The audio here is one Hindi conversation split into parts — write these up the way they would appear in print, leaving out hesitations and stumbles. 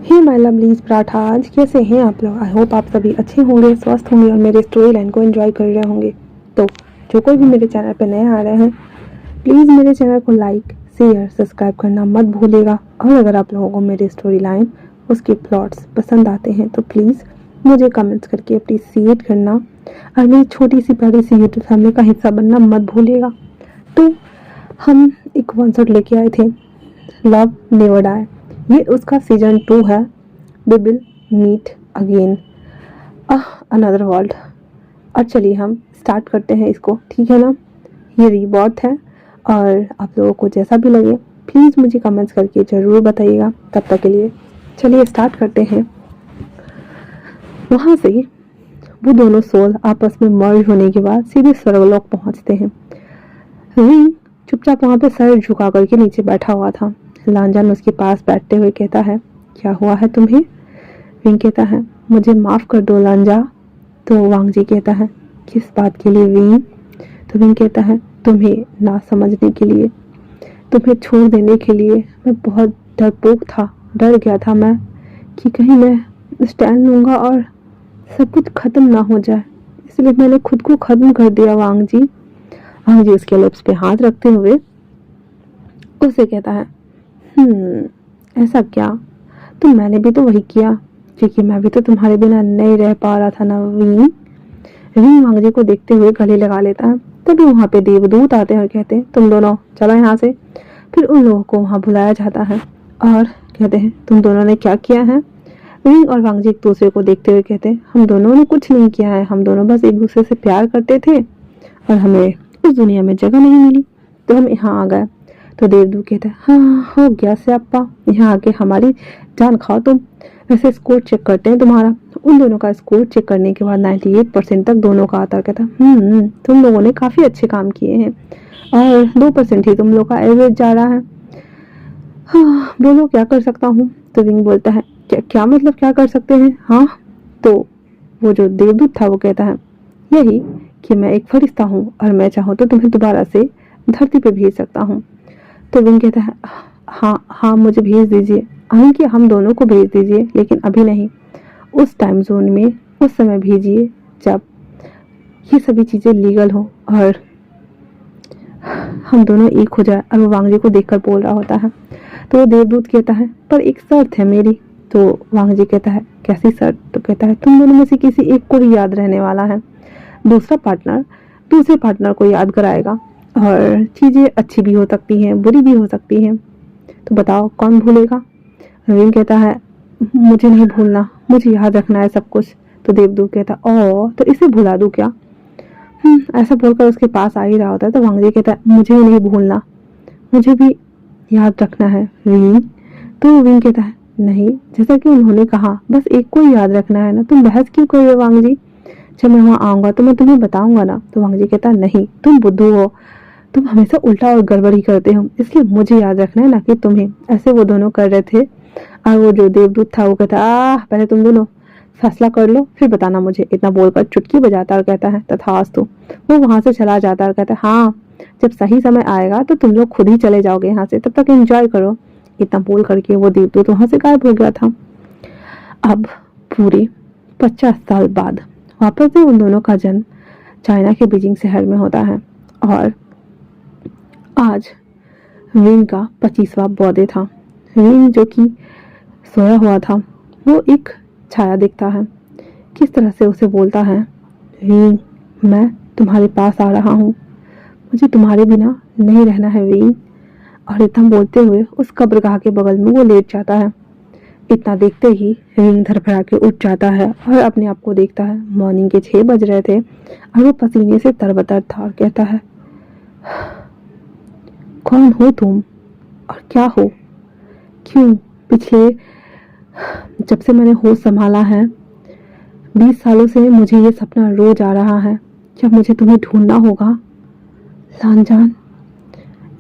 हे माय लवलीज पराठाज, कैसे हैं आप लोग। आई होप आप सभी अच्छे होंगे, स्वस्थ होंगे और मेरे स्टोरी लाइन को एंजॉय कर रहे होंगे। तो जो कोई भी मेरे चैनल पर नए आ रहे हैं, प्लीज़ मेरे चैनल को लाइक शेयर सब्सक्राइब करना मत भूलिएगा। और अगर आप लोगों को मेरी स्टोरी लाइन उसके प्लॉट्स पसंद आते हैं तो प्लीज़ मुझे कमेंट्स करके अप्रिसिएट करना और मेरी छोटी सी प्यारी सी यूट्यूब फैमिली का हिस्सा बनना मत भूलिएगा। तो हम एक वन शॉट लेके आए थे, लव नेवर डाई। ये उसका सीजन 2 है। We will meet again another world. और चलिए हम स्टार्ट करते हैं इसको, ठीक है ना। ये रीबॉर्थ है और आप लोगों को जैसा भी लगे प्लीज़ मुझे कमेंट्स करके ज़रूर बताइएगा। तब तक के लिए चलिए स्टार्ट करते हैं। वहाँ से वो दोनों सोल आपस में मर्ज होने के बाद सीधे स्वर्गलोक पहुँचते हैं। रिंग चुपचाप वहाँ पे सर झुका करके नीचे बैठा हुआ था। लांजान उसके पास बैठते हुए कहता है, क्या हुआ है तुम्हें। विंग कहता है, मुझे माफ़ कर दो लांजा। तो वांग जी कहता है, किस बात के लिए विंग। तो विंग कहता है, तुम्हें ना समझने के लिए, तुम्हें छोड़ देने के लिए। मैं बहुत डरपोक था, डर गया था मैं कि कहीं मैं स्टैंड लूँगा और सब कुछ ख़त्म ना हो जाए, इसलिए मैंने खुद को ख़त्म कर दिया वांग जी। वांग जी उसके लिप्स पे हाथ रखते हुए उससे कहता है, ऐसा क्या। तो मैंने भी तो वही किया, क्योंकि मैं भी तो तुम्हारे बिना नहीं रह पा रहा था ना विंग। विंग वांग जी को देखते हुए गले लगा लेता है। तभी वहाँ पे देवदूत आते हैं और कहते हैं, तुम दोनों चलो यहाँ से। फिर उन लोगों को वहाँ बुलाया जाता है और कहते हैं, तुम दोनों ने क्या किया है। विंग और वांग जी एक दूसरे को देखते हुए कहते हैं, हम दोनों ने कुछ नहीं किया है, हम दोनों बस एक दूसरे से प्यार करते थे और हमें उस दुनिया में जगह नहीं मिली तो हम यहाँ आ गए। तो देवदूत कहता है, हाँ हो गया स्यापा, यहाँ आके हमारी जान खाओ तुम। वैसे स्कोर चेक करते हैं तुम्हारा। उन दोनों का स्कोर चेक करने के बाद 98% तक दोनों का आता है। कहता तुम लोगों ने काफ़ी अच्छे काम किए हैं और 2% ही तुम लोग का एवरेज जा रहा है। हाँ बोलो क्या कर सकता हूँ। तो विंग बोलता है, क्या मतलब क्या कर सकते हैं। हाँ तो वो जो देवदूत था वो कहता है, यही कि मैं एक फरिश्ता हूँ और मैं चाहूँ तो तुम्हें दोबारा से धरती पे भेज सकता हूँ। तो विंग कहता है, हाँ मुझे भेज दीजिए, कि हम दोनों को भेज दीजिए, लेकिन अभी नहीं, उस टाइम जोन में उस समय भेजिए जब ये सभी चीज़ें लीगल हो और हम दोनों एक हो जाए। और वो वांग जी को देखकर बोल रहा होता है। तो वो देवदूत कहता है, पर एक शर्त है मेरी। तो वांग जी कहता है, कैसी शर्त। तो कहता है, तुम दोनों में से किसी एक को ही याद रहने वाला है, दूसरा पार्टनर दूसरे पार्टनर को याद कराएगा और चीज़ें अच्छी भी हो सकती हैं, बुरी भी हो सकती हैं। तो बताओ कौन भूलेगा। विंग कहता है, मुझे नहीं भूलना, मुझे याद रखना है सब कुछ। तो देवदूत कहता है, ओ तो इसे भुला दूँ क्या। ऐसा बोलकर उसके पास आ ही रहा होता है। तो वांग जी कहता है, मुझे भी नहीं भूलना, मुझे भी याद रखना है विंग। तो विंग कहता है, नहीं, जैसा कि उन्होंने कहा बस एक को ही याद रखना है ना, तुम बहस क्यों कर रहे हो वांग जी। जब मैं वहाँ आऊँगा तो मैं तुम्हें बताऊँगा ना। तो वांग जी कहता है, नहीं तुम बुद्धू हो, तुम हमेशा उल्टा और गड़बड़ी करते हो, इसलिए मुझे याद रखना है ना कि तुम्हें। ऐसे वो दोनों कर रहे थे और वो जो देवदूत था वो कहता, पहले तुम दोनों फैसला कर लो फिर बताना मुझे। इतना बोलकर चुटकी बजाता और कहता है, तथास्तु। वो वहाँ से चला जाता और कहता है, हाँ जब सही समय आएगा तो तुम लोग खुद ही चले जाओगे यहाँ से, तब तक एंजॉय करो। इतना बोल करके वो देवदूत वहाँ से गायब हो गया था। अब पूरे 50 साल बाद वापस से उन दोनों का जन्म चाइना के बीजिंग शहर में होता है और आज विंग का 25वां बर्थडे था। विंग जो कि सोया हुआ था वो एक छाया दिखता है, किस तरह से उसे बोलता है, विंग मैं तुम्हारे पास आ रहा हूँ, मुझे तुम्हारे बिना नहीं रहना है विंग। और इतना बोलते हुए उस कब्रगाह के बगल में वो लेट जाता है। इतना देखते ही विंग धड़फड़ा के उठ जाता है और अपने आप को देखता है। मॉर्निंग के 6 बज रहे थे और वो पसीने से तरबतर था और कहता है, कौन हो तुम और क्या हो। क्यों पिछले जब से मैंने होश संभाला है 20 सालों से मुझे ये सपना रोज आ रहा है, जब मुझे तुम्हें ढूंढना होगा लांजान।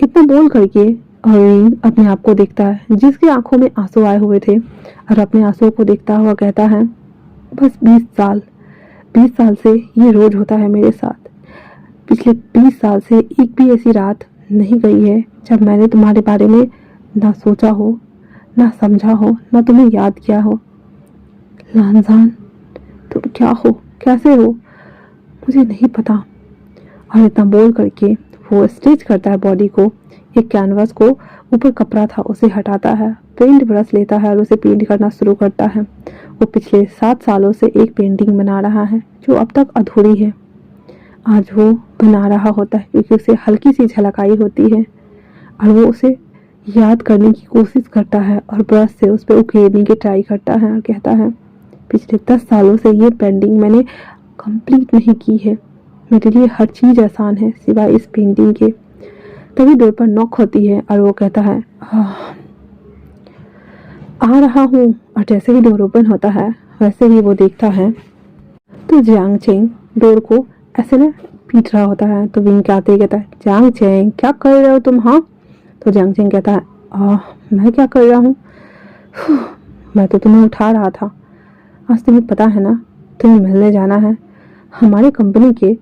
इतना बोल करके और अपने आप को देखता है जिसकी आंखों में आंसू आए हुए थे और अपने आंसुओं को देखता हुआ कहता है, बस 20 साल से ये रोज होता है मेरे साथ। पिछले 20 साल से एक भी ऐसी रात नहीं गई है जब मैंने तुम्हारे बारे में ना सोचा हो ना समझा हो, ना तुम्हें याद किया हो। लानजान, तुम क्या हो, कैसे हो, मुझे नहीं पता। और इतना बोल करके वो स्ट्रेच करता है बॉडी को, एक कैनवास को, ऊपर कपड़ा था उसे हटाता है, पेंट ब्रश लेता है और उसे पेंट करना शुरू करता है। वो पिछले 7 सालों से एक पेंटिंग बना रहा है जो अब तक अधूरी है। आज वो बना रहा होता है क्योंकि उसे हल्की सी झलक आई होती है और वो उसे याद करने की कोशिश करता है और ब्रश से उस पर उकेरने की ट्राई करता है और कहता है, पिछले 10 सालों से ये पेंटिंग मैंने कंप्लीट नहीं की है। मेरे लिए हर चीज आसान है सिवाय इस पेंटिंग के। तभी डोर पर नॉक होती है और वो कहता है, आ रहा हूँ। और जैसे ही डोर ओपन होता है वैसे ही वो देखता है तो जियांग चेंग डोर को ऐसे ना पीट रहा होता है। तो विंग के आते ही कहता है, जियांग चेंग क्या कर रहे हो तुम? हाँ। तो जियांग चेंग कहता है, मैं क्या कर रहा हूँ? मैं तो तुम्हें उठा रहा था। आज तुम्हें पता है ना, तुम्हें मिलने जाना है हमारी कंपनी के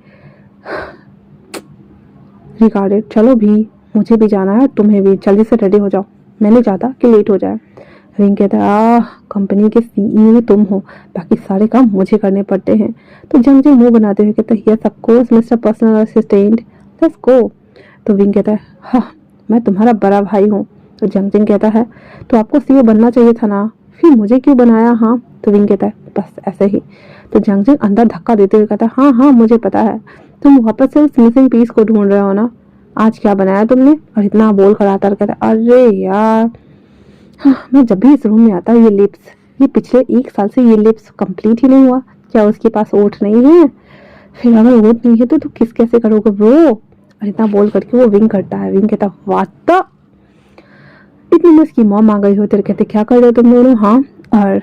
रिगार्डेड। चलो भी, मुझे भी जाना है, तुम्हें भी। जल्दी से रेडी हो जाओ, मैं नहीं चाहता कि लेट हो जाए। रिंग कहता है, कंपनी के सीईओ तुम हो, बाकी सारे काम मुझे करने पड़ते हैं। तो जंग मुंह बनाते हुए कहता है, yes of course mister personal assistant, let's go. तो विंग कहता है, हाँ मैं तुम्हारा बड़ा भाई हूँ। तो जंग कहता है, तो आपको सीईओ बनना चाहिए था ना, फिर मुझे क्यों बनाया? हाँ। तो विंग कहता है, बस ऐसे ही। तो जंग अंदर धक्का देते हुए कहता है, हाँ हाँ मुझे पता है, तुम वापस से उस मिसिंग पीस को ढूंढ रहे हो ना। आज क्या बनाया तुमने? और इतना बोल कर आता कहता है, अरे यार, हाँ, मैं जब भी इस रूम में आता हूँ ये पिछले 1 साल से ये लिप्स कंप्लीट ही नहीं हुआ। क्या उसके पास ओठ नहीं है? फिर अगर ओठ नहीं है तो किस कैसे करोगे ब्रो? और इतना बोल करके वो विंग करता है। विंग कहता, वाट, इतनी में उसकी मॉम आ गई होती है। कहते, क्या कर रहे हो तुम दोनों? हाँ। और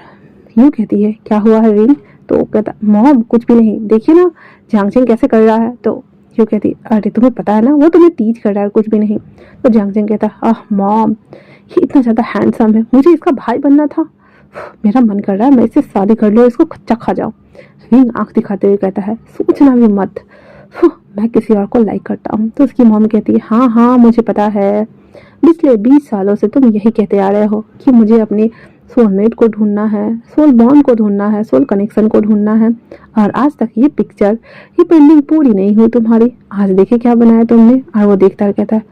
यूँ कहती है, क्या हुआ है विंग? तो कहता, मॉम कुछ भी नहीं, देखिए ना झांगचिंग कैसे कर रहा है। तो यूँ कहती, अरे तुम्हें पता है ना वो तुम्हें टीच कर रहा है, कुछ भी नहीं। तो झांगचिंग कहता, आह मॉम, ये इतना ज्यादा हैंडसम है, मुझे इसका भाई बनना था। मेरा मन कर रहा है मैं इससे शादी कर लूं, इसको कच्चा खा जाओ। विंग आंख दिखाते हुए कहता है, सोचना भी मत, मैं किसी और को लाइक करता हूँ। तो उसकी मॉम कहती है, हाँ हाँ मुझे पता है, पिछले 20 सालों से तुम यही कहते आ रहे हो कि मुझे अपनी सोलमेट को ढूंढना है, सोल बॉन्ड को ढूंढना है, सोल कनेक्शन को ढूंढना है। और आज तक ये पिक्चर, ये पेंटिंग पूरी नहीं हुई तुम्हारी। आज देखे क्या बनाया तुमने। और वो देखता है, कहता है,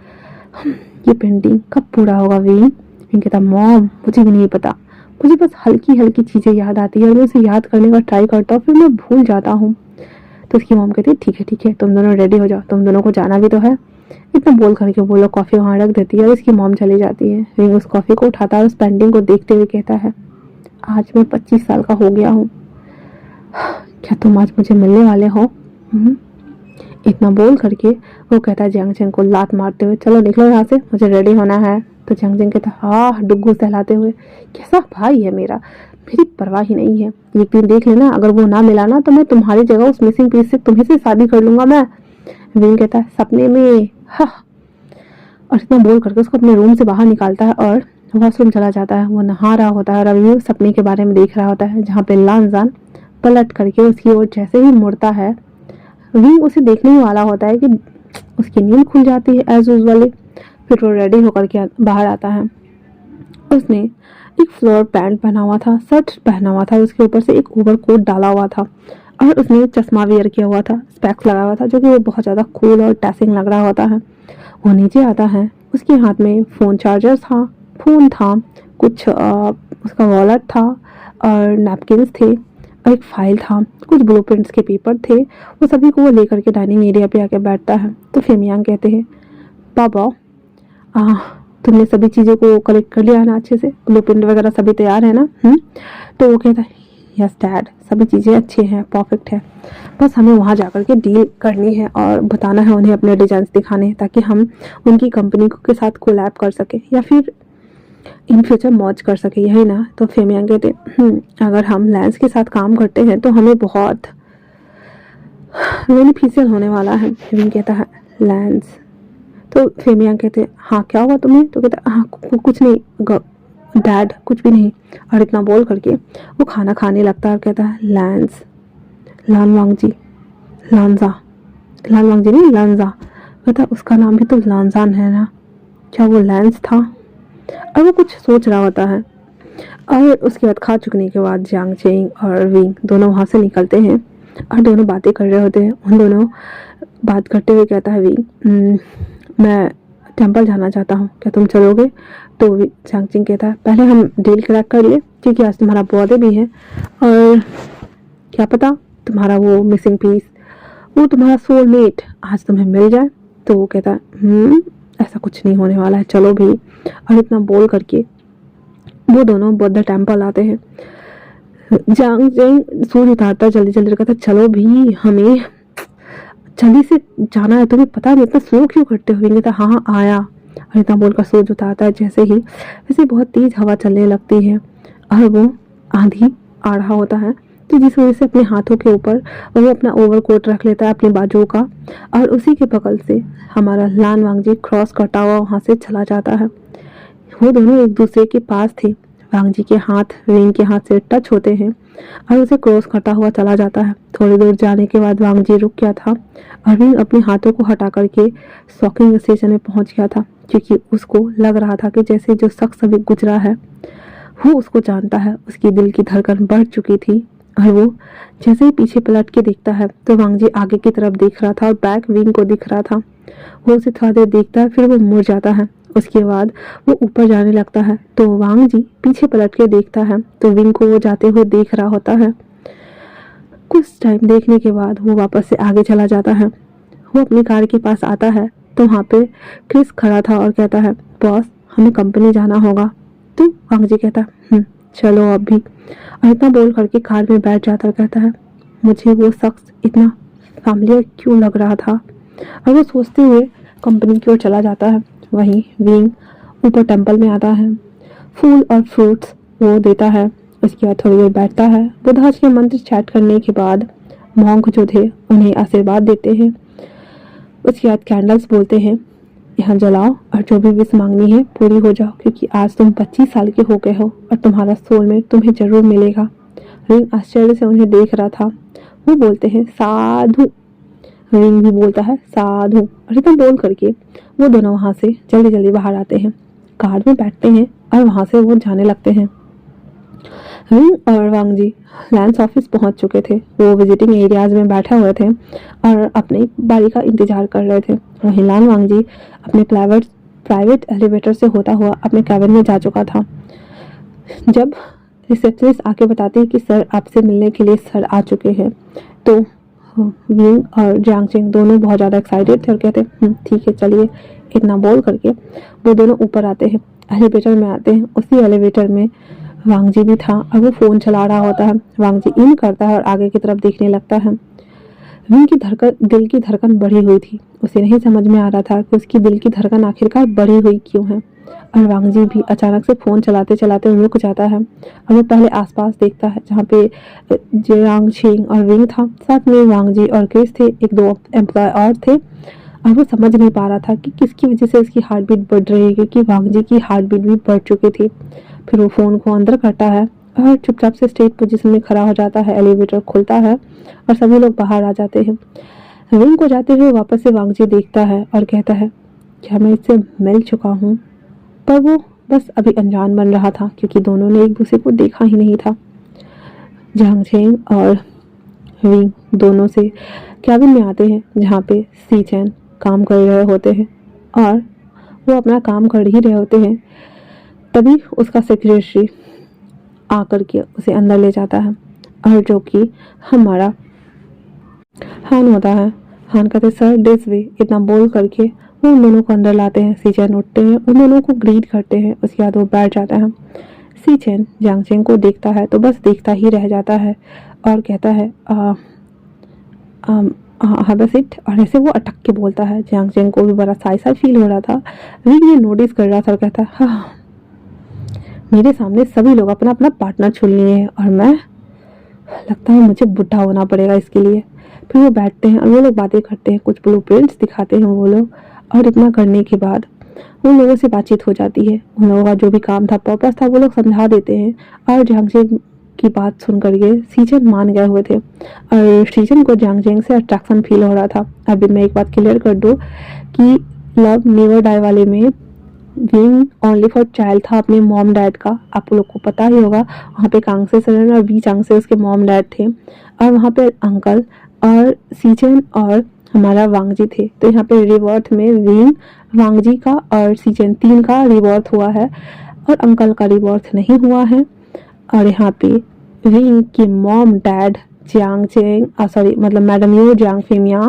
ये पेंटिंग कब पूरा होगा विंग? विंग कहता, मॉम मुझे भी नहीं पता, मुझे बस हल्की हल्की चीजें याद आती है और मैं उसे याद करने का ट्राई करता हूँ, फिर मैं भूल जाता हूँ। तो उसकी मॉम कहती है, ठीक है तुम दोनों रेडी हो जाओ, तुम दोनों को जाना भी तो है। इतना बोल करके वो लोग कॉफी वहां रख देती है और उसकी मॉम चली जाती है। विंग उस कॉफी को उठाता है और उस पेंटिंग को देखते हुए कहता है, आज मैं 25 साल का हो गया हूँ, क्या तुम आज मुझे मिलने वाले हो? इतना बोल करके वो कहता है जियांग चेंग को लात मारते हुए, चलो निकलो यहाँ से, मुझे रेडी होना है। तो जियांग चेंग कहता, हाँ डुग्गू सहलाते हुए, कैसा भाई है मेरा, मेरी परवाह ही नहीं है। एक दिन देख लेना, अगर वो ना मिला ना तो मैं तुम्हारी जगह उस मिसिंग पीस से तुम्हें से शादी कर लूंगा मैं। विंग कहता है, सपने में, हाँ। और इतना बोल करके उसको अपने रूम से बाहर निकालता है और वॉशरूम चला जाता है। वो नहा रहा होता है और अभी वो सपने के बारे में देख रहा होता है, जहाँ पे लानजान पलट करके उसकी ओर जैसे ही मुड़ता है, विंग उसे देखने ही वाला होता है कि उसकी नींद खुल जाती है एज यूजुअली। फिर वो रेडी होकर के बाहर आता है। उसने एक फ्लोर पैंट पहना हुआ था, शर्ट पहना हुआ था, उसके ऊपर से एक ओवर कोट डाला हुआ था और उसने चश्मा वेयर किया हुआ था, स्पेक्स लगा हुआ था, जो कि वो बहुत ज़्यादा कूल और टैसिंग लग रहा होता है। वो नीचे आता है, उसके हाथ में फ़ोन चार्जर था, फ़ोन था, कुछ उसका वॉलेट था और नैपकिन्स थे और एक फाइल था, कुछ ब्लूप्रिंट्स के पेपर थे। वो सभी को वो लेकर के डाइनिंग एरिया पे आके बैठता है। तो फेमियांग कहते हैं, पापा तुमने सभी चीज़ों को कलेक्ट कर लिया है ना अच्छे से, ब्लूप्रिंट वगैरह सभी तैयार है ना? तो वो कहता है, यस डैड, सभी चीज़ें अच्छी हैं, परफेक्ट है, बस हमें वहाँ जाकर के डील करनी है और बताना है उन्हें, अपने डिजाइन दिखाने हैं, ताकि हम उनकी कंपनी के साथ कोलैब कर सके या फिर इन फ्यूचर मर्ज कर सके, यही ना? तो फेमियांग कहते, अगर हम लैंस के साथ काम करते हैं तो हमें बहुत बेनिफिशियल होने वाला है। विंग कहता है, लैंस? तो फेमियांग कहते, हाँ क्या हुआ तुम्हें? तो कहता, हाँ कुछ नहीं डैड, कुछ भी नहीं। और इतना बोल करके वो खाना खाने लगता है और कहता है, लैंस, लानवांग जी, लानजा, लानवांग जी नहीं लानजा। कहता, उसका नाम भी तो लानजान है ना, क्या वो लैंस था? और वो कुछ सोच रहा होता है। और उसके बाद खा चुकने के बाद जियांग चेंग और विंग दोनों वहाँ से निकलते हैं और दोनों बातें कर रहे होते हैं। उन दोनों बात करते हुए कहता है विंग, मैं टेंपल जाना चाहता हूँ, क्या तुम चलोगे? तो जियांग चेंग कहता है पहले हम डील क्रैक कर ले, क्योंकि आज तुम्हारा बर्थडे भी है और क्या पता तुम्हारा वो मिसिंग पीस, वो तुम्हारा सोलमेट आज तुम्हें मिल जाए। तो वो कहता है ऐसा कुछ नहीं होने वाला है, चलो भी। और इतना बोल करके वो दोनों बुद्ध टेम्पल आते हैं। जियांग चेंग सूज उतारता जल्दी जल्दी कहता चलो भी, हमें जल्दी से जाना है, तुम्हें पता नहीं इतना स्लो क्यों करते हो? तो हाँ आया। और इतना बोलकर सूज उतारता है। जैसे ही वैसे बहुत तेज हवा चलने लगती है और वो आंधी आ रहा होता है, तो जिस वजह से अपने हाथों के ऊपर वो अपना ओवरकोट रख लेता है अपनी बाजुओं का, और उसी के बगल से हमारा लान वांगजी क्रॉस कटा हुआ वहाँ से चला जाता है। वो दोनों एक दूसरे के पास थे। वांगजी के हाथ विंग के हाथ से टच होते हैं और उसे क्रॉस कटा हुआ चला जाता है। थोड़ी दूर जाने के बाद वांगजी रुक गया था और विंग अपने हाथों को हटा करके शॉकिंग स्टेशन में पहुंच गया था, क्योंकि उसको लग रहा था कि जैसे जो शख्स अभी गुजरा है वो उसको जानता है। उसकी दिल की धड़कन बढ़ चुकी थी और वो जैसे ही पीछे पलट के देखता है तो वांगजी आगे की तरफ देख रहा था और बैक विंग को दिख रहा था। वो उसे थोड़ा देर देखता है, फिर वो मुड़ जाता है। उसके बाद वो ऊपर जाने लगता है तो वांगजी पीछे पलट के देखता है तो विंग को वो जाते हुए देख रहा होता है। कुछ टाइम देखने के बाद वो वापस से आगे चला जाता है। वो अपनी कार के पास आता है तो वहाँ पे क्रिस खड़ा था और कहता है बॉस, हमें कंपनी जाना होगा। तो वांगजी कहता है चलो अब भी। और इतना बोल करके कार में बैठ जाता और कहता है मुझे वो शख्स इतना फैमिलियर क्यों लग रहा था। और वो सोचते हुए कंपनी की ओर चला जाता है। वहीं विंग ऊपर टेंपल में आता है, फूल और फ्रूट्स वो देता है। उसके बाद थोड़ी देर बैठता है। बुद्धाज के मंत्र चैट करने के बाद मॉन्क जो थे उन्हें आशीर्वाद देते हैं। उसके बाद कैंडल्स बोलते हैं यहाँ जलाओ और जो भी विश मांगनी है पूरी हो जाओ, क्योंकि आज तुम 25 साल के हो गए हो और तुम्हारा सोलमेट तुम्हें जरूर मिलेगा। रिंग आश्चर्य से उन्हें देख रहा था। वो बोलते हैं साधु। रिंग भी बोलता है साधु। और इतना बोल करके वो दोनों वहाँ से जल्दी जल्दी बाहर आते हैं, कार में बैठते हैं और वहाँ से वो जाने लगते हैं। रिंग और वांगजी लैंस ऑफिस पहुंच चुके थे। वो विजिटिंग एरियाज में बैठे हुए थे और अपनी बारी का इंतजार कर रहे थे। वहीं लान वांगजी अपने प्राइवेट एलिवेटर से होता हुआ अपने कैबिन में जा चुका था। जब रिसेप्शनिस्ट आके बताती है कि सर आपसे मिलने के लिए सर आ चुके हैं, तो विंग और जियांग चेंग दोनों बहुत ज़्यादा एक्साइटेड थे और कहते हैं ठीक है चलिए। इतना बोल करके वो दोनों ऊपर आते हैं, एलिवेटर में आते हैं। उसी एलिवेटर में वांगजी भी था और वो फ़ोन चला रहा होता है। वांगजी इन करता है और आगे की तरफ देखने लगता है। विंग की दिल की धड़कन बढ़ी हुई थी। उसे नहीं समझ में आ रहा था कि उसकी दिल की धड़कन आखिरकार बढ़ी हुई क्यों है। और वांगजी भी अचानक से फ़ोन चलाते चलाते रुक जाता है और वो पहले आसपास देखता है जहाँ पे जियांग चेंग और विंग था, साथ में वांगजी और क्रिस थे, एक दो एम्प्लॉय और थे। और वो समझ नहीं पा रहा था कि किसकी वजह से उसकी हार्ट बीट बढ़ रही है, क्योंकि वांगजी की हार्ट बीट भी बढ़ चुकी थी। फिर वो फ़ोन को अंदर करता है और चुपचाप से स्टेट पोजीशन में खड़ा हो जाता है। एलिवेटर खुलता है और सभी लोग बाहर आ जाते हैं। विंग को जाते हुए वापस से वांगजी देखता है और कहता है क्या मैं इससे मिल चुका हूँ? पर वो बस अभी अनजान बन रहा था, क्योंकि दोनों ने एक दूसरे को देखा ही नहीं था। जियांग चेंग और विंग दोनों से कैबिन में आते हैं जहाँ पे सी चैन काम कर रहे होते हैं और वो अपना काम कर ही रहे होते हैं। तभी उसका सेक्रेटरी आकर के उसे अंदर ले जाता है और जो कि हमारा हान होता है। हान कहते सर दिस वे। इतना बोल करके वो उन दोनों को अंदर लाते हैं। सी चैन उठते हैं, उन दोनों को ग्रीट करते हैं। उसके बाद वो बैठ जाता है। सी चैन जियांग चेंग को देखता है तो बस देखता ही रह जाता है और कहता है हैव अ सीट। और ऐसे वो अटक के बोलता है। जियांग चेंग को भी बड़ा साई साई फील हो रहा था। रिंग ये नोटिस कर रहा था और कहता है हाँ मेरे सामने सभी लोग अपना अपना पार्टनर चुन लिए हैं और मैं, लगता है मुझे बुढ़ा होना पड़ेगा इसके लिए। फिर वो बैठते हैं और वो लोग बातें करते हैं, कुछ ब्लूप्रिंट्स दिखाते हैं वो लोग। और इतना करने के बाद उन लोगों से बातचीत हो जाती है। उन लोगों का जो भी काम था, पर्पस था, वो लोग समझा देते हैं। और जियांग चेंग की बात सुन करके सीजन मान गए हुए थे और सीजन को जियांग चेंग से अट्रैक्शन फील हो रहा था। अभी मैं एक बात क्लियर कर दूँ कि लव नेवर डाई वाले में विंग ओनली फॉर चाइल्ड था अपने मॉम डैड का, आप लोग को पता ही होगा। वहाँ पे कांग से सरन और बी चांग से उसके मॉम डैड थे, और वहाँ पे अंकल और सीचन और हमारा वांगजी थे। तो यहाँ पे रिबर्थ में विंग, वांगजी का और सीचन तीन का रिबर्थ हुआ है, और अंकल का रिबर्थ नहीं हुआ है। और यहाँ पे विंग की mom dad Jiang Cheng sorry मतलब मैडम यू जियांग फेमिया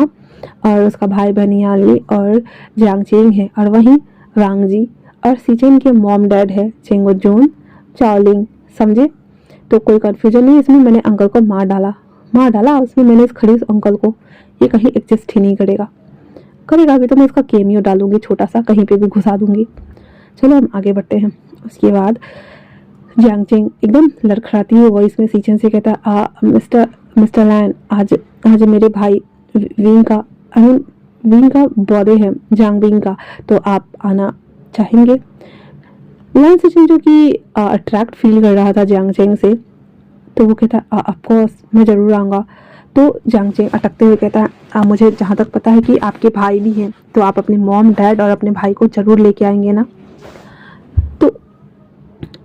और उसका भाई बनियाली और जियांग चेंग है, और वहीं वांगजी और सीचन के मॉम डैड है चेंगो जोन चाओलिंग। समझे? तो कोई कन्फ्यूजन नहीं इसमें, मैंने अंकल को मार डाला उसमें मैंने इस खड़ीस अंकल को, ये कहीं एग्जिस्ट ही नहीं करेगा। करेगा भी तो मैं इसका केमियो डालूंगी छोटा सा, कहीं पे भी घुसा दूंगी। चलो हम आगे बढ़ते हैं। उसके बाद जियांग चेंग एकदम लड़खड़ाती हुई वॉइस में सीचन से कहता है, मिस्टर लैन, आज मेरे भाई विंग का विंग का बर्थडे है, जियांग विंग का, तो आप आना चाहेंगे? लैन सीचन जो कि अट्रैक्ट फील कर रहा था जियांग चेंग से, तो वो कहता है ऑफ कोर्स मैं ज़रूर आऊँगा। तो जियांग चेंग अटकते हुए कहता है, मुझे जहाँ तक पता है कि आपके भाई भी हैं, तो आप अपने मॉम डैड और अपने भाई को ज़रूर लेके आएंगे ना? तो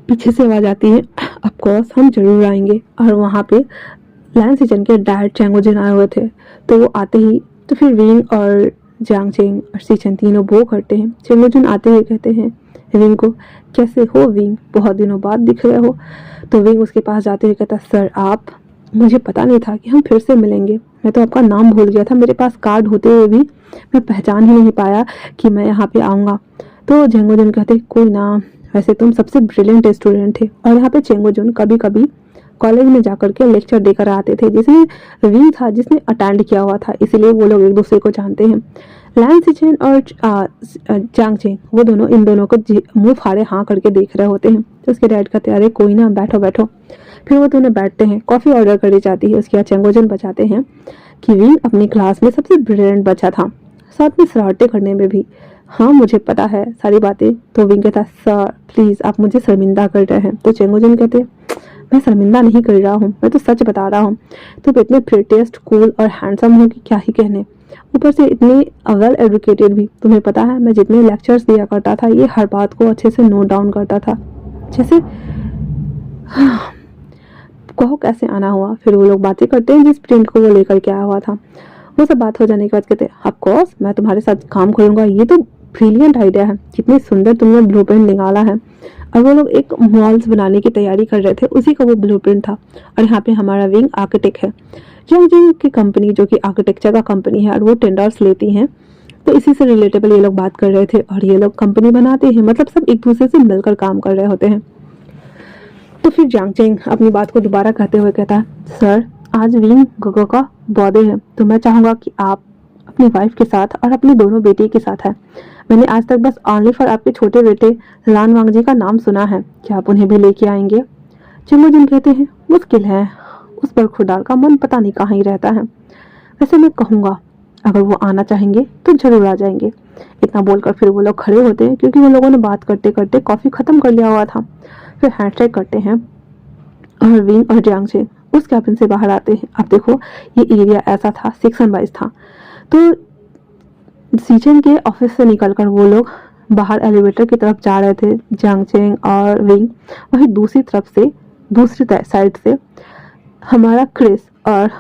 पीछे से आवाज़ आती है, ऑफ कोर्स हम ज़रूर आएंगे। और वहाँ पे लैन सीचन के डैड चेंगोजिन आए हुए थे, तो वो आते ही तो फिर विंग और जियांग चेंग और सीचन तीनों वो करते हैं। चेंगोजिन आते हुए कहते हैं विंग को, कैसे हो विंग, बहुत दिनों बाद दिख रहे हो। तो विंग उसके पास जाते हुए कहता, सर आप, मुझे पता नहीं था कि हम फिर से मिलेंगे, मैं तो आपका नाम भूल गया था, मेरे पास कार्ड होते हुए भी मैं पहचान ही नहीं पाया कि मैं यहाँ पे आऊँगा। तो चेंगोजिन कहते, कोई ना, वैसे तुम सबसे ब्रिलियंट स्टूडेंट थे। और यहाँ पे चेंगोजिन कभी कभी कॉलेज में जाकर के लेक्चर देकर आते थे, जिसमें विंग था जिसने अटेंड किया हुआ था, इसीलिए वो लोग एक दूसरे को जानते हैं। लैन सीचन और जियांग चेंग वो दोनों इन दोनों को मुंह फाड़े हाँ करके देख रहे होते हैं। तो उसके डैड कहते हैं, अरे कोई ना, बैठो बैठो। फिर वो दोनों बैठते हैं, कॉफ़ी ऑर्डर करी जाती है। उसके बाद चेंगोजिन बताते हैं कि विंग अपनी क्लास में सबसे ब्रिलियंट बच्चा था, साथ में शरारतें करने में भी। हाँ मुझे पता है सारी बातें। तो विंग कहता, सर प्लीज़ आप मुझे शर्मिंदा कर रहे हैं। तो चेंगोजिन कहते हैं, मैं शर्मिंदा नहीं कर रहा हूँ, मैं तो सच बता रहा हूँ। तुम इतने प्रिटेस्ट, कूल और हैंडसम हो कि क्या ही कहने, ऊपर से इतने वेल एजुकेटेड भी। तुम्हें पता है मैं जितने लेक्चर्स दिया करता था, ये हर बात को अच्छे से नोट डाउन करता था, जैसे कहो कैसे आना हुआ। फिर वो लोग बातें करते हैं जिस प्रिंट को वो लेकर के आया हुआ था। वो सब बात हो जाने के बाद कहते हैं, ऑफ कोर्स मैं तुम्हारे साथ काम करूंगा, ये तो ब्रिलियंट आइडिया है, कितनी सुंदर तुमने ब्लूप्रिंट निकाला है। और वो लोग एक मॉल्स बनाने की तैयारी कर रहे थे, उसी का वो ब्लूप्रिंट था। और यहाँ पे हमारा विंग आर्किटेक्ट है, जियांग की कंपनी जो कि आर्किटेक्चर का कंपनी है, और वो टेंडर्स लेती हैं। तो इसी से रिलेटेबल ये लोग बात कर रहे थे, और ये लोग कंपनी बनाते हैं, मतलब सब एक दूसरे से मिलकर काम कर रहे होते हैं। तो फिर जियांग चेंग अपनी बात को दोबारा कहते हुए कहता है, सर आज विंग गोगो का बर्थडे है, तो मैं चाहूँगा कि आप अपनी वाइफ के साथ और अपनी दोनों बेटी के साथ है। मैंने आज तक बस ओनली फॉर आपके छोटे बेटे लान वांगजी का नाम सुना है, क्या आप उन्हें भी लेके आएंगे? चेंगोजिन कहते हैं, मुश्किल है, उस पर खुदार का मन पता नहीं कहाँ ही रहता है। वैसे मैं कहूँगा अगर वो आना चाहेंगे तो जरूर आ जाएंगे। इतना बोलकर फिर वो लोग खड़े होते हैं, क्योंकि वो लोगों ने बात करते करते कॉफ़ी ख़त्म कर लिया हुआ था। फिर हैंडशेक करते हैं, और विंग और जियांग चेंग उस कैबिन से बाहर आते हैं। अब देखो ये एरिया ऐसा था, सेक्शन वाइज था। तो सीचन के ऑफिस से निकलकर वो लोग बाहर एलिवेटर की तरफ जा रहे थे, जियांग चेंग और विंग। वहीं दूसरी तरफ से, दूसरी साइड से हमारा क्रिस और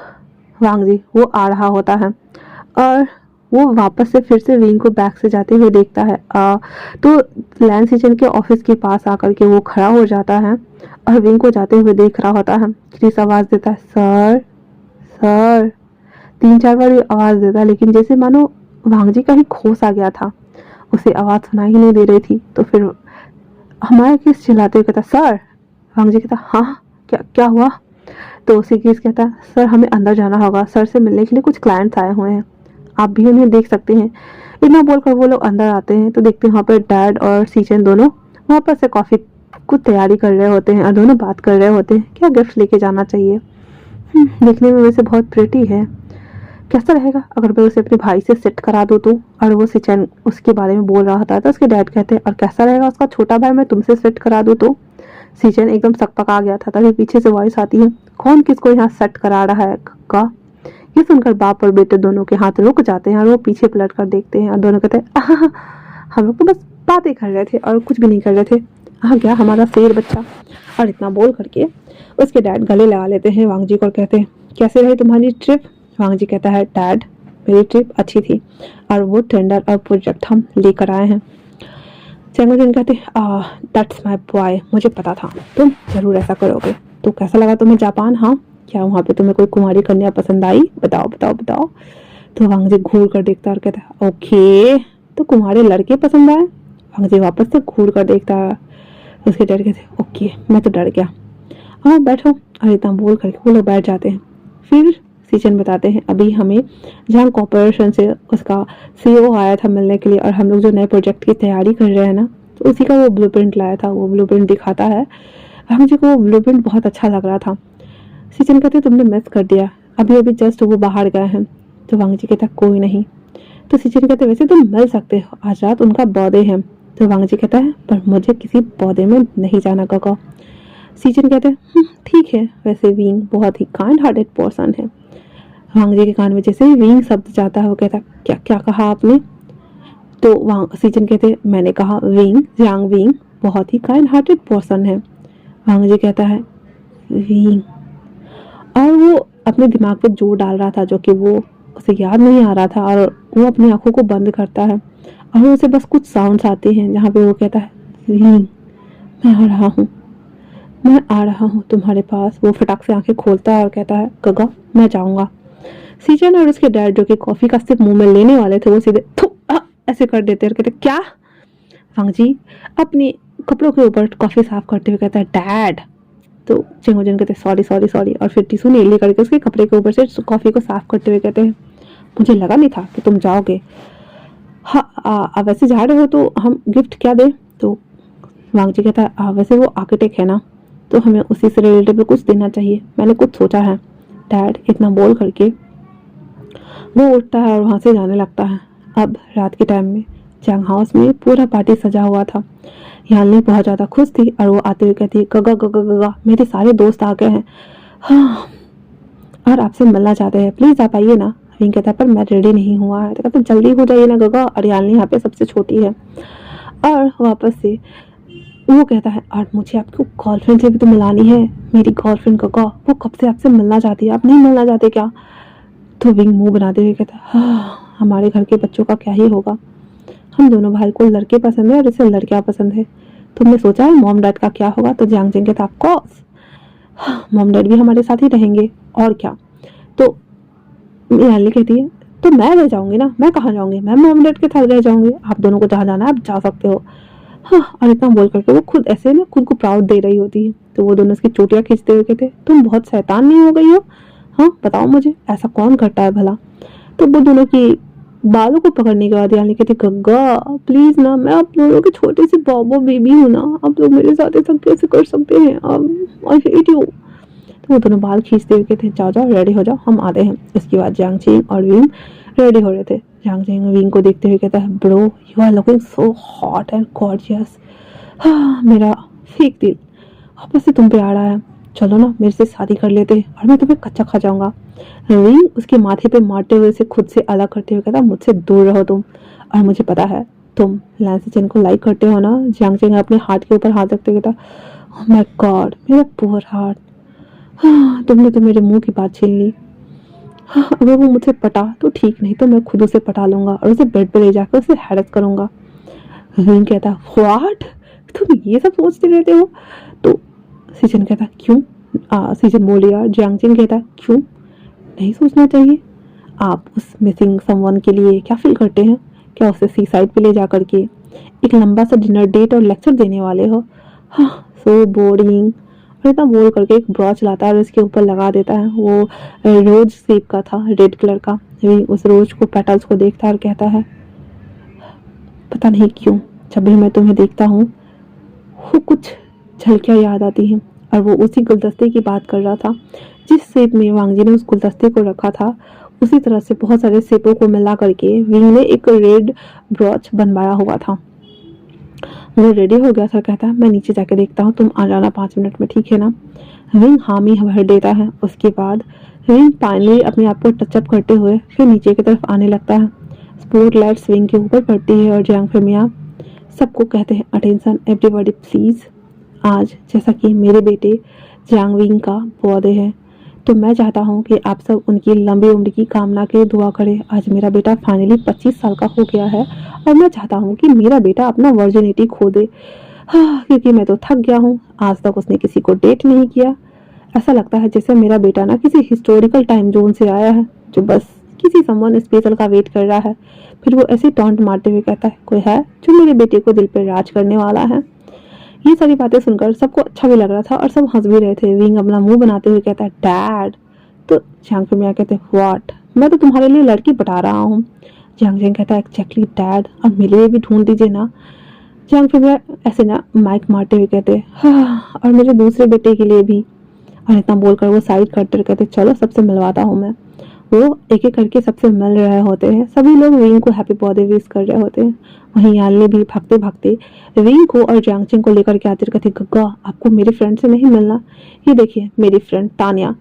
वांगजी वो आ रहा होता है, और वो वापस से फिर से विंग को बैक से जाते हुए देखता है। तो लैन सीचन के ऑफिस के पास आकर के वो खड़ा हो जाता है और विंग को जाते हुए देख रहा होता है। क्रिस आवाज़ देता है, सर सर, 3-4 बार आवाज़ देता है, लेकिन जैसे मानो वांगजी का ही खोस आ गया था, उसे आवाज़ सुनाई ही नहीं दे रही थी। तो फिर हमारा क्रिस चिल्लाते हुए कहता, सर। वांगजी कहता, हाँ क्या क्या हुआ? तो उसी क्रिस कहता, सर हमें अंदर जाना होगा, सर से मिलने के लिए कुछ क्लाइंट्स आए हुए हैं, आप भी उन्हें देख सकते हैं। इतना बोलकर वो लोग अंदर आते हैं, तो देखते हैं वहाँ पर डैड और सीचन दोनों वहाँ पर से कॉफ़ी कुछ तैयारी कर रहे होते हैं, और दोनों बात कर रहे होते हैं क्या गिफ्ट लेके जाना चाहिए। देखने में वैसे बहुत प्रिटी है, कैसा रहेगा अगर मैं उसे अपने भाई से सेट करा दूँ तो? और वो सीचन उसके बारे में बोल रहा था, तो उसके डैड कहते हैं, और कैसा रहेगा उसका छोटा भाई मैं तुमसे सेट करा दूँ तो? सीचन एकदम सकपका गया था। तभी पीछे से वॉइस आती है, कौन किसको यहाँ सेट करा रहा है का? ये सुनकर बाप और बेटे दोनों के हाथ रुक जाते हैं, और वो पीछे पलट कर देखते हैं, और दोनों कहते हैं, हम लोग तो बस बातें कर रहे थे और कुछ भी नहीं कर रहे थे। आ गया हमारा शेर बच्चा। और इतना बोल करके उसके डैड गले लगा लेते हैं वांग जी को और कहते हैं, कैसे रही तुम्हारी ट्रिप? वांग जी कहता है, डैड मेरी ट्रिप अच्छी थी और वो टेंडर और प्रोजेक्ट हम लेकर आए हैं। चैंगो जिन कहते, दैट्स माय बॉय, मुझे पता था तुम जरूर ऐसा करोगे। तो कैसा लगा तुम्हें जापान? हाँ, क्या वहाँ पे तुम्हें कोई कुमारी कन्या पसंद आई? बताओ बताओ बताओ। तो वांग जी घूर कर देखता है और कहता है, ओके तो कुमारे लड़के पसंद आए? वांग जी वापस से घूर कर देखता है। उसके डर कहते, ओके मैं तो डर गया, हाँ बैठो। और इतना बोल करके वो लोग बैठ जाते हैं। फिर सीजन बताते हैं, अभी हमें जहाँ कॉर्पोरेशन से उसका सीईओ आया था मिलने के लिए और हम लोग जो नए प्रोजेक्ट की तैयारी कर रहे हैं ना, तो उसी का वो ब्लूप्रिंट लाया था। वो ब्लूप्रिंट दिखाता है। मुझे वो ब्लूप्रिंट बहुत अच्छा लग रहा था। सीजन कहते, तुमने मिस कर दिया, अभी अभी जस्ट वो बाहर गए हैं। तो वांग जी कहता, कोई नहीं। तो सीजन कहते, वैसे तुम मिल सकते हो, आज रात उनका बर्थडे है। तो वांग जी कहता है, पर मुझे किसी पौधे में नहीं जाना काका। सीजन कहते हैं, ठीक है, वैसे विंग बहुत ही काइंड हार्टेड पर्सन है। वांग जी के कान में जैसे ही विंग शब्द जाता है वो कहता है, क्या क्या कहा आपने? तो वांग सीजन कहते हैं, मैंने कहा विंग, जियांग विंग बहुत ही काइंड हार्टेड पर्सन है। वांग जी कहता है, विंग। और वो अपने दिमाग पे जोर डाल रहा था जो कि वो उसे याद नहीं आ रहा था। और वो अपनी आंखों को बंद करता है और उसे बस कुछ साउंड्स आते हैं जहाँ पे वो कहता है, विंग मैं आ रहा हूँ, मैं आ रहा हूँ तुम्हारे पास। वो फटाक से आंखें खोलता है और कहता है, गगा मैं जाऊंगा। सीजन और उसके डैड जो कि कॉफी का सिप मुंह में लेने वाले थे वो सीधे थू ऐसे कर देते और कहते, क्या? वांग जी अपने कपड़ों के ऊपर कॉफी साफ करते हुए कहता है, डैड। तो चेंगोजन कहते, सॉरी सॉरी सॉरी, और फिर टिश्यू नीली करके उसके कपड़े के ऊपर से कॉफी को साफ करते हुए कहते हैं, मुझे लगा नहीं था कि तुम जाओगे। हाँ वैसे जा रहे हो तो हम गिफ्ट क्या दें? तो वांग जी कहता है, वैसे वो आर्किटेक्ट है ना, तो हमें उसी से रिलेटेड कुछ देना चाहिए, मैंने कुछ सोचा है डैड। इतना बोल करके वो उठता है और वहाँ से जाने लगता है। अब रात के टाइम में चैंग हाउस में पूरा पार्टी सजा हुआ था। यानी बहुत ज़्यादा खुश थी और वो आते हुए कहती है, गगा गगा गगा मेरे सारे दोस्त आ गए हैं, हाँ और आपसे मिलना चाहते हैं, प्लीज़ आप आइए ना। विंग कहता है, पर मैं रेडी नहीं हुआ है। तो कहता है, जल्दी हो जाइए ना गगा। और यानी यहाँ पे सबसे छोटी है। और वापस से वो कहता है, और मुझे आपको गर्लफ्रेंड से भी तो मिलानी है, मेरी गर्लफ्रेंड गगा वो कब से आपसे मिलना चाहती है, आप नहीं मिलना चाहते क्या? तो विंग मुंह बनाते हुए कहता है, हाँ हमारे घर के बच्चों का क्या ही होगा, हम दोनों भाई को लड़के पसंद है और इसे लड़कियां पसंद है। तुमने सोचा है मॉम डैड का क्या होगा? तो जियांग जिंग कहता, ऑफ कोर्स मॉम डैड भी हमारे साथ ही रहेंगे और क्या। तो याली कहती है, तो मैं रह जाऊंगी ना, मैं कहाँ जाऊंगी, मैं मॉम डैड के साथ रह जाऊंगी, आप दोनों को जहाँ जाना है आप जा सकते हो। हाँ, और इतना बोल करके वो खुद ऐसे ना खुद को प्राउड दे रही होती है। तो वो दोनों उसकी चोटियां खींचते हुए कहते, तुम बहुत शैतान नहीं हो गई हो? हाँ बताओ मुझे, ऐसा कौन करता है भला? तो वो दोनों की बालों को पकड़ने के बाद यानी कहती, गग्गा प्लीज ना, मैं आप दोनों की छोटी सी बॉबो बेबी हूँ ना, आप लोग मेरे साथ ऐसा कैसे कर सकते हैं? I hate you. तो वो दोनों बाल खींचते हुए कहते, जाओ जाओ रेडी हो जाओ, हम आते हैं। इसके बाद जियांग चिंग और विंग रेडी हो रहे थे। जियांग चिंग विंग को देखते हुए कहता है, bro you are looking so hot and gorgeous. हाँ मेरा फेक दिल वापस से तुम पे आ रहा है, चलो ना मेरे से शादी कर लेते और मैं तुम्हें कच्चा खा जाऊंगा। विंग उसके माथे पे मारते हुए से खुद से अलग करते हुए कहता, मुझसे दूर रहो तुम, और मुझे पता है तुम लैंसी चेन को लाइक करते हो ना। जियांग चिंग अपने हाथ के ऊपर हाथ रखते हुए कहता, ओह माय गॉड मेरा पुअर हार्ट, हाँ तुमने तो मेरे मुंह की बात छीन ली। हाँ अगर वो मुझसे पटा तो ठीक, नहीं तो मैं खुद उसे पटा लूंगा और उसे बेड पे ले जाकर उसे हैरत करूंगा। विंग कहता, व्हाट तुम ये सब सोचते रहते हो? तो सीजन कहता, क्यों? सीजन बोल यार। जियांग चिंग कहता, क्यों नहीं सोचना चाहिए? आप उस मिसिंग समवन के लिए क्या फील करते हैं? क्या उसे सी साइड पे ले जा करके एक लंबा सा डिनर डेट और लेक्चर देने वाले हो? हाँ सो बोरिंग। और इतना बोल करके एक ब्रॉच लाता है और उसके ऊपर लगा देता है। वो रोज शेप का था, रेड कलर का। उस रोज को पेटल्स को देखता है और कहता है, पता नहीं क्यों जब भी मैं तुम्हें देखता हूँ वो कुछ झलकियाँ याद आती हैं। और वो उसी गुलदस्ते की बात कर रहा था जिस सेब में वांग जी ने उस गुलदस्ते को रखा था। उसी तरह से बहुत सारे सेबों को मिला करके विंग ने एक रेड ब्रॉच बनवाया हुआ था। वो रेडी हो गया था, कहता है मैं नीचे जाके देखता हूँ, तुम आ जाना 5 मिनट में, ठीक है ना? विंग हामी भर देता है। उसके बाद विंग फाइनली अपने आप को टचअप करते हुए फिर नीचे की तरफ आने लगता है। स्पॉट लाइट्स विंग के ऊपर पड़ती है और जियांग फिमिया सबको कहते हैं अटेंशन एवरीबॉडी प्लीज़। आज जैसा कि मेरे बेटे जियांग विंग का बर्थडे है तो मैं चाहता हूँ कि आप सब उनकी लंबी उम्र की कामना के लिए दुआ करें। आज मेरा बेटा फाइनली 25 साल का हो गया है और मैं चाहता हूँ कि मेरा बेटा अपना वर्जिनिटी खो दे। हाँ, क्योंकि मैं तो थक गया हूँ। आज तक उसने किसी को डेट नहीं किया। ऐसा लगता है जैसे मेरा बेटा ना किसी हिस्टोरिकल टाइम जोन से आया है जो बस किसी समवन स्पेशल का वेट कर रहा है। फिर वो ऐसे टॉन्ट मारते हुए कहता है, कोई है जो मेरे बेटे को दिल पर राज करने वाला है। ये सारी बातें सुनकर सबको अच्छा भी लग रहा था और सब हंस भी रहे थे। विंग अपना मुंह बनाते हुए कहता है, डैड। तो जियांग फिमिया कहते हैं, व्हाट? मैं तो तुम्हारे लिए लड़की पटा रहा हूँ। जियांग जियांग कहता है, एक्जैक्टली डैड, और मेरे लिए भी ढूंढ दीजिए ना। जियांग फिमिया ऐसे ना माइक मारते हुए कहते, हाँ, और मेरे दूसरे बेटे के लिए भी। और इतना बोलकर वो साइड करते हुए कहते, चलो सबसे मिलवाता हूँ मैं। वो एक एक करके सबसे मिल रहे होते हैं। सभी लोग विंग को हैप्पी बर्थडे विश कर रहे होते हैं। वहीं यानले भी भागते भागते विंग को और जियांगचिंग को लेकर के आते कहती, गग्गा आपको मेरी फ्रेंड से नहीं मिलना? ये देखिए मेरी फ्रेंड तानिया,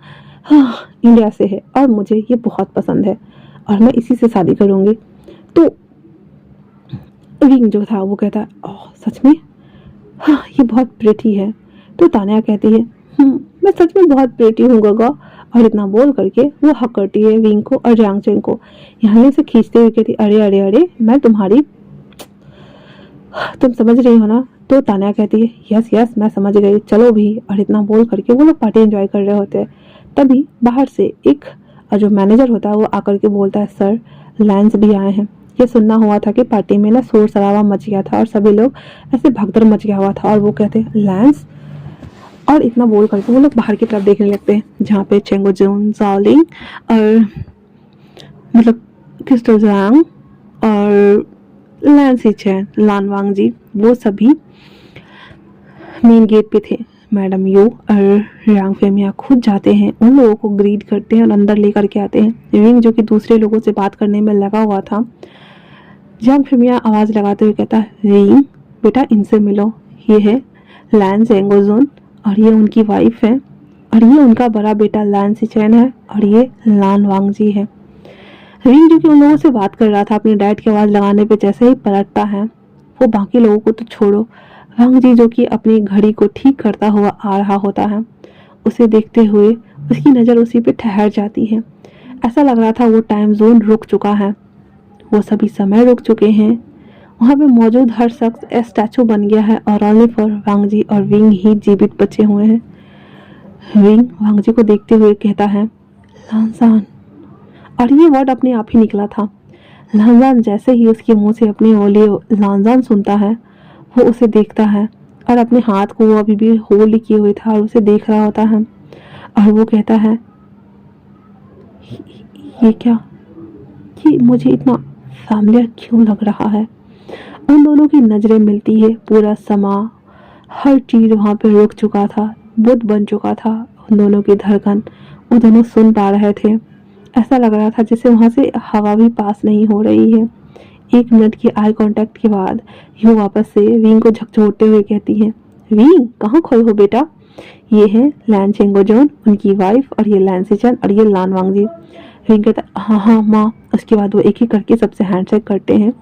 हाँ, इंडिया से है और मुझे ये बहुत पसंद है और मैं इसी से शादी करूंगी। तो विंग जो था वो कहता है, ओह सच में? हाँ, ये बहुत प्रिटी है। तो तानिया कहती है, मैं सच में बहुत प्रिटी हूँ गगा। और इतना बोल करके वो हक करती है विंग को और जियांगचेंग को। यहाँ से खींचते हुए कहती, अरे अरे अरे, मैं तुम्हारी, तुम समझ रही हो ना? तो तानिया कहती है, यस यस मैं समझ गई, चलो भी। और इतना बोल करके वो लोग पार्टी एंजॉय कर रहे होते हैं। तभी बाहर से एक जो मैनेजर होता है वो आकर के बोलता है, सर लैंस भी आए हैं। ये सुनना हुआ था कि पार्टी में ना शोर शराबा मच गया था और सभी लोग ऐसे भगदड़ मच गया हुआ था। और वो कहते हैं, लैंस? और इतना बोल करके वो लोग बाहर की तरफ देखने लगते हैं जहाँ पे चेंगो जोन, जाओलिंग और मतलब क्रिस्टल जैंग और लैंसी चैन, लानवांग जी, वो सभी मेन गेट पे थे। मैडम यू और यांग फेमिया खुद जाते हैं, उन लोगों को ग्रीट करते हैं और अंदर लेकर के आते हैं। विंग जो कि दूसरे लोगों से बात करने में लगा हुआ था, यांग फेमिया आवाज़ लगाते हुए कहता है, विंग बेटा इनसे मिलो, ये है लैन जेंगोजोन और ये उनकी वाइफ है और ये उनका बड़ा बेटा लैन सिचैन है और ये लान वांग जी है। विंग जो कि उन लोगों से बात कर रहा था अपने डैड की आवाज़ लगाने पे जैसे ही पलटता है, वो बाकी लोगों को तो छोड़ो, वांग जी जो कि अपनी घड़ी को ठीक करता हुआ आ रहा होता है, उसे देखते हुए उसकी नज़र उसी पे ठहर जाती है। ऐसा लग रहा था वो टाइम जोन रुक चुका है, वो सभी समय रुक चुके हैं। वहाँ पे मौजूद हर शख्स स्टैचू बन गया है और ओनली फॉर वांग जी और विंग ही जीवित बचे हुए हैं। विंग वांग जी को देखते हुए कहता है, लानजान, और ये वर्ड अपने आप ही निकला था। लानजान जैसे ही उसके मुंह से अपनी ओली लानजान सुनता है, वो उसे देखता है और अपने हाथ को वो अभी भी होल्ड किए हुए था और उसे देख रहा होता है। और वो कहता है, ये क्या, ये मुझे इतना फैमिलियर क्यों लग रहा है? उन दोनों की नजरें मिलती है। पूरा समा, हर चीज वहां पे रुक चुका था, बुद्ध बन चुका था। उन दोनों की धड़कन वो दोनों सुन पा रहे थे। ऐसा लग रहा था जैसे वहां से हवा भी पास नहीं हो रही है। 1 मिनट की आई कांटेक्ट के बाद यू वापस से विंग को झकझोरते हुए कहती है, विंग कहाँ खोए हो बेटा? ये है लैन चेंगोजोन, उनकी वाइफ, और ये लैन सिचन और ये लान वांग जी। विंग कहता, हाँ हाँ माँ। उसके बाद वो एक एक करके सबसे हैंडशेक करते हैं।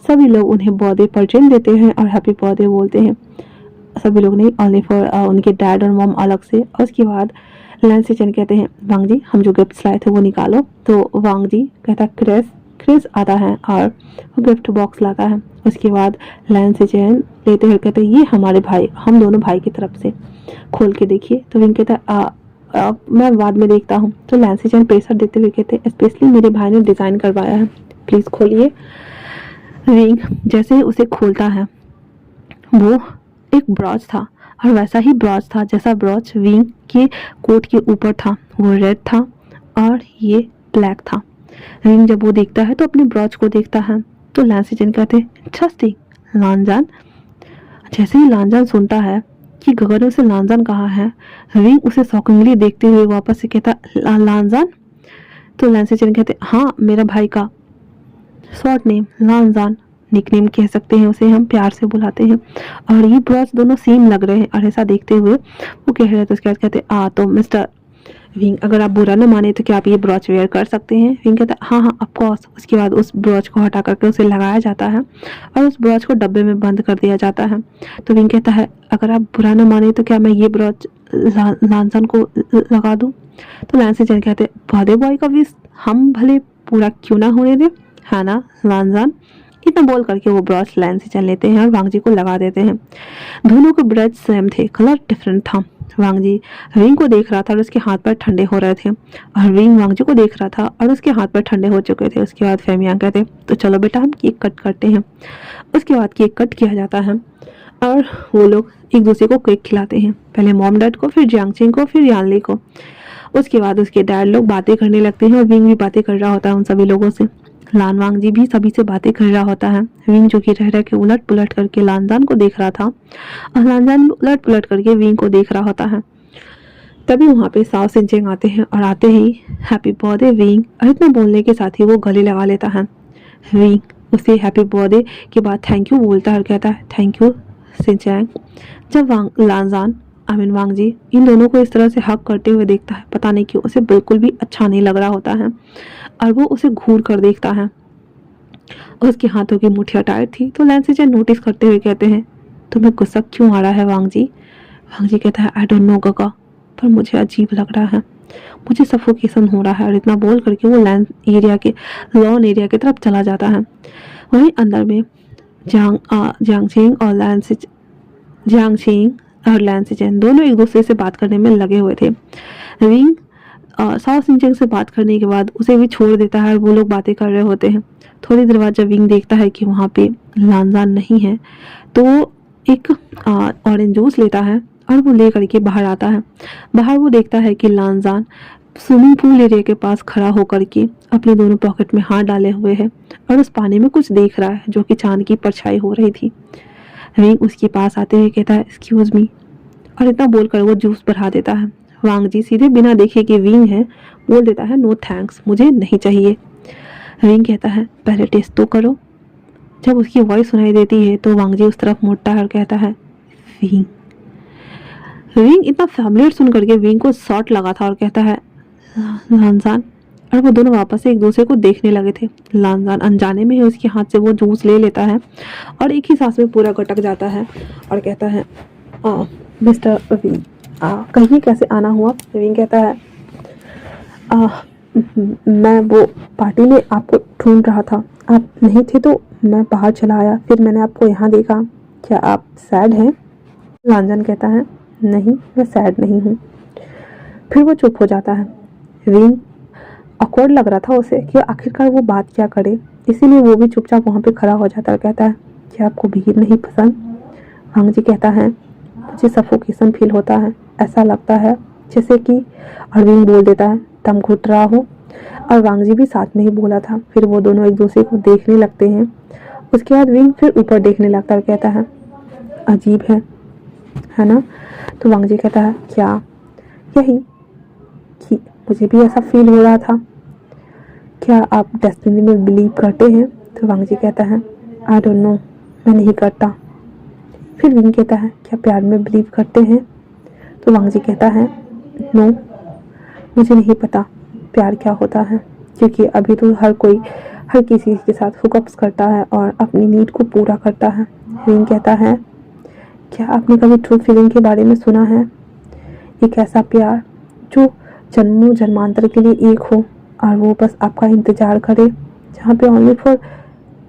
सभी लोग उन्हें बर्थडे परचेन देते हैं और हैप्पी बर्थडे बोलते हैं। सभी लोग नहीं, ओनली फॉर उनके डैड और मॉम अलग से। और उसके बाद लैन सिचन कहते हैं, वांग जी हम जो गिफ्ट लाए थे वो निकालो। तो वांग जी कहता, क्रिस आता है और वो गिफ्ट बॉक्स लाता है। उसके बाद लैन सिचन लेते हुए कहते हैं, ये हमारे भाई, हम दोनों भाई की तरफ से, खोल के देखिए। तो विंग कहता है, मैं बाद में देखता हूँ। तो लैन सिचन प्रेशर देते हुए कहते हैं, स्पेशली मेरे भाई ने डिज़ाइन करवाया है, प्लीज़ खोलिए। विंग जैसे ही उसे खोलता है, वो एक ब्रॉच था और वैसा ही ब्रॉच था जैसा ब्रॉच विंग के कोट के ऊपर था। वो रेड था और ये ब्लैक था। विंग जब वो देखता है तो अपने ब्रॉच को देखता है। तो लैन सिचन कहते, इंटरेस्टिंग लानजान। जैसे ही लानजान सुनता है कि गगन ने उसे लानजान कहा है, विंग उसे शॉकिंगली देखते हुए वापस से कहता, लानजान? तो लैन सिचन कहते, हाँ मेरा भाई का शॉर्ट नेम लानजान, निकनेम कह सकते हैं उसे, हम प्यार से बुलाते हैं। और ये ब्रॉच दोनों सेम लग रहे हैं। और ऐसा देखते हुए वो कह रहे थे, उसके बाद कहते, तो मिस्टर विंग, अगर आप बुरा न माने तो क्या आप ये ब्रॉच वेयर कर सकते हैं? विंग कहता है हाँ हाँ ऑफ कोर्स। उसके बाद उस ब्रॉच को हटा करके उसे लगाया जाता है और उस ब्रॉच को डब्बे में बंद कर दिया जाता है। तो विंग कहता है अगर आप बुरा न माने तो क्या मैं ये ब्रॉच लांसन को लगा दूं? तो लैंसी चैन कहते बर्थडे बॉय का विश हम भले पूरा क्यों ना होने दे, है ना लांजान? इतना बोल करके वो ब्रॉच लैंसी चैन लेते हैं और वांग जी को लगा देते हैं। दोनों के ब्रश सेम थे, कलर डिफरेंट था। वांग जी विंग को देख रहा था और उसके हाथ पैर ठंडे हो रहे थे और विंग वांग जी को देख रहा था और उसके हाथ पैर ठंडे हो चुके थे। उसके बाद फेमियांग कहते तो चलो बेटा हम केक कट करते हैं। उसके बाद केक कट किया जाता है और वो लोग एक दूसरे को केक खिलाते हैं, पहले मॉम डैड को, फिर जियांगचिंग को, फिर यानली को। उसके बाद उसके डैड लोग बातें करने लगते हैं और विंग भी बातें कर रहा होता है उन सभी लोगों से। लान वांग जी भी सभी से बातें कर रहा होता है। विंग जो कि रह रह के उलट पुलट करके लानजान को देख रहा था और लानजान उलट पुलट करके विंग को देख रहा होता है। तभी वहाँ पे साओ सिंचेंग आते हैं और आते ही हैप्पी बर्थडे विंग, और इतना बोलने के साथ ही वो गले लगा लेता है। विंग उसे हैप्पी बर्थडे के बाद थैंक यू बोलता है और कहता है थैंक यू सिंचेंग। जब लानजान वांग जी इन दोनों को इस तरह से हक करते हुए देखता है, पता नहीं क्यों उसे बिल्कुल भी अच्छा नहीं लग रहा होता है और वो उसे घूर कर देखता है। उसके हाथों की मुठ्ठियां टाइट थी। तो लैंसी चैन नोटिस करते हुए कहते हैं तुम्हें गुस्सा क्यों आ रहा है वांग जी? वांग जी कहता है आई डोंट नो गगा, पर मुझे अजीब लग रहा है, मुझे सफोकेशन हो रहा है। और इतना बोल करके वो लॉन एरिया की तरफ चला जाता है। वहीं अंदर में जियांगचिंग और लैंसी चैन दोनों एक दूसरे से बात करने में लगे हुए थे। विंग साओ सिंचेंग से बात करने के बाद उसे भी छोड़ देता है और वो लोग बातें कर रहे होते हैं। थोड़ी देर बाद जब विंग देखता है कि वहाँ पे लानजान नहीं है तो वो एक ऑरेंज जूस लेता है और वो ले करके बाहर आता है। बाहर वो देखता है कि लानजान स्विमिंग पूल एरिया के पास खड़ा होकर के अपने दोनों पॉकेट में हाथ डाले हुए है और उस पानी में कुछ देख रहा है जो कि चांद की परछाई हो रही थी। विंग उसके पास आते हुए कहता है एक्सक्यूज मी, और इतना बोलकर वो जूस बढ़ा देता है। वांग जी सीधे बिना देखे कि विंग है बोल देता है नो थैंक्स, मुझे नहीं चाहिए। विंग कहता है पहले टेस्ट तो करो। जब उसकी वॉइस सुनाई देती है तो वांग जी उस तरफ मुड़ता है और कहता है विंग। विंग इतना फैमिलियर सुन करके विंग को शॉट लगा था और कहता है लानजान, और वो दोनों वापस से एक दूसरे को देखने लगे थे। लानजान अनजाने में ही उसके हाथ से वो जूस ले लेता है और एक ही सांस में पूरा गटक जाता है और कहता है मिस्टर विंग कहीं कैसे आना हुआ? विंग कहता है मैं वो पार्टी में आपको ढूंढ रहा था, आप नहीं थे तो मैं बाहर चला आया, फिर मैंने आपको यहाँ देखा, क्या आप सैड हैं? लांजन कहता है नहीं मैं सैड नहीं हूँ। फिर वो चुप हो जाता है। विंग ऑकवर्ड लग रहा था उसे कि आखिरकार वो बात क्या करे, इसीलिए वो भी चुपचाप वहाँ पे खड़ा हो जाता है और कहता है क्या आपको भीड़ नहीं पसंद? वांग जी कहता है मुझे सफोकेशन फील होता है, ऐसा लगता है जैसे कि, और विंग बोल देता है दम घुट रहा हो, और वांग जी भी साथ में ही बोला था। फिर वो दोनों एक दूसरे को देखने लगते हैं। उसके बाद विंग फिर ऊपर देखने लगता है और कहता है अजीब है ना? तो वांग जी कहता है क्या? यही कि मुझे भी ऐसा फील हो रहा था। क्या आप डेस्टिनी में बिलीव करते हैं? तो वांग जी कहता है आई डोंट नो, मैं नहीं करता। फिर विंग कहता है क्या प्यार में बिलीव करते हैं? तो वांग जी कहता है नो, मुझे नहीं पता प्यार क्या होता है, क्योंकि अभी तो हर किसी के साथ हुकअप्स करता है और अपनी नीड को पूरा करता है। विंग कहता है क्या आपने कभी ट्रू फीलिंग के बारे में सुना है? एक ऐसा प्यार जो जन्मों जन्मांतर के लिए एक हो और वो बस आपका इंतज़ार करे, जहाँ पे ओनली फॉर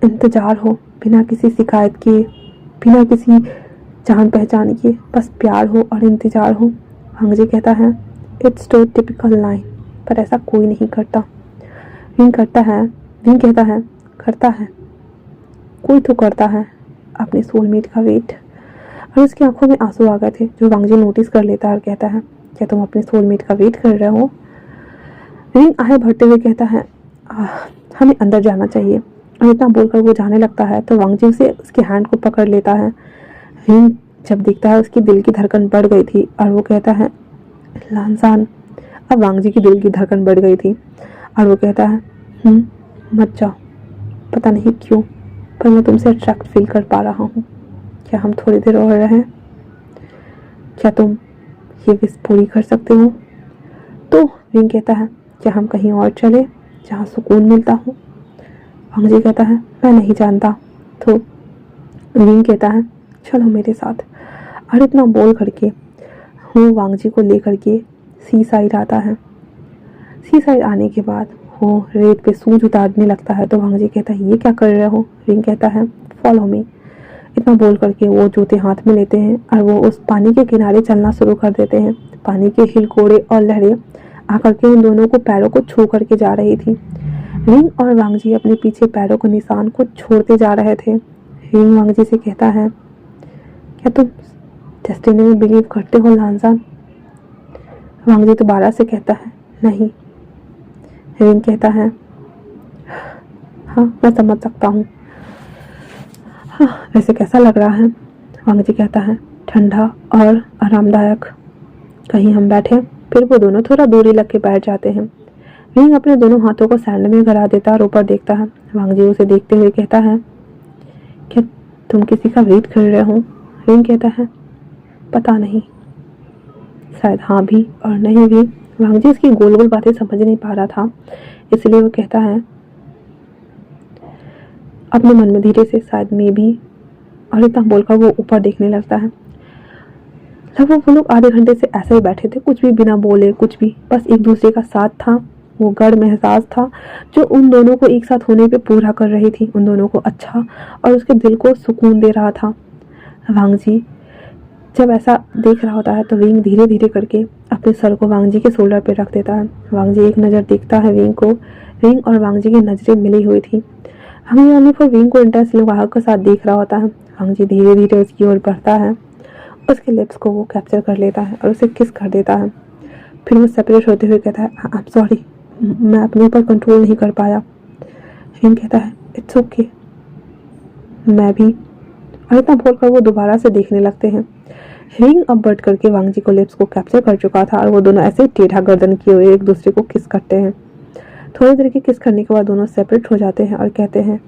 इंतज़ार हो, बिना किसी शिकायत के, बिना किसी जान पहचान के, बस प्यार हो और इंतज़ार हो। वांग जी कहता है इट्स टू टिपिकल लाइन, पर ऐसा कोई नहीं करता। विंग कहता है करता है, कोई तो करता है अपने सोलमेट का वेट। और उसकी आंखों में आंसू आ गए थे जो वांग जी नोटिस कर लेता है और कहता है क्या तुम अपने सोलमेट का वेट कर रहे हो? विंग आहे भरते हुए कहता है हमें अंदर जाना चाहिए, और इतना बोलकर वो जाने लगता है तो वांग जी उसे उसके हैंड को पकड़ लेता है। विंग जब देखता है उसकी दिल की धड़कन बढ़ गई थी और वो कहता है लानसान। अब वांग जी की दिल की धड़कन बढ़ गई थी और वो कहता है मत जाओ, पता नहीं क्यों पर मैं तुमसे अट्रैक्ट फील कर पा रहा हूँ। क्या हम थोड़ी देर और रहें? क्या तुम ये विश पूरी कर सकते हो? तो विंग कहता है क्या हम कहीं और चले जहाँ सुकून मिलता हो। वांग जी कहता है मैं नहीं जानता। तो विंग कहता है चलो मेरे साथ। और इतना बोल करके वो वांग जी को लेकर के सी साइड आता है। सी साइड आने के बाद वो रेत पे सूज उतारने लगता है। तो वांग जी कहता है ये क्या कर रहे हो। विंग कहता है फॉलो मी। इतना बोल करके वो जूते हाथ में लेते हैं और वो उस पानी के किनारे चलना शुरू कर देते हैं। पानी के हिलकोड़े और लहरें आकर के उन दोनों को पैरों को छू करके जा रही थी। विंग और वांग जी अपने पीछे पैरों के निशान को छोड़ते जा रहे थे। विंग वांग जी से कहता है क्या तुम डेस्टिनी में बिलीव करते हो लांजान। वांग जी दोबारा से कहता है नहीं। विंग कहता है हाँ मैं समझ सकता हूँ। हाँ वैसे कैसा लग रहा है। वांग जी कहता है ठंडा और आरामदायक। कहीं हम बैठे। फिर वो दोनों थोड़ा दूरी लग के बैठ जाते हैं। विंग अपने दोनों हाथों को सैंड में गड़ा देता और ऊपर देखता है। वांग जी उसे देखते हुए कहता है क्या तुम किसी का वेट कर रहे हो। विंग कहता है पता नहीं, शायद हाँ भी और नहीं भी। वांग जी उसकी गोल गोल बातें समझ नहीं पा रहा था, इसलिए वो कहता है अपने मन में धीरे से शायद मे भी, और इतना बोलकर वो ऊपर देखने लगता है। लगभग वो लोग आधे घंटे से ऐसे ही बैठे थे, कुछ भी बिना बोले, कुछ भी, बस एक दूसरे का साथ था। वो गढ़ में एहसास था जो उन दोनों को एक साथ होने पे पूरा कर रही थी, उन दोनों को अच्छा और उसके दिल को सुकून दे रहा था। वांग जी जब ऐसा देख रहा होता है तो विंग धीरे धीरे करके अपने सर को वांग जी के शोल्डर पे रख देता है। वांग जी एक नज़र देखता है विंग को। विंग और वांग जी की नज़रें मिली हुई थी। वांग जी आने पर विंग को इंटरेस्ट वाहक के साथ देख रहा होता है। वांग जी धीरे धीरे उसकी ओर बढ़ता है, उसके लिप्स को वो कैप्चर कर लेता है और उसे किस कर देता है। फिर वो सेपरेट होते हुए कहता है आई एम सॉरी, मैं अपने ऊपर कंट्रोल नहीं कर पाया। विंग कहता है इट्स ओके, मैं भी। और इतना बोलकर वो दोबारा से देखने लगते हैं। विंग अब बढ़ करके वांग जी को लिप्स को कैप्चर कर चुका था और वो दोनों ऐसे टेढ़ा गर्दन किए हुए एक दूसरे को किस करते हैं। थोड़ी देर की किस करने के बाद दोनों सेपरेट हो जाते हैं और कहते हैं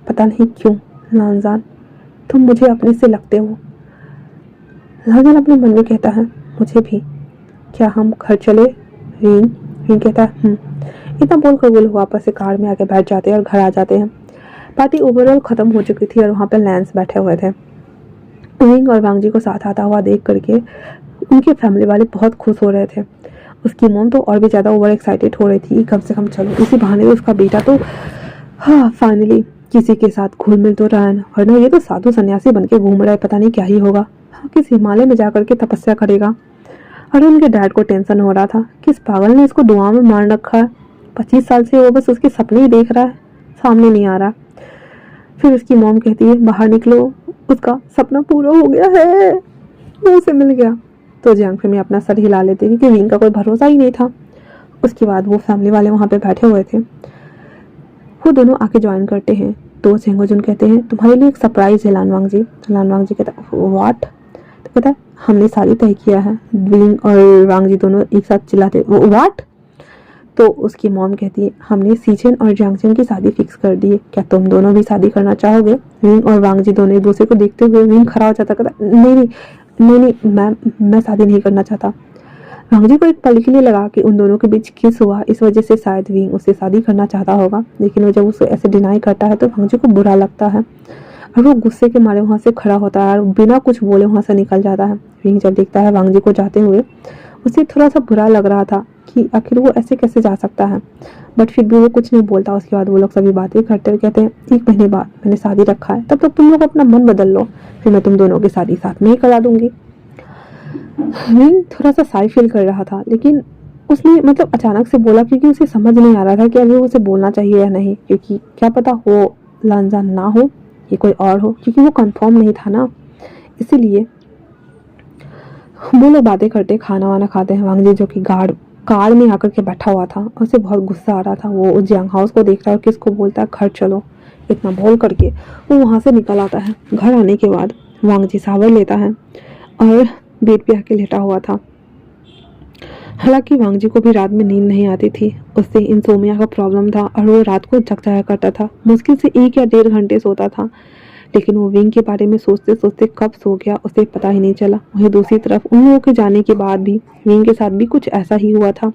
पता नहीं क्यों लांजान तुम मुझे अपने से लगते हो। लांजान अपने मन में कहता है मुझे भी, क्या हम घर चले। विंग विंग कहता है इतना बोलकर वो लोग वापस से कार में आके बैठ जाते हैं और घर आ जाते हैं। पार्टी ओवरऑल खत्म हो चुकी थी और वहाँ पे लैंस बैठे हुए थे। विंग और वांग जी को साथ आता हुआ देख करके उनके फैमिली वाले बहुत खुश हो रहे थे। उसकी मोम तो और भी ज़्यादा ओवर एक्साइटेड हो रही थी, कम से कम चलो इसी बहाने तो उसका बेटा तो हाँ फाइनली किसी के साथ घुल मिल तो रहा है ना, वरना ये तो साधु सन्यासी बन के घूम रहा है, पता नहीं क्या ही होगा। हाँ किस हिमालय में जा करके तपस्या करेगा। और उनके डैड को टेंशन हो रहा था किस पागल ने इसको दुआ में मार रखा है। 25 साल से वो बस उसके सपने ही देख रहा है, सामने नहीं आ रहा। फिर उसकी मॉम कहती है बाहर निकलो, उसका सपना पूरा हो गया है, वो उसे मिल गया। तो जियांग फिर में अपना सर हिला लेते क्योंकि विंग का कोई भरोसा ही नहीं था। उसके बाद वो फैमिली वाले वहाँ पे बैठे हुए थे, वो दोनों आके ज्वाइन करते हैं। तो चेंगोजुन कहते हैं तुम्हारे लिए एक सरप्राइज है लानवांग जी। लानवांग जी कहता है व्हाट। तो कहता है हमने शादी तय किया है। विंग और वांग जी दोनों एक साथ चिल्लाते वो व्हाट। तो उसकी मॉम कहती है हमने सीचेन और जियांगचन की शादी फिक्स कर दी है, क्या तुम दोनों भी शादी करना चाहोगे। विंग और वांग जी दोनों एक दूसरे को देखते हुए विंग खड़ा हो जाता, कहता नहीं नहीं नहीं नहीं मैं शादी नहीं करना चाहता। वांग जी को एक पल के लिए लगा कि उन दोनों के बीच किस हुआ, इस वजह से शायद विंग उससे शादी करना चाहता होगा, लेकिन वो जब उसे ऐसे डिनाई करता है तो वांग जी को बुरा लगता है और वो गुस्से के मारे वहाँ से खड़ा होता है और बिना कुछ बोले वहाँ से निकल जाता है। विंग जब देखता है वांग जी को जाते हुए उसे थोड़ा सा बुरा लग रहा था कि आखिर वो ऐसे कैसे जा सकता है, बट फिर भी वो कुछ नहीं बोलता। उसके बाद वो लोग सभी बातें करते हुए कहते हैं 1 महीने बाद मैंने शादी रखा है, तब तक तुम लोग अपना मन बदल लो, फिर मैं तुम दोनों की शादी साथ में ही करा दूंगी। विंग थोड़ा सा साई फील कर रहा था, लेकिन उसने मतलब अचानक से बोला क्योंकि उसे समझ नहीं आ रहा था कि अभी उसे बोलना चाहिए या नहीं, क्योंकि क्या पता वो लानजान ना हो ये कोई और हो, क्योंकि वो कंफर्म नहीं था ना। इसीलिए वो लोग बातें करते खाना वाना खाते हैं। वांग जी जो कि कार में आकर के बैठा हुआ था, उसे बहुत गुस्सा आ रहा था। वो जियांग हाउस को देख रहा है और किसको बोलता है घर चलो, इतना बोल करके वो वहाँ से निकल आता है। घर आने के बाद वांग जी शावर लेता है और बेड पे आके लेटा हुआ था। हालांकि वांग जी को भी रात में नींद नहीं आती थी, उससे इंसोमिया का प्रॉब्लम था और वो रात को जग जाया करता था, मुश्किल से 1 या 1.5 घंटे सोता था। लेकिन वो विंग के बारे में सोचते सोचते कब सो गया उसे पता ही नहीं चला। वहीं दूसरी तरफ उन लोगों के जाने के बाद भी विंग के साथ भी कुछ ऐसा ही हुआ था।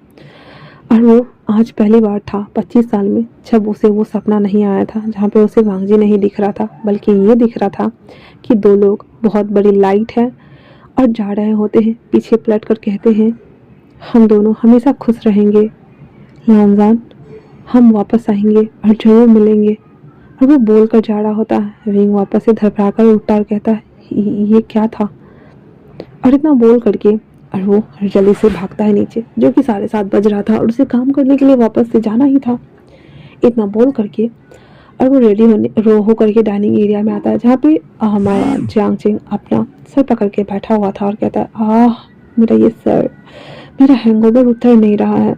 और वो आज पहली बार था 25 साल में जब उसे वो सपना नहीं आया था जहाँ पे उसे वांगजी नहीं दिख रहा था, बल्कि ये दिख रहा था कि दो लोग बहुत बड़ी लाइट है और जा रहे होते हैं। पीछे पलट कर कहते हैं, हम दोनों हमेशा खुश रहेंगे लानजान, हम वापस आएंगे और जरूर मिलेंगे। और वो बोल कर जा रहा होता है। विंग वापस से धड़पड़ा कर उठता और कहता है, ये क्या था? और इतना बोल करके और वो जल्दी से भागता है नीचे, जो कि 7:30 बज रहा था और उसे काम करने के लिए वापस से जाना ही था। इतना बोल करके और वो रेडी हो करके डाइनिंग एरिया में आता है, जहाँ पे हमारा जियांग चिंग अपना सर पकड़ के बैठा हुआ था और कहता है, मेरा ये सर, मेरा हैंगओवर उतर नहीं रहा है,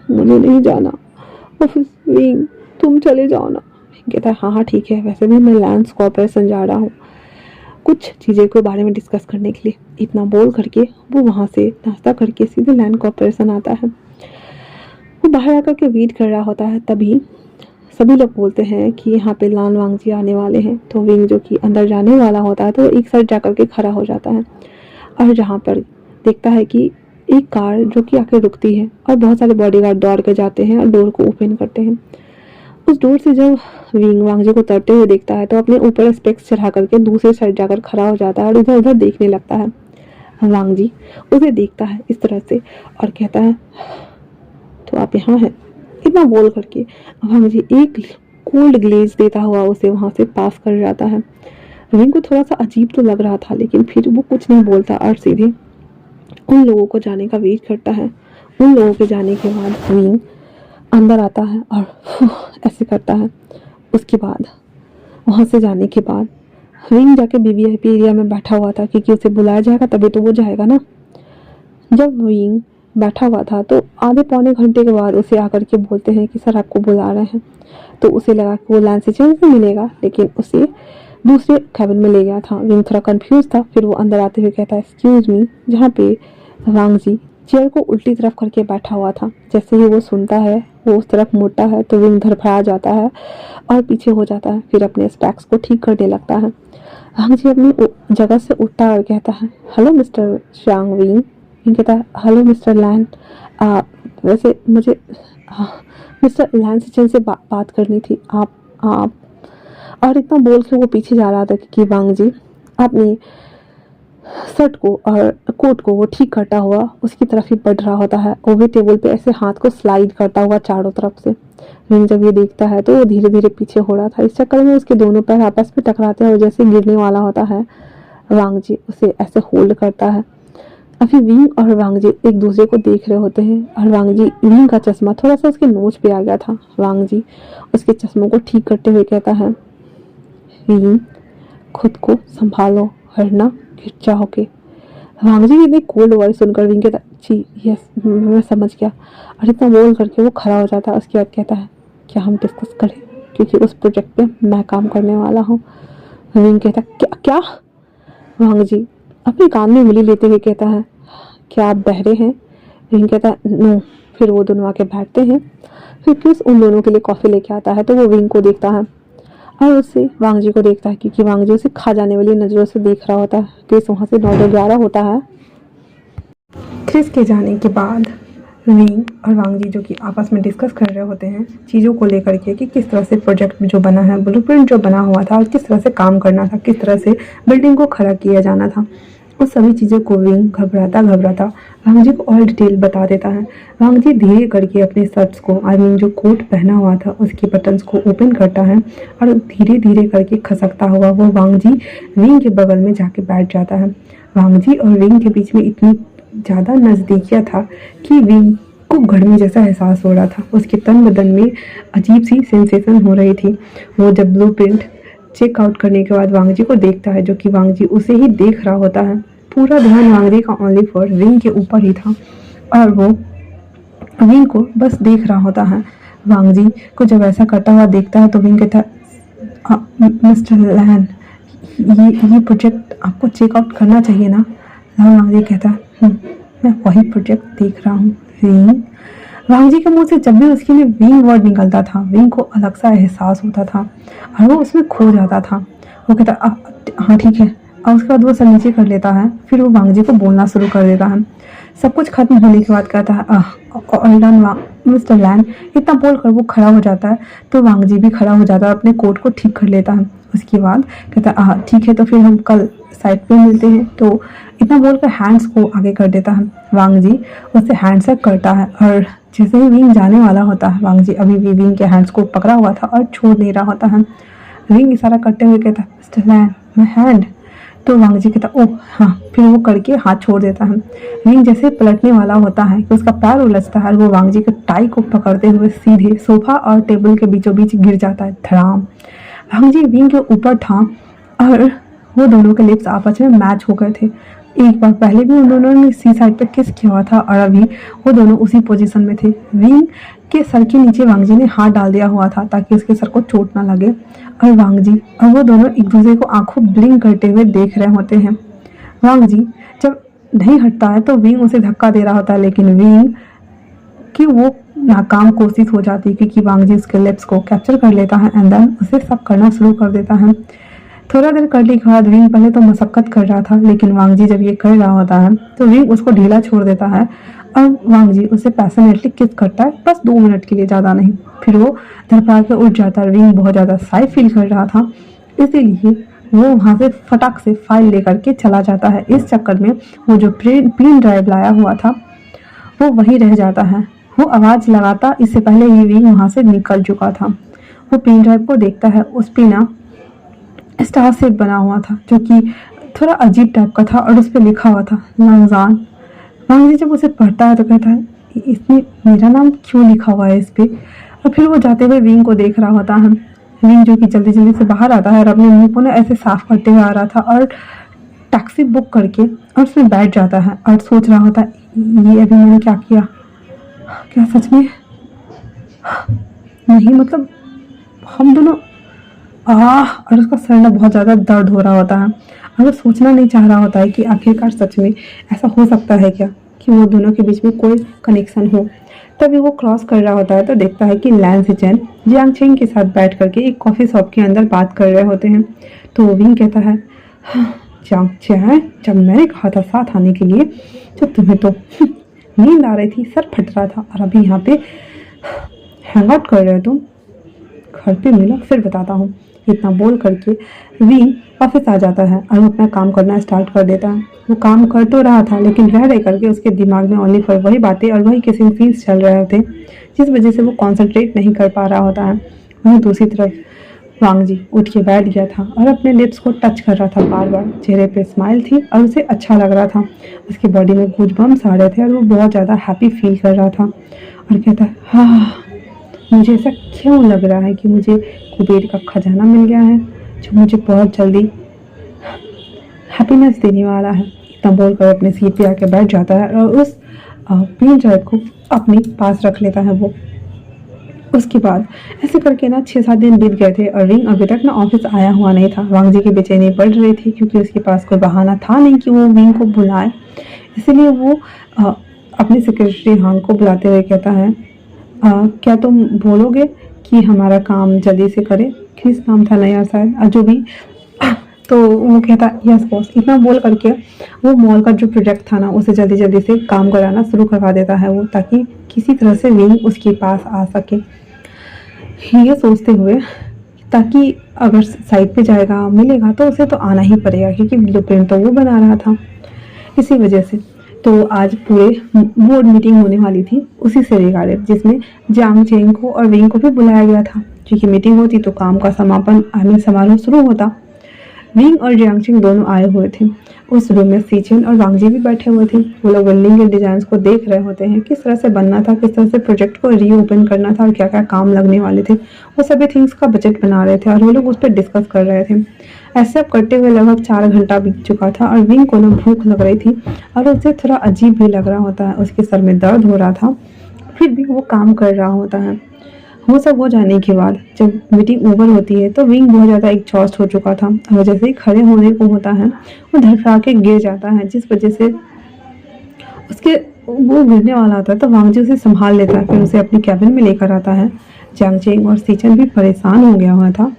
मुझे नहीं जाना ऑफिस। विंग तुम चले जाओ ना। कहता है, हाँ ठीक है, वैसे भी मैं लैंस कॉर्पोरेशन जा रहा हूँ कुछ चीज़ें के बारे में डिस्कस करने के लिए। इतना बोल करके वो वहाँ से नाश्ता करके सीधे लैंड कॉर्पोरेशन आता है। वो बाहर आकर के वेट कर रहा होता है, तभी सभी लोग बोलते हैं कि यहाँ पे लान वांगजी आने वाले हैं। तो विंग जो कि अंदर जाने वाला होता है तो वो एक साइड जाकर के खड़ा हो जाता है और जहाँ पर देखता है कि एक कार जो कि आके रुकती है और बहुत सारे बॉडीगार्ड दौड़ के जाते हैं और डोर को ओपन करते हैं। उस डोर से जब विंग वांगजी को उतरते हुए देखता है तो अपने ऊपर स्पेक्स चढ़ा करके दूसरी साइड जाकर खड़ा हो जाता है और इधर उधर देखने लगता है। वांगजी उसे देखता है इस तरह से और कहता है, तो आप यहाँ हैं। इतना बोल करके वांगजी एक कोल्ड ग्लेज देता हुआ उसे वहाँ से पास कर जाता है। विंग को थोड़ा सा अजीब तो लग रहा था, लेकिन फिर वो कुछ नहीं बोलता और सीधे उन लोगों को जाने का वेट करता है। उन लोगों के जाने के बाद विंग अंदर आता है और ऐसे करता है। उसके बाद वहाँ से जाने के बाद विंग जाके वीवीआईपी एरिया में बैठा हुआ था, क्योंकि उसे बुलाया जाएगा तभी तो वो जाएगा ना। जब विंग बैठा हुआ था तो आधे पौने घंटे के बाद उसे आकर के बोलते हैं कि सर आपको बुला रहे हैं। तो उसे लगा कि वो लैंस चेंज से मिलेगा, लेकिन उसे दूसरे कैबिन में ले गया था। विंग थोड़ा कंफ्यूज था। फिर वो अंदर आते हुए कहता है, एक्सक्यूज मी, जहाँ पे वांगजी चेयर को उल्टी तरफ करके बैठा हुआ था। जैसे ही वो सुनता है, वो उस तरफ मुड़ता है तो विंग धड़फड़ा जाता है और पीछे हो जाता है। फिर अपने स्टैक्स को ठीक करने लगता है। वांगजी अपनी जगह से उठता और कहता है, हेलो मिस्टर शांग विंग। विंग कहता है, हेलो मिस्टर लैन, वैसे मुझे मिस्टर लैन सिचन से बात करनी थी। आप और इतना बोल के वो पीछे जा रहा था कि वांगजी अपनी शर्ट को और कोट को वो ठीक करता हुआ उसकी तरफ ही बढ़ रहा होता है। वो भी टेबल पे ऐसे हाथ को स्लाइड करता हुआ चारों तरफ से। विंग जब ये देखता है तो वो धीरे धीरे पीछे हो रहा था। इस चक्कर में उसके दोनों पैर आपस में टकराते हैं और जैसे गिरने वाला होता है, वांगजी उसे ऐसे होल्ड करता है। अभी विंग और वांगजी एक दूसरे को देख रहे होते हैं और वांगजी, विंग का चश्मा थोड़ा सा उसके नोच पे आ गया था। वांगजी उसके चश्मों को ठीक करते हुए कहता है, विंग खुद को संभालो वरना गिर जाओगे। वांगजी की इतनी कोल्ड वॉइस सुनकर विंग कहता, जी यस मैं समझ गया। और इतना बोल करके वो खड़ा हो जाता है। उसके बाद कहता है, क्या हम डिस्कस करें, क्योंकि उस प्रोजेक्ट पे मैं काम करने वाला हूँ। विंग कहता, क्या? वांगजी अपने कान में उंगली लेते हुए कहता है, क्या आप बहरे हैं? विंग कहता है, नो। फिर वो दोनों आके बैठते हैं। फिर क्रिस उन दोनों के लिए कॉफ़ी लेके आता है तो वो विंग को देखता है और उससे वांगजी को देखता है, क्योंकि वांगजी उसे खा जाने वाली नज़रों से देख रहा होता है। क्रिस वहाँ से 9:11 होता है। क्रिस के जाने के बाद विंग और वांगजी जो कि आपस में डिस्कस कर रहे होते हैं चीज़ों को लेकर के, कि किस तरह से प्रोजेक्ट जो बना है, ब्लूप्रिंट जो बना हुआ था और किस तरह से काम करना था, किस तरह से बिल्डिंग को खड़ा किया जाना था। उस सभी चीज़ों को विंग घबराता वांगजी को और डिटेल बता देता है। वांगजी धीरे करके अपने शर्ट्स को, आई मीन जो कोट पहना हुआ था उसके बटन्स को ओपन करता है और धीरे धीरे करके खसकता हुआ वो वांगजी विंग के बगल में जाके बैठ जाता है। वांगजी और विंग के बीच में इतनी ज़्यादा नज़दीकियाँ था कि विंग को घड़ने जैसा एहसास हो रहा था। उसके तन बदन में अजीब सी सेंसेशन हो रही थी। वो जब ब्लूप्रिंट चेकआउट करने के बाद वांगजी को देखता है, जो कि वांगजी उसे ही देख रहा होता है। पूरा ध्यान वांगजी का ओनली फॉर विंग के ऊपर ही था और वो विंग को बस देख रहा होता है। वांगजी को जब ऐसा करता हुआ देखता है तो विंग कहता है, मिस्टर लैन, ये प्रोजेक्ट आपको चेकआउट करना चाहिए ना? वांगजी कहता है, मैं वही प्रोजेक्ट देख रहा हूँ। विंग, वांगजी के मुंह से जब भी उसके लिए विंग वर्ड निकलता था, विंग को अलग सा एहसास होता था और वो उसमें खो जाता था। वो कहता, हाँ ठीक है। और उसके बाद वो सर नीचे कर लेता है। फिर वो वांगजी को बोलना शुरू कर देता है। सब कुछ खत्म होने के बाद कहता है, ऑल डन मिस्टर लैन, इतना बोलकर वो खड़ा हो जाता है। तो वांग जी भी खड़ा हो जाता है, अपने कोट को ठीक कर लेता है। उसके बाद कहता है हाँ ठीक है, तो फिर हम कल साइड पे मिलते हैं। तो इतना बोलकर हैंड्स को आगे कर देता है। वांग जी उससे हैंड्स करता है और जैसे ही विंग जाने वाला होता है, वांग जी अभी भी विंग के हैंड्स को पकड़ा हुआ था और छोड़ नहीं रहा होता है। विंग इशारा करते हुए कहता है मिस्टर लैन माय हैंड। तो वांग जी कहता ओह हाँ, फिर वो करके हाथ छोड़ देता है। विंग जैसे पलटने वाला होता है कि उसका पैर उलझता है और वो वांग जी के टाई को पकड़ते हुए सीधे सोफा और टेबल के बीचों बीच गिर जाता है। धड़ाम। वांग जी विंग के ऊपर था और वो दोनों के लिप्स आपस में मैच हो गए थे। एक बार पहले भी उन दोनों ने सी साइड पे किस किया हुआ था और अभी वो दोनों उसी पोजीशन में थे। विंग के सर के नीचे वांग जी ने हाथ डाल दिया हुआ था ताकि उसके सर को चोट ना लगे और वांग जी और वो दोनों एक दूसरे को आंखों ब्लिंक करते हुए देख रहे होते हैं। वांग जी जब नहीं हटता है तो विंग उसे धक्का दे रहा होता है, लेकिन विंग कि वो नाकाम कोशिश हो जाती है क्योंकि वांग जी उसके लिप्स को कैप्चर कर लेता है एंड देन उसे सब करना शुरू कर देता है। थोड़ा देर करने के बाद विंग पहले तो मशक्कत कर रहा था, लेकिन वांग जी जब ये कर रहा होता है तो विंग उसको ढीला छोड़ देता है और वांग जी उसे पैशनेटली किस करता है, बस 2 मिनट के लिए, ज़्यादा नहीं। फिर वो धड़पड़ा के उठ जाता है। विंग बहुत ज़्यादा शाय फील कर रहा था, इसीलिए वो वहाँ से फटाक से फाइल लेकर के चला जाता है। इस चक्कर में वो जो पेन ड्राइव लाया हुआ था वो वहीं रह जाता है। वो आवाज़ लगाता इससे पहले ही विंग वहाँ से निकल चुका था। वो पेन ड्राइव को देखता है, उस पे ना स्टार शेप बना हुआ था जो कि थोड़ा अजीब टाइप का था और उस पर लिखा हुआ था लंगजान। वांग जी जब उसे पढ़ता है तो कहता है इसमें मेरा नाम क्यों लिखा हुआ है इस पे। और फिर वो जाते हुए विंग को देख रहा होता है। विंग जो कि जल्दी जल्दी से बाहर आता है और अपने मुंह को ना ऐसे साफ करते हुए आ रहा था और टैक्सी बुक करके और उसमें बैठ जाता है और सोच रहा होता है ये अभी मैंने क्या किया, क्या सच में नहीं, मतलब हम दोनों और उसका सर ना बहुत ज़्यादा दर्द हो रहा होता है और वो सोचना नहीं चाह रहा होता है कि आखिरकार सच में ऐसा हो सकता है क्या कि वो दोनों के बीच में कोई कनेक्शन हो। तभी वो क्रॉस कर रहा होता है तो देखता है कि लैन सिचेन जियांग चेंग के साथ बैठ करके एक कॉफ़ी शॉप के अंदर बात कर रहे होते हैं। तो विंग कहता है जियांग चेंग, जब मैंने कहा था साथ आने के लिए जब तुम्हें तो नींद आ रही थी, सर फट रहा था और अभी यहाँ पे हैंग आउट कर रहे हो तुम, घर पे मिलो फिर बताता हूँ। इतना बोल करके विंग ऑफिस आ जाता है और वो अपना काम करना स्टार्ट कर देता है। वो काम कर तो रहा था लेकिन रह रह करके उसके दिमाग में ओनली फॉर वही बातें और वही किसिंग सीन्स चल रहे होते, जिस वजह से वो कॉन्सेंट्रेट नहीं कर पा रहा होता है। वहीं दूसरी तरफ वांग जी उठ के बैठ गया था और अपने लिप्स को टच कर रहा था बार बार। चेहरे पे स्माइल थी और उसे अच्छा लग रहा था। उसकी बॉडी में कुछ बम्स आ रहे थे और वो बहुत ज़्यादा हैप्पी फील कर रहा था और कहता है हाँ, मुझे ऐसा क्यों लग रहा है कि मुझे कुबेर का खजाना मिल गया है जो मुझे बहुत जल्दी हैप्पीनेस देने वाला है। इतना बोलकर अपने सीट पे आके बैठ जाता है और उस पेन ड्राइव को अपने पास रख लेता है वो। उसके बाद ऐसे करके ना 6-7 दिन बीत गए थे और विंग अभी तक ना ऑफिस आया हुआ नहीं था। वांग जी की बेचैनी बढ़ रही थी क्योंकि उसके पास कोई बहाना था नहीं कि वो विंग को बुलाए, इसीलिए वो अपने सेक्रेटरी हान को बुलाते हुए कहता है क्या तुम बोलोगे कि हमारा काम जल्दी से करे, क्रिस नाम था नया शायद जो भी। तो वो कहता यस बॉस। इतना बोल करके वो मॉल का जो प्रोजेक्ट था ना उसे जल्दी जल्दी से काम कराना शुरू करवा देता है वो, ताकि किसी तरह से विंग उसके पास आ सके। ये सोचते हुए ताकि अगर साइट पे जाएगा मिलेगा तो उसे तो आना ही पड़ेगा क्योंकि ब्लूप्रिंट तो वो बना रहा था। इसी वजह से तो आज पूरे बोर्ड मीटिंग होने वाली थी उसी से रिगार्डेड, जिसमें जियांग चेंग को और विंग को भी बुलाया गया था। क्योंकि मीटिंग होती तो काम का समापन समारोह शुरू होता। विंग और जियांग चेंग दोनों आए हुए थे। उस रूम में सीचेन और वांग जी भी बैठे हुए थे। वो लोग बिल्डिंग के डिजाइन को देख रहे होते हैं, किस तरह से बनना था, किस तरह से प्रोजेक्ट को रीओपन करना था और क्या क्या काम लगने वाले थे। वो सभी थिंग्स का बजट बना रहे थे और वो लोग उस पर डिस्कस कर रहे थे। ऐसे अब करते हुए लगभग 4 घंटा बीत चुका था और विंग को ना भूख लग रही थी और उसे थोड़ा अजीब भी लग रहा होता है। उसके सर में दर्द हो रहा था, फिर भी वो काम कर रहा होता है। वो सब हो जाने के बाद जब मीटिंग ओवर होती है तो विंग बहुत ज़्यादा एग्जॉस्ट हो चुका था और जैसे ही खड़े होने को होता है वो धड़फड़ा के गिर जाता है, जिस वजह से उसके वो गिरने वाला होता है। तो वांग जी उसे संभाल लेता है, फिर उसे अपनी कैबिन में लेकर आता है। जियांग चेंग और सीचन भी परेशान हो गया हुआ था,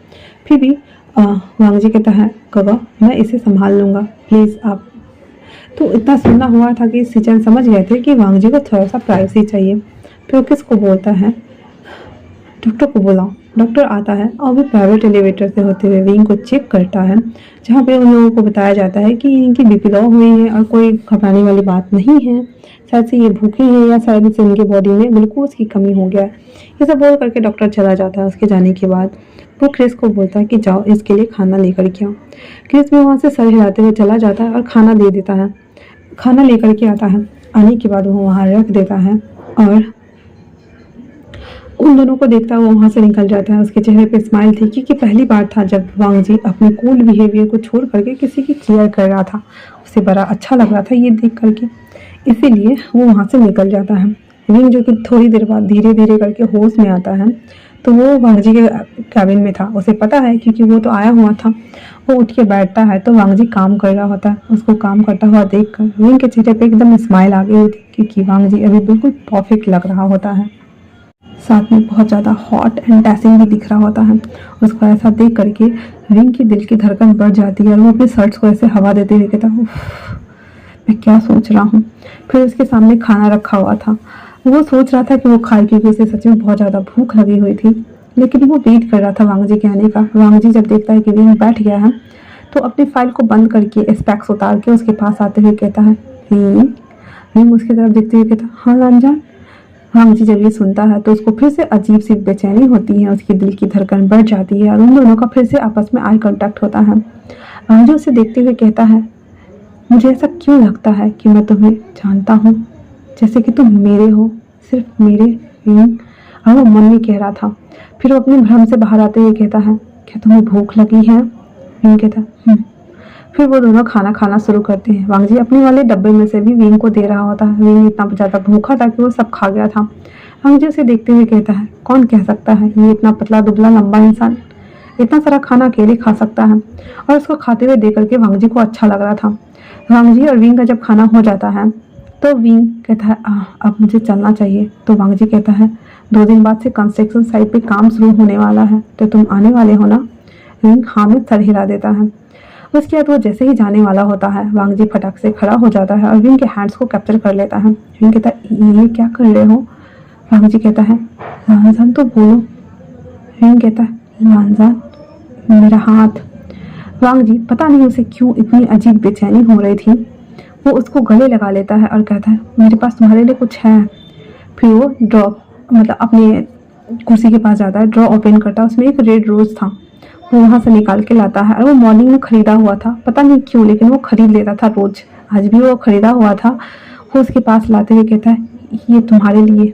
फिर भी वांग जी कहता है गगा मैं इसे संभाल लूँगा, प्लीज़ आप। तो इतना सुनना हुआ था कि सीचन समझ गए थे कि वांग जी को थोड़ा सा प्राइवेसी चाहिए। फिर वो किसको बोलता है, डॉक्टर को बुलाओ। डॉक्टर आता है और वो प्राइवेट एलिवेटर से होते हुए विंग को चेक करता है, जहाँ पे उन लोगों को बताया जाता है कि इनकी बीपी लो हुई है और कोई घबराने वाली बात नहीं है, शायद से ये भूखे हैं या शायद से इनके बॉडी में ग्लूकोज की कमी हो गया है। ये सब बोल करके डॉक्टर चला जाता है। उसके जाने के बाद वो क्रिस को बोलता है कि जाओ इसके लिए खाना लेकर के आओ। क्रिस भी वहाँ से सर हिलाते हुए चला जाता है और खाना दे देता है, खाना लेकर के आता है। आने के बाद वो वहाँ रख देता है और उन दोनों को देखता है वो वहाँ से निकल जाता है। उसके चेहरे पे स्माइल थी, क्योंकि पहली बार था जब वांग जी अपने कूल बिहेवियर को छोड़ करके किसी की केयर कर रहा था। उसे बड़ा अच्छा लग रहा था ये देख करके, इसीलिए वो वहाँ से निकल जाता है। विंग जो कि थोड़ी देर बाद धीरे धीरे करके होश में आता है, तो वो वांग जी के कैबिन में था। उसे पता है क्योंकि वो तो आया हुआ था। वो उठ के बैठता है तो वांग जी काम कर रहा होता है। उसको काम करता हुआ देख कर विंग के चेहरे पे एकदम स्माइल आ गई होती, क्योंकि वांग जी अभी बिल्कुल परफेक्ट लग रहा होता है, साथ में बहुत ज़्यादा हॉट एंड डैशिंग भी दिख रहा होता है। उसको ऐसा देख करके विंग की दिल की धड़कन बढ़ जाती है और वो अपने शर्ट्स को ऐसे हवा देते हुए कहता है, मैं क्या सोच रहा हूँ। फिर उसके सामने खाना रखा हुआ था। वो सोच रहा था कि वो खाए, क्योंकि उसे सच में बहुत ज़्यादा भूख लगी हुई थी, लेकिन वो वेट कर रहा था वांग जी के आने का। वांग जी जब देखता है कि विंग बैठ गया है तो अपनी फाइल को बंद करके स्पेक्स उतार के उसके पास आते हुए कहता है, विंग उसकी तरफ देखते हुए कहता, हाँ लांजान। वांग जी जब ये सुनता है तो उसको फिर से अजीब सी बेचैनी होती है, उसकी दिल की धड़कन बढ़ जाती है और उन दोनों का फिर से आपस में आई कांटेक्ट होता है। वांग जी उसे देखते हुए कहता है, मुझे ऐसा क्यों लगता है कि मैं तुम्हें जानता हूँ, जैसे कि तुम मेरे हो, सिर्फ मेरे। और वो मन में कह रहा था। फिर वो अपने भ्रम से बाहर आते हुए कहता है, क्या तुम्हें भूख लगी है। कहता है। फिर वो दोनों खाना खाना शुरू करते हैं। वांग जी अपने वाले डब्बे में से भी विंग को दे रहा होता है। विंग इतना ज़्यादा भूखा था कि वो सब खा गया था। वांग जी उसे देखते हुए कहता है, कौन कह सकता है ये इतना पतला दुबला लंबा इंसान इतना सारा खाना अकेले खा सकता है। और उसको खाते हुए देख करके वांग जी को अच्छा लग रहा था। वांग जी और विंग का जब खाना हो जाता है तो विंग कहता है, अब मुझे चलना चाहिए। तो वांग जी कहता है, 2 दिन बाद से कंस्ट्रक्शन साइट पे काम शुरू होने वाला है, तो तुम आने वाले हो ना। विंग हाँ में सर हिला देता है। उसके बाद वो जैसे ही जाने वाला होता है, वांग जी फटाक से खड़ा हो जाता है और विंग के हैंड्स को कैप्चर कर लेता है। विंग कहता है, ये क्या कर रहे हो। वांग जी कहता है, लांजान तो बोलो। विंग कहता है, लांजान मेरा हाथ। वांग जी पता नहीं उसे क्यों इतनी अजीब बेचैनी हो रही थी, वो उसको गले लगा लेता है और कहता है, मेरे पास तुम्हारे लिए कुछ है। फिर वो ड्रॉ मतलब अपने कुर्सी के पास जाता है, ड्रॉ ओपन करता है, उसमें एक रेड रोज था। वो वहाँ से निकाल के लाता है और वो मॉर्निंग में खरीदा हुआ था, पता नहीं क्यों, लेकिन वो खरीद लेता था रोज। आज भी वो खरीदा हुआ था। वो उसके पास लाते हुए कहता है, ये तुम्हारे लिए,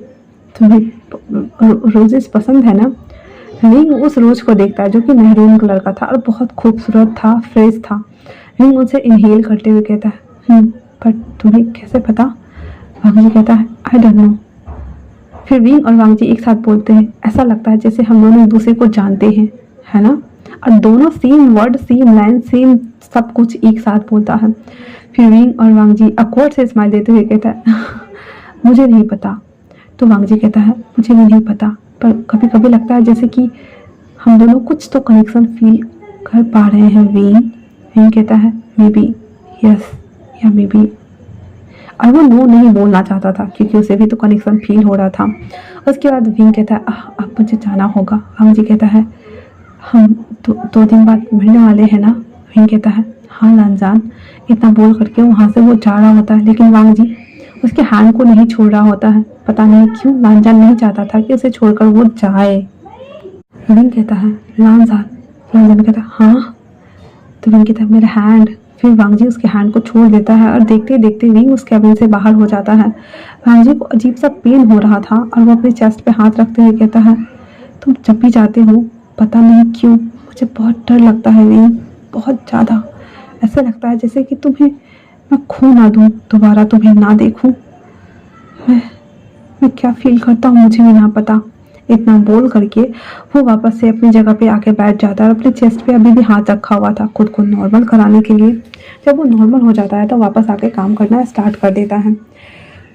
तुम्हें रोजेस पसंद है ना। रिंग उस रोज को देखता है जो कि मेहरून कलर का था और बहुत खूबसूरत था, फ्रेश था। रिंग उसे इनहेल करते हुए कहता है, पर तुम्हें कैसे पता। वांग जी कहता है, आई डोंट नो। फिर विंग और वांग जी एक साथ बोलते हैं, ऐसा लगता है जैसे हम दोनों एक दूसरे को जानते हैं, है ना। और दोनों same word, same line, same सब कुछ एक साथ बोलता है। फिर विंग और वांग जी अकवर्ड से स्माइल देते हुए कहता है, मुझे नहीं पता। तो वांग जी कहता है, मुझे भी नहीं पता, पर कभी कभी लगता है जैसे कि हम दोनों कुछ तो कनेक्शन फील कर पा रहे हैं। विंग कहता है, मे बी यस या मे बी। और वो नो नहीं बोलना चाहता था क्योंकि उसे भी तो कनेक्शन फील हो रहा था। उसके बाद विंग कहता है, अब मुझे जाना होगा। वांग जी कहता है, हम 2 दिन बाद मिलने वाले हैं ना। विंग कहता है, हाँ लांजान। इतना बोल करके वहाँ से वो जा रहा होता है, लेकिन वांग जी उसके हैंड को नहीं छोड़ रहा होता है। पता नहीं क्यों लांजान नहीं चाहता था कि उसे छोड़कर वो जाए। विंग कहता है, लांजान। लांजान कहता है, हाँ। तो विंग कहता है, मेरा हैंड। फिर वांग जी उसके हैंड को छोड़ देता है और देखते देखते विंग उस कैबिन से बाहर हो जाता है। वांग जी को अजीब सा पेन हो रहा था और वो अपने चेस्ट पे हाथ रखते हुए कहता है, तुम जब भी जाते हो पता नहीं क्यों मुझे बहुत डर लगता है विंग, बहुत ज़्यादा। ऐसा लगता है जैसे कि तुम्हें मैं खो ना दूँ, दोबारा तुम्हें ना देखूँ। मैं क्या फील करता हूँ मुझे भी ना पता। इतना बोल करके वो वापस से अपनी जगह पे आके बैठ जाता है और अपने चेस्ट पे अभी भी हाथ रखा हुआ था खुद को नॉर्मल कराने के लिए। जब वो नॉर्मल हो जाता है तो वापस आके काम करना स्टार्ट कर देता है।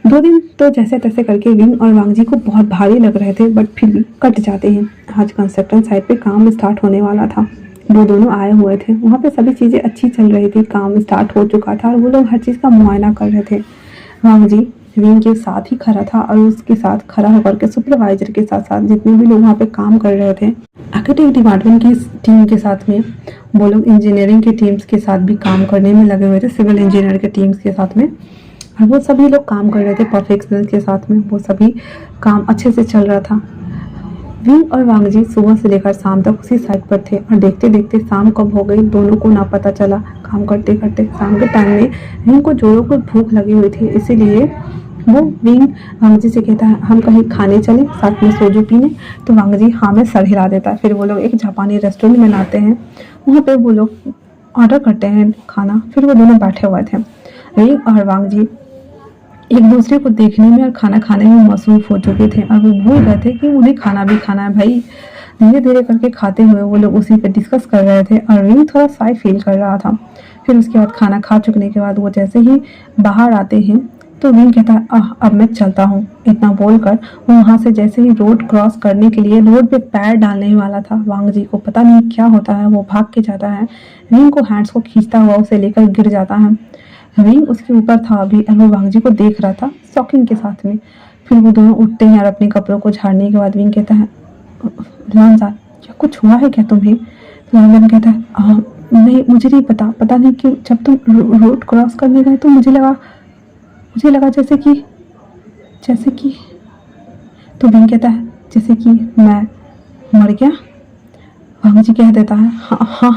2 दिन तो जैसे तैसे करके विंग और वांग जी को बहुत भारी लग रहे थे, बट फिर भी कट जाते हैं। आज कंस्ट्रक्शन साइट पे काम स्टार्ट होने वाला था। वो दोनों आए हुए थे, वहाँ पे सभी चीज़ें अच्छी चल रही थी, काम स्टार्ट हो चुका था और वो लोग हर चीज़ का मुआयना कर रहे थे। वांग जी विंग के साथ ही खड़ा था और उसके साथ खड़ा होकर के सुपरवाइजर के साथ साथ जितने भी लोग वहाँ पे काम कर रहे थे, आर्किटेक्ट डिपार्टमेंट की टीम के साथ में वो लोग इंजीनियरिंग के टीम्स के साथ भी काम करने में लगे हुए थे, सिविल इंजीनियर के टीम्स के साथ में। और वो सभी लोग काम कर रहे थे परफेक्शनल के साथ में, वो सभी काम अच्छे से चल रहा था। विंग और वांगजी सुबह से लेकर शाम तक उसी साइट पर थे और देखते देखते शाम कब हो गई दोनों को ना पता चला। काम करते करते शाम के टाइम में विंग को जोरों को भूख लगी हुई थी, इसीलिए वो विंग वांगजी से कहता है हम कहीं खाने चले साथ में सोजू पीने। तो वांगजी हाँ में सर हिला देता है। फिर वो लोग एक जापानी रेस्टोरेंट में आते हैं, वहाँ पे वो लोग ऑर्डर करते हैं खाना। फिर वो दोनों बैठे हुए थे, विंग और वांगजी एक दूसरे को देखने में और खाना खाने में मसरूफ हो चुके थे और वो भूल गए थे कि उन्हें खाना भी खाना है। भाई धीरे धीरे करके खाते हुए वो लोग उसी पे डिस्कस कर रहे थे और विंग थोड़ा शाय फील कर रहा था। फिर उसके बाद खाना खा चुकने के बाद वो जैसे ही बाहर आते हैं तो विंग कहता है अब मैं चलता हूँ। इतना बोलकर वो वहाँ से जैसे ही रोड क्रॉस करने के लिए रोड पे पैर डालने ही वाला था, वांगजी को पता नहीं क्या होता है, वो भाग के जाता है। विंग को हैंड्स को खींचता हुआ उसे लेकर गिर जाता है। विंग उसके ऊपर था अभी और वो वांगजी को देख रहा था शॉकिंग के साथ में। फिर वो दोनों उठते हैं और अपने कपड़ों को झाड़ने के बाद विंग कहता है लांजान क्या कुछ हुआ है क्या तुम्हें? लांजान कहता है नहीं मुझे नहीं पता नहीं क्यों जब तुम रोड क्रॉस करने गए तो मुझे लगा जैसे कि तो विंग कहता है जैसे कि मैं मर गया। वांगजी कह देता है हाँ।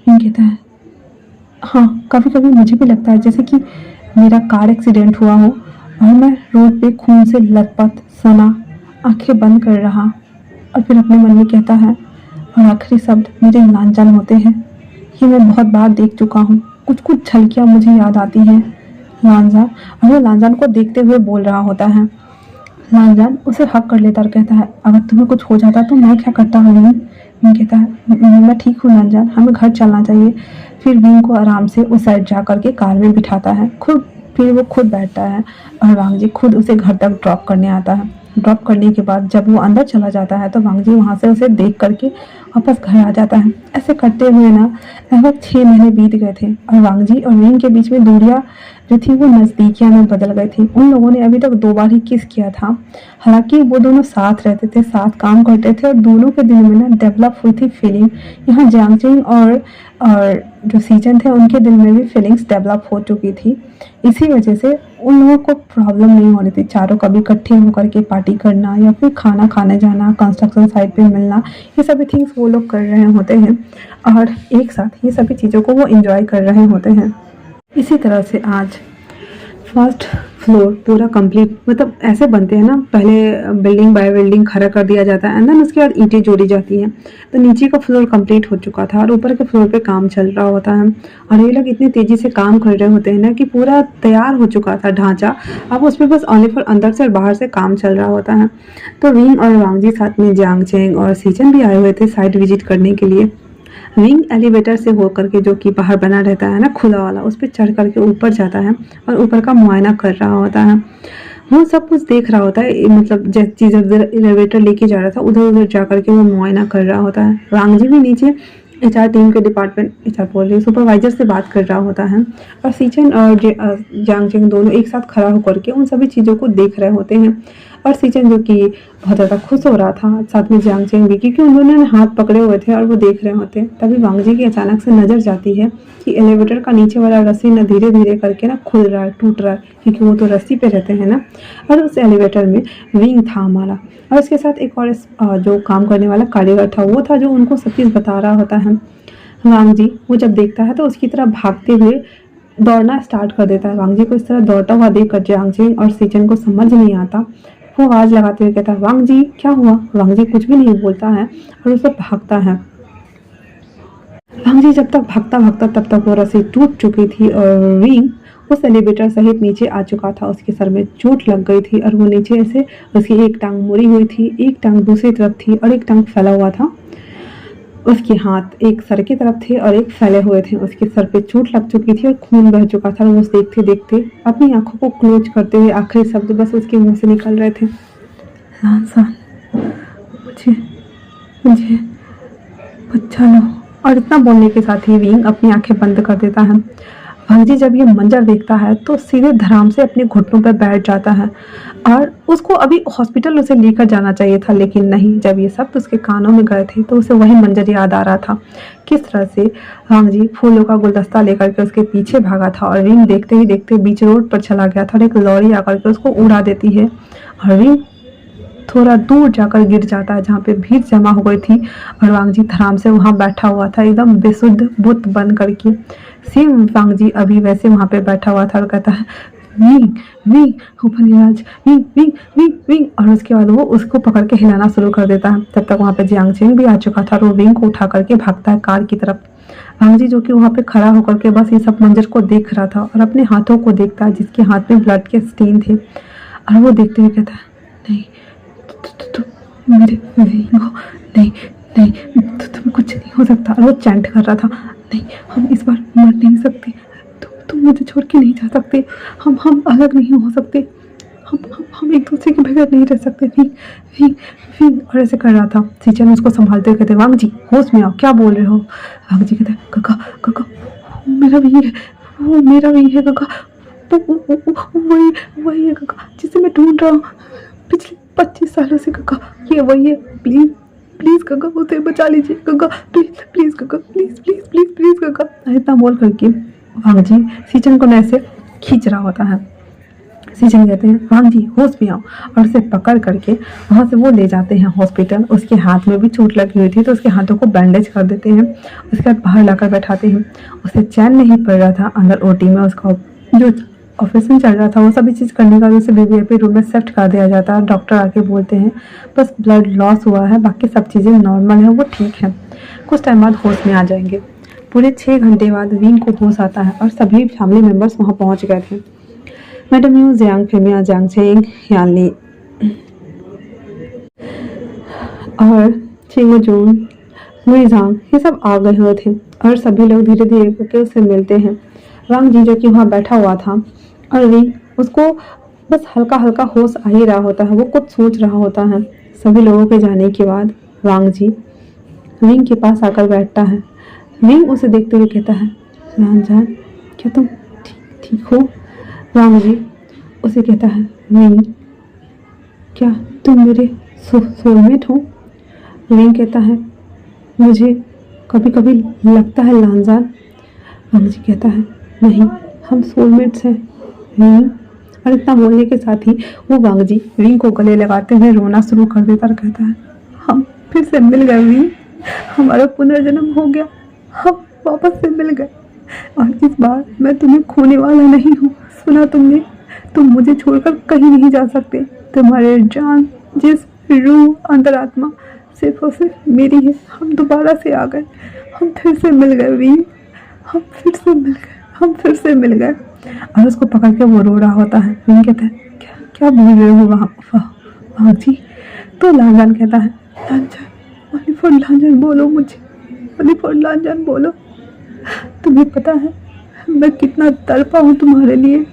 विंग कहता है हाँ कभी कभी मुझे भी लगता है जैसे कि मेरा कार एक्सीडेंट हुआ हो और मैं रोड पे खून से लथपथ सना आंखें बंद कर रहा। और फिर अपने मन में कहता है और आखिरी शब्द मेरे लांजान होते हैं, ये मैं बहुत बार देख चुका हूँ, कुछ कुछ झलकियाँ मुझे याद आती हैं लांजान। और वो लांजान को देखते हुए बोल रहा होता है। लांजान उसे हक कर लेता और कहता है अगर तुम्हें कुछ हो जाता तो मैं क्या करता हूँ? विंग कहता है मैं ठीक हूँ लांजान, हमें घर चलना चाहिए। फिर विंग को आराम से उस साइड जा करके कार में बिठाता है फिर वो खुद बैठता है और वांगजी खुद उसे घर तक ड्रॉप करने आता है। ड्रॉप करने के बाद जब वो अंदर चला जाता है तो वांगजी वहाँ से उसे देख करके वापस घर आ जाता है। ऐसे करते हुए ना लगभग 6 महीने बीत गए थे और वांगजी और विंग के बीच में दूरियां जो थी वो नज़दीकियां में बदल गई थी। उन लोगों ने अभी तक 2 बार ही किस किया था, हालांकि वो दोनों साथ रहते थे, साथ काम करते थे और दोनों के दिल में ना डेवलप हुई थी फीलिंग। यहाँ जियांगजिंग और जो सीजन थे उनके दिल में भी फीलिंग्स डेवलप हो चुकी थी। इसी वजह से उन लोगों को प्रॉब्लम नहीं हो रही थी, चारों कभी इकट्ठे होकर के पार्टी करना या फिर खाना खाने जाना, कंस्ट्रक्शन साइट पे मिलना, ये सभी थिंग्स वो लोग कर रहे होते हैं और एक साथ ये सभी चीज़ों को वो एंजॉय कर रहे होते हैं। इसी तरह से आज फर्स्ट फ्लोर पूरा कंप्लीट मतलब ऐसे बनते हैं ना, पहले बिल्डिंग बाय बिल्डिंग खड़ा कर दिया जाता है एंड देन उसके बाद ईंटें जोड़ी जाती हैं। तो नीचे का फ्लोर कंप्लीट हो चुका था और ऊपर के फ्लोर पे काम चल रहा होता है और ये लोग इतनी तेज़ी से काम कर रहे होते हैं ना कि पूरा तैयार हो चुका था ढांचा, अब उस पर बस ओनली फॉर अंदर से और बाहर से काम चल रहा होता है। तो विंग और वांगजी साथ में जियांगचेंग और सीचन भी आए हुए थे साइट विजिट करने के लिए। विंग एलिवेटर से होकर के जो कि बाहर बना रहता है ना खुला वाला, उस पर चढ़ करके ऊपर जाता है और ऊपर का मुआयना कर रहा होता है। वो सब कुछ देख रहा होता है, मतलब जैसे चीज़ उधर एलिवेटर लेके जा रहा था उधर उधर जा करके वो मुआयना कर रहा होता है। वांगजी भी नीचे एचआर टीम के डिपार्टमेंट एचआर बोल रही सुपरवाइजर से बात कर रहा होता है और सीचन और जियांगचेंग दोनों एक साथ खड़ा होकर के उन सभी चीज़ों को देख रहे होते हैं। और सीचन जो कि बहुत ज़्यादा खुश हो रहा था, साथ में जियांगचेंग भी, क्योंकि उन दोनों ने हाथ पकड़े हुए थे और वो देख रहे होते। तभी वांगजी की अचानक से नज़र जाती है कि एलिवेटर का नीचे वाला रस्सी ना धीरे धीरे करके ना खुल रहा है, टूट रहा है, क्योंकि वो तो रस्सी पे रहते हैं ना। और उस एलिवेटर में विंग था हमारा और उसके साथ एक और जो काम करने वाला कारीगर था, वो था जो उनको सब चीज़ बता रहा होता है। वांगजी वो जब देखता है तो उसकी तरफ भागते हुए दौड़ना स्टार्ट कर देता है। वांगजी को इस तरह दौड़ता हुआ देखकर जियांगचेंग और सीचन को समझ नहीं आता। वो आवाज़ लगाते हुए कहता है वांगजी क्या हुआ? वांगजी कुछ भी नहीं बोलता है और उसे भागता है। वांगजी जब तक भागता भागता तब तक वो रस्सी टूट चुकी थी और विंग उस एलिवेटर सहित नीचे आ चुका था। उसके सर में चोट लग गई थी और वो नीचे ऐसे उसकी एक टांग मुड़ी हुई थी, एक टांग दूसरी तरफ थी और एक टांग फैला हुआ था। उसके हाथ एक सर की तरफ थे और एक फैले हुए थे। उसके सर पे चोट लग चुकी थी और खून बह चुका था। वो देखते देखते अपनी आंखों को क्लोज करते हुए आखिरी शब्द बस उसके मुंह से निकल रहे थे, लांसान मुझे बचा लो। और इतना बोलने के साथ ही विंग अपनी आंखें बंद कर देता है। भांग जी जब ये मंजर देखता है तो सीधे धड़ाम से अपने घुटनों पर बैठ जाता है और उसको अभी हॉस्पिटल उसे लेकर जाना चाहिए था, लेकिन नहीं। जब ये सब उसके कानों में गए थे तो उसे वही मंजर याद आ रहा था, किस तरह से भांग जी फूलों का गुलदस्ता लेकर के उसके पीछे भागा था और रिंग देखते ही देखते बीच रोड पर चला गया था और एक लॉरी आकर के उसको उड़ा देती है और रिंग थोड़ा दूर जाकर गिर जाता है जहाँ पे भीड़ जमा हो गई थी और वांग जी धड़ाम से वहाँ बैठा हुआ था एकदम बेसुध बुत बन करके। सेम वांग जी अभी वैसे वहाँ पे बैठा हुआ था और कहता है विंग विंग उपनिराज विंग विंग विंग विंग, और उसके बाद वो उसको पकड़ के हिलाना शुरू कर देता है। तब तक वहाँ पे जियांग चेंग भी आ चुका था और वो विंग को उठा करके भागता है कार की तरफ। वांग जी जो कि वहाँ पे खड़ा होकर के बस ये सब मंजर को देख रहा था और अपने हाथों को देखता है जिसके हाथ में ब्लड के स्टेन थे और वो देखते हुए कहता है नहीं तो मेरे को नहीं नहीं तो तुम्हें कुछ नहीं हो सकता। और वो चैंट कर रहा था नहीं हम इस बार मर नहीं सकते, तुम मुझे छोड़ के नहीं जा सकते, हम अलग नहीं हो सकते, हम एक दूसरे के बगैर नहीं रह सकते। फिर फिर फिर और ऐसे कर रहा था। सीचन उसको संभालते हुए कहते वांग जी होश में आओ, क्या बोल रहे हो। वांग जी कहते काका काका वो मेरा भी है, वो मेरा भी है काका, वही वही है काका जिसे मैं ढूंढ रहा हूँ पिछले 25 सालों से काका, ये वही है, प्लीज प्लीज काका उसे बचा लीजिए काका, प्लीज प्लीज काका प्लीज प्लीज प्लीज प्लीज काका। इतना बोल करके वांग जी सीचन को ऐसे खींच रहा होता है। सीचन कहते हैं वांग जी होश में आओ और उसे पकड़ करके वहाँ से वो ले जाते हैं हॉस्पिटल। उसके हाथ में भी चोट लगी हुई थी तो उसके हाथों को बैंडेज कर देते हैं, उसके बाद बाहर लाकर बैठाते हैं। उसे चैन नहीं पड़ रहा था, अंदर ओटी में उसका जो ऑपरेशन चल रहा था वो सभी चीज़ करने का उसे वीवीआईपी रूम में शिफ्ट कर दिया जाता है। डॉक्टर आके बोलते हैं बस ब्लड लॉस हुआ है, बाकी सब चीज़ें नॉर्मल है, वो ठीक है, कुछ टाइम बाद होश में आ जाएंगे। पूरे 6 घंटे बाद विंग को होश आता है और सभी फैमिली मेम्बर्स वहाँ पहुँच गए थे। Madam Yu Jiang Fengmian Jiang Cheng Yanli और चिंगजून मुइजांग ये सब आ गए हुए थे और सभी लोग धीरे धीरे करके उससे मिलते हैं। वांग जी जो कि वहाँ बैठा हुआ था और विंग उसको बस हल्का हल्का होश आ ही रहा होता है, वो कुछ सोच रहा होता है। सभी लोगों के जाने के बाद वांग जी विंग के पास आकर बैठता है। विंग उसे देखते हुए कहता है लांजान क्या तुम ठीक हो। वांग जी उसे कहता है विंग क्या तुम मेरे सोलमेट हो। विंग कहता है मुझे कभी कभी लगता है लांजान। वांग जी कहता है नहीं हम सोलमेट्स हैं विंग। और इतना बोलने के साथ ही वो वांग जी विंग को गले लगाते हुए रोना शुरू कर देता और कहता है हम फिर से मिल गए विंग, हमारा पुनर्जन्म हो गया, हम वापस से मिल गए और इस बार मैं तुम्हें खोने वाला नहीं हूँ। सुना तुमने, तुम मुझे छोड़कर कहीं नहीं जा सकते, तुम्हारे जान जिस्म रूह अंतरात्मा सिर्फ और सिर्फ मेरी है। हम दोबारा से आ गए, हम फिर से मिल गए वीर, हम फिर से मिल गए, हम फिर से मिल गए। और उसको पकड़ के वो रो रहा होता है। विंग कहता है क्या क्या बोल रहे हो वहाँ जी। तो लांजान कहता है लांजान मणिपुर लांजान बोलो मुझे, मणिपुर लांजान बोलो, तुम्हें पता है मैं कितना तड़पा हूँ तुम्हारे लिए।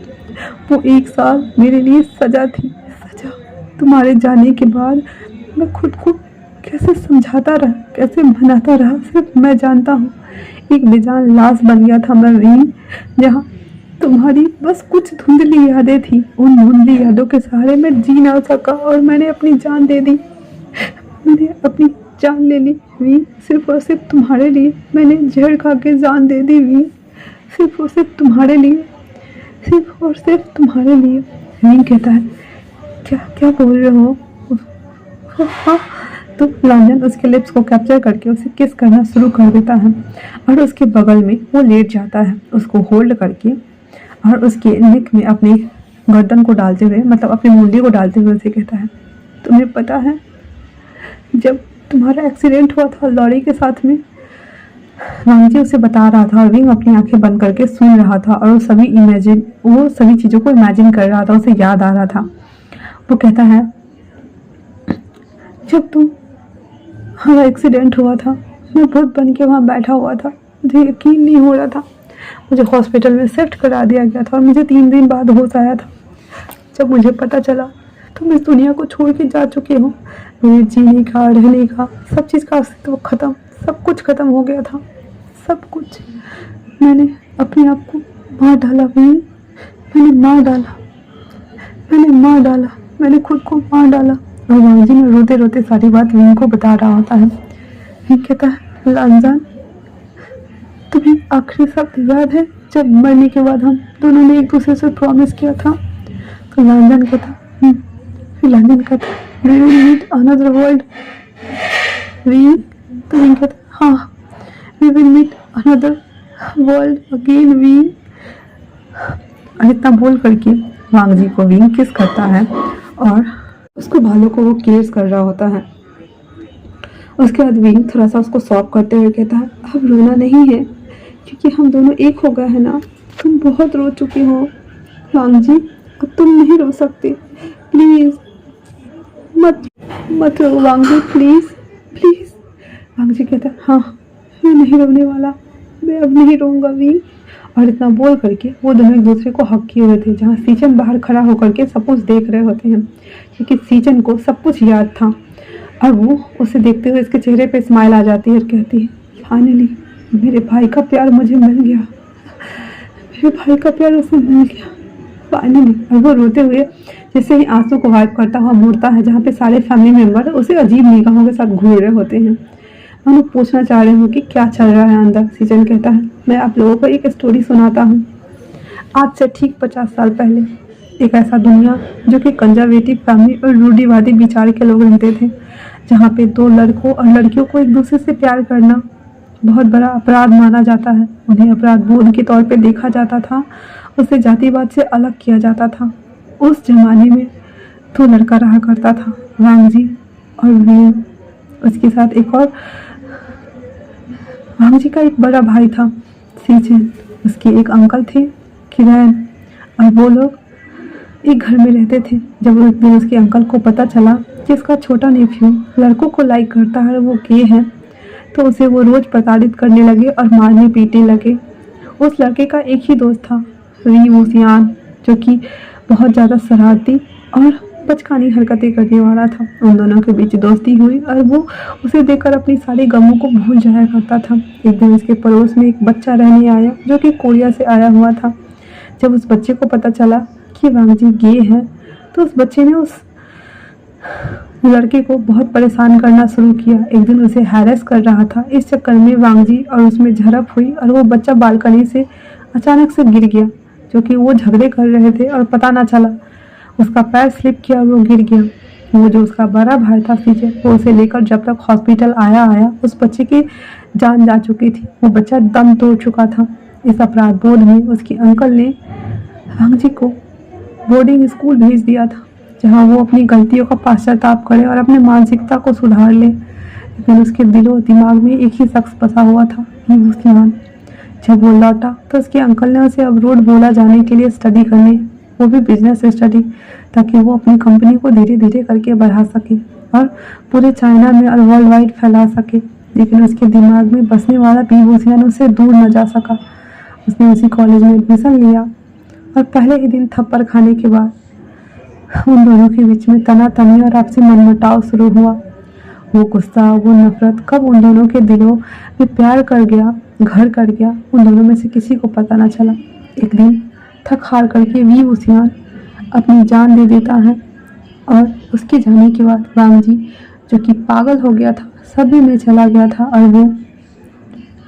वो 1 साल मेरे लिए सजा थी, सजा। तुम्हारे जाने के बाद मैं खुद को कैसे समझाता रहा, कैसे मनाता रहा, सिर्फ मैं जानता हूँ। एक बेजान लाश बन गया था मैं वीर, जहाँ तुम्हारी बस कुछ धुंधली यादें थी। उन धुंधली यादों के सहारे मैं जी ना सका और मैंने अपनी जान दे दी, मैंने अपनी जान ले ली वीर। सिर्फ और सिर्फ तुम्हारे लिए मैंने जहर खा के जान दे दी वीर, सिर्फ और सिर्फ तुम्हारे लिए, सिर्फ और सिर्फ तुम्हारे लिए। वीर कहता है क्या क्या बोल रहे हो। हाँ तो लांजन उसके लिप्स को कैप्चर करके उसे किस करना शुरू कर देता है और उसके बगल में वो लेट जाता है, उसको होल्ड करके और उसके नेक में अपनी गर्दन को डालते हुए, मतलब अपनी मुंडी को डालते हुए उसे कहता है तुम्हें पता है जब तुम्हारा एक्सीडेंट हुआ था लॉरी के साथ में। वांग जी उसे बता रहा था और विंग अपनी आंखें बंद करके सुन रहा था और वो सभी चीज़ों को इमेजिन कर रहा था, उसे याद आ रहा था। वो कहता है जब हमारा एक्सीडेंट हुआ था मैं भूत बन के वहाँ बैठा हुआ था, मुझे यकीन नहीं हो रहा था, मुझे हॉस्पिटल में शिफ्ट करा दिया गया था और मुझे 3 दिन बाद होश आया था। जब मुझे पता चला तुम इस दुनिया को छोड़ के जा चुके हो, मेरे जीने का रहने का सब चीज़ का अस्तित्व खत्म, सब कुछ खत्म हो गया था, सब कुछ। मैंने अपने आप को मार डाला विंग, मैंने मार डाला, मैंने मार डाला, मैंने खुद को मार डाला। और वांग जी ने रोते रोते सारी बात विंग को बता रहा होता है। विंग कहता है, लांजान तुम्हें आखिरी शब्द याद है जब मरने के बाद हम दोनों ने एक दूसरे से प्रॉमिस किया था? तो लांजान कहता, फिर लांजान कहता, we will meet another world. Wing, तो विंग कहता, हाँ we will meet another world again Wing. और इतना बोल करके वांग जी को विंग किस करता है और उसको बालों को वो केयर्स कर रहा होता है। उसके बाद विंग थोड़ा सा उसको सॉफ्ट करते हुए कहता है, अब रोना नहीं है क्योंकि हम दोनों एक हो गए हैं ना। तुम बहुत रो चुकी हो वांग जी, अब तुम नहीं रो सकते, प्लीज मत मत रो वांग जी, प्लीज प्लीज। वांग जी कहता है, हाँ मैं नहीं रोने वाला, मैं अब नहीं रोऊंगा विंग। और इतना बोल करके वो दोनों एक दूसरे को हक किए हुए थे, जहाँ सीचन बाहर खड़ा होकर के सब कुछ देख रहे होते हैं, क्योंकि सीचन को सब कुछ याद था। और वो उसे देखते हुए इसके चेहरे पे स्माइल आ जाती है और कहती है, फाइनली मेरे भाई का प्यार मुझे मिल गया, मेरे भाई का प्यार उसे मिल गया फाइनली। और वो रोते हुए जैसे ही आंसू को वाइप करता हुआ मुड़ता है, जहाँ पे सारे फैमिली मेम्बर उसे अजीब निगाहों के साथ घूर रहे होते हैं। मानो पूछना चाह रहे हो कि क्या चल रहा है अंदर। सीजन कहता है, मैं आप लोगों को एक स्टोरी सुनाता हूँ। आज से ठीक 50 साल पहले एक ऐसा दुनिया जो कि कंजर्वेटिव फैमिली और रूढ़िवादी विचार के लोग रहते थे, जहाँ पे दो लड़कों और लड़कियों को एक दूसरे से प्यार करना बहुत बड़ा अपराध माना जाता है। उन्हें अपराध बोध के तौर पे देखा जाता था, उसे जातिवाद से अलग किया जाता था। उस जमाने में दो लड़का रहा करता था, वांग जी और विंग। उसके साथ एक और वांग जी का एक बड़ा भाई था सीचन, उसके एक अंकल थे किरण, और वो लोग एक घर में रहते थे। जब एक दिन उसके अंकल को पता चला कि उसका छोटा नेफ्यू लड़कों को लाइक करता है और वो गे है, तो उसे वो रोज प्रताड़ित करने लगे और मारने पीटने लगे। उस लड़के का एक ही दोस्त था, री वूसियान, जो कि बहुत ज़्यादा शरारती और बचकानी हरकतें करने वाला था। उन दोनों के बीच दोस्ती हुई और वो उसे देखकर अपनी सारे गमों को भूल जाया करता था। एक दिन उसके पड़ोस में एक बच्चा रहने आया जो कि कोरिया से आया हुआ था। जब उस बच्चे को पता चला कि वांग जी गे है, तो उस बच्चे ने उस लड़के को बहुत परेशान करना शुरू किया। एक दिन उसे हैरेस कर रहा था। इस चक्कर में वांग जी और उसमें झड़प हुई और वो बच्चा बालकनी से अचानक से गिर गया, जो कि वो झगड़े कर रहे थे और पता ना चला। उसका पैर स्लिप किया, वो गिर गया। वो जो उसका बड़ा भाई था सीजे, वो उसे लेकर जब तक हॉस्पिटल आया उस बच्चे की जान जा चुकी थी। वो बच्चा दम तोड़ चुका था। इस अपराध बोध में उसके अंकल ने वांग जी को बोर्डिंग स्कूल भेज दिया था, जहाँ वो अपनी गलतियों का पश्चाताप करे और अपनी मानसिकता को सुधार ले। लेकिन उसके दिलो दिमाग में एक ही शख्स बसा हुआ था, ये मुस्लिमान। जब वो लौटा तो उसके अंकल ने उसे अब्रोड बोला जाने के लिए स्टडी करने, वो भी बिजनेस स्टडी, ताकि वो अपनी कंपनी को धीरे धीरे करके बढ़ा सके और पूरे चाइना में और वर्ल्ड वाइड फैला सके। लेकिन उसके दिमाग में बसने वाला बी वूसियान उससे दूर न जा सका। उसने उसी कॉलेज में एडमिशन लिया और पहले ही दिन थप्पड़ खाने के बाद उन दोनों के बीच में तनातनी और आपसी मनमुटाव शुरू हुआ। वो गुस्सा, वो नफरत कब उन दोनों के दिलों में प्यार कर गया, घर कर गया, उन दोनों में से किसी को पता न चला। एक दिन थक हार करके वी वूसियान अपनी जान दे देता है और उसके जाने के बाद वांग जी, जो कि पागल हो गया था, सभी में चला गया था। और वो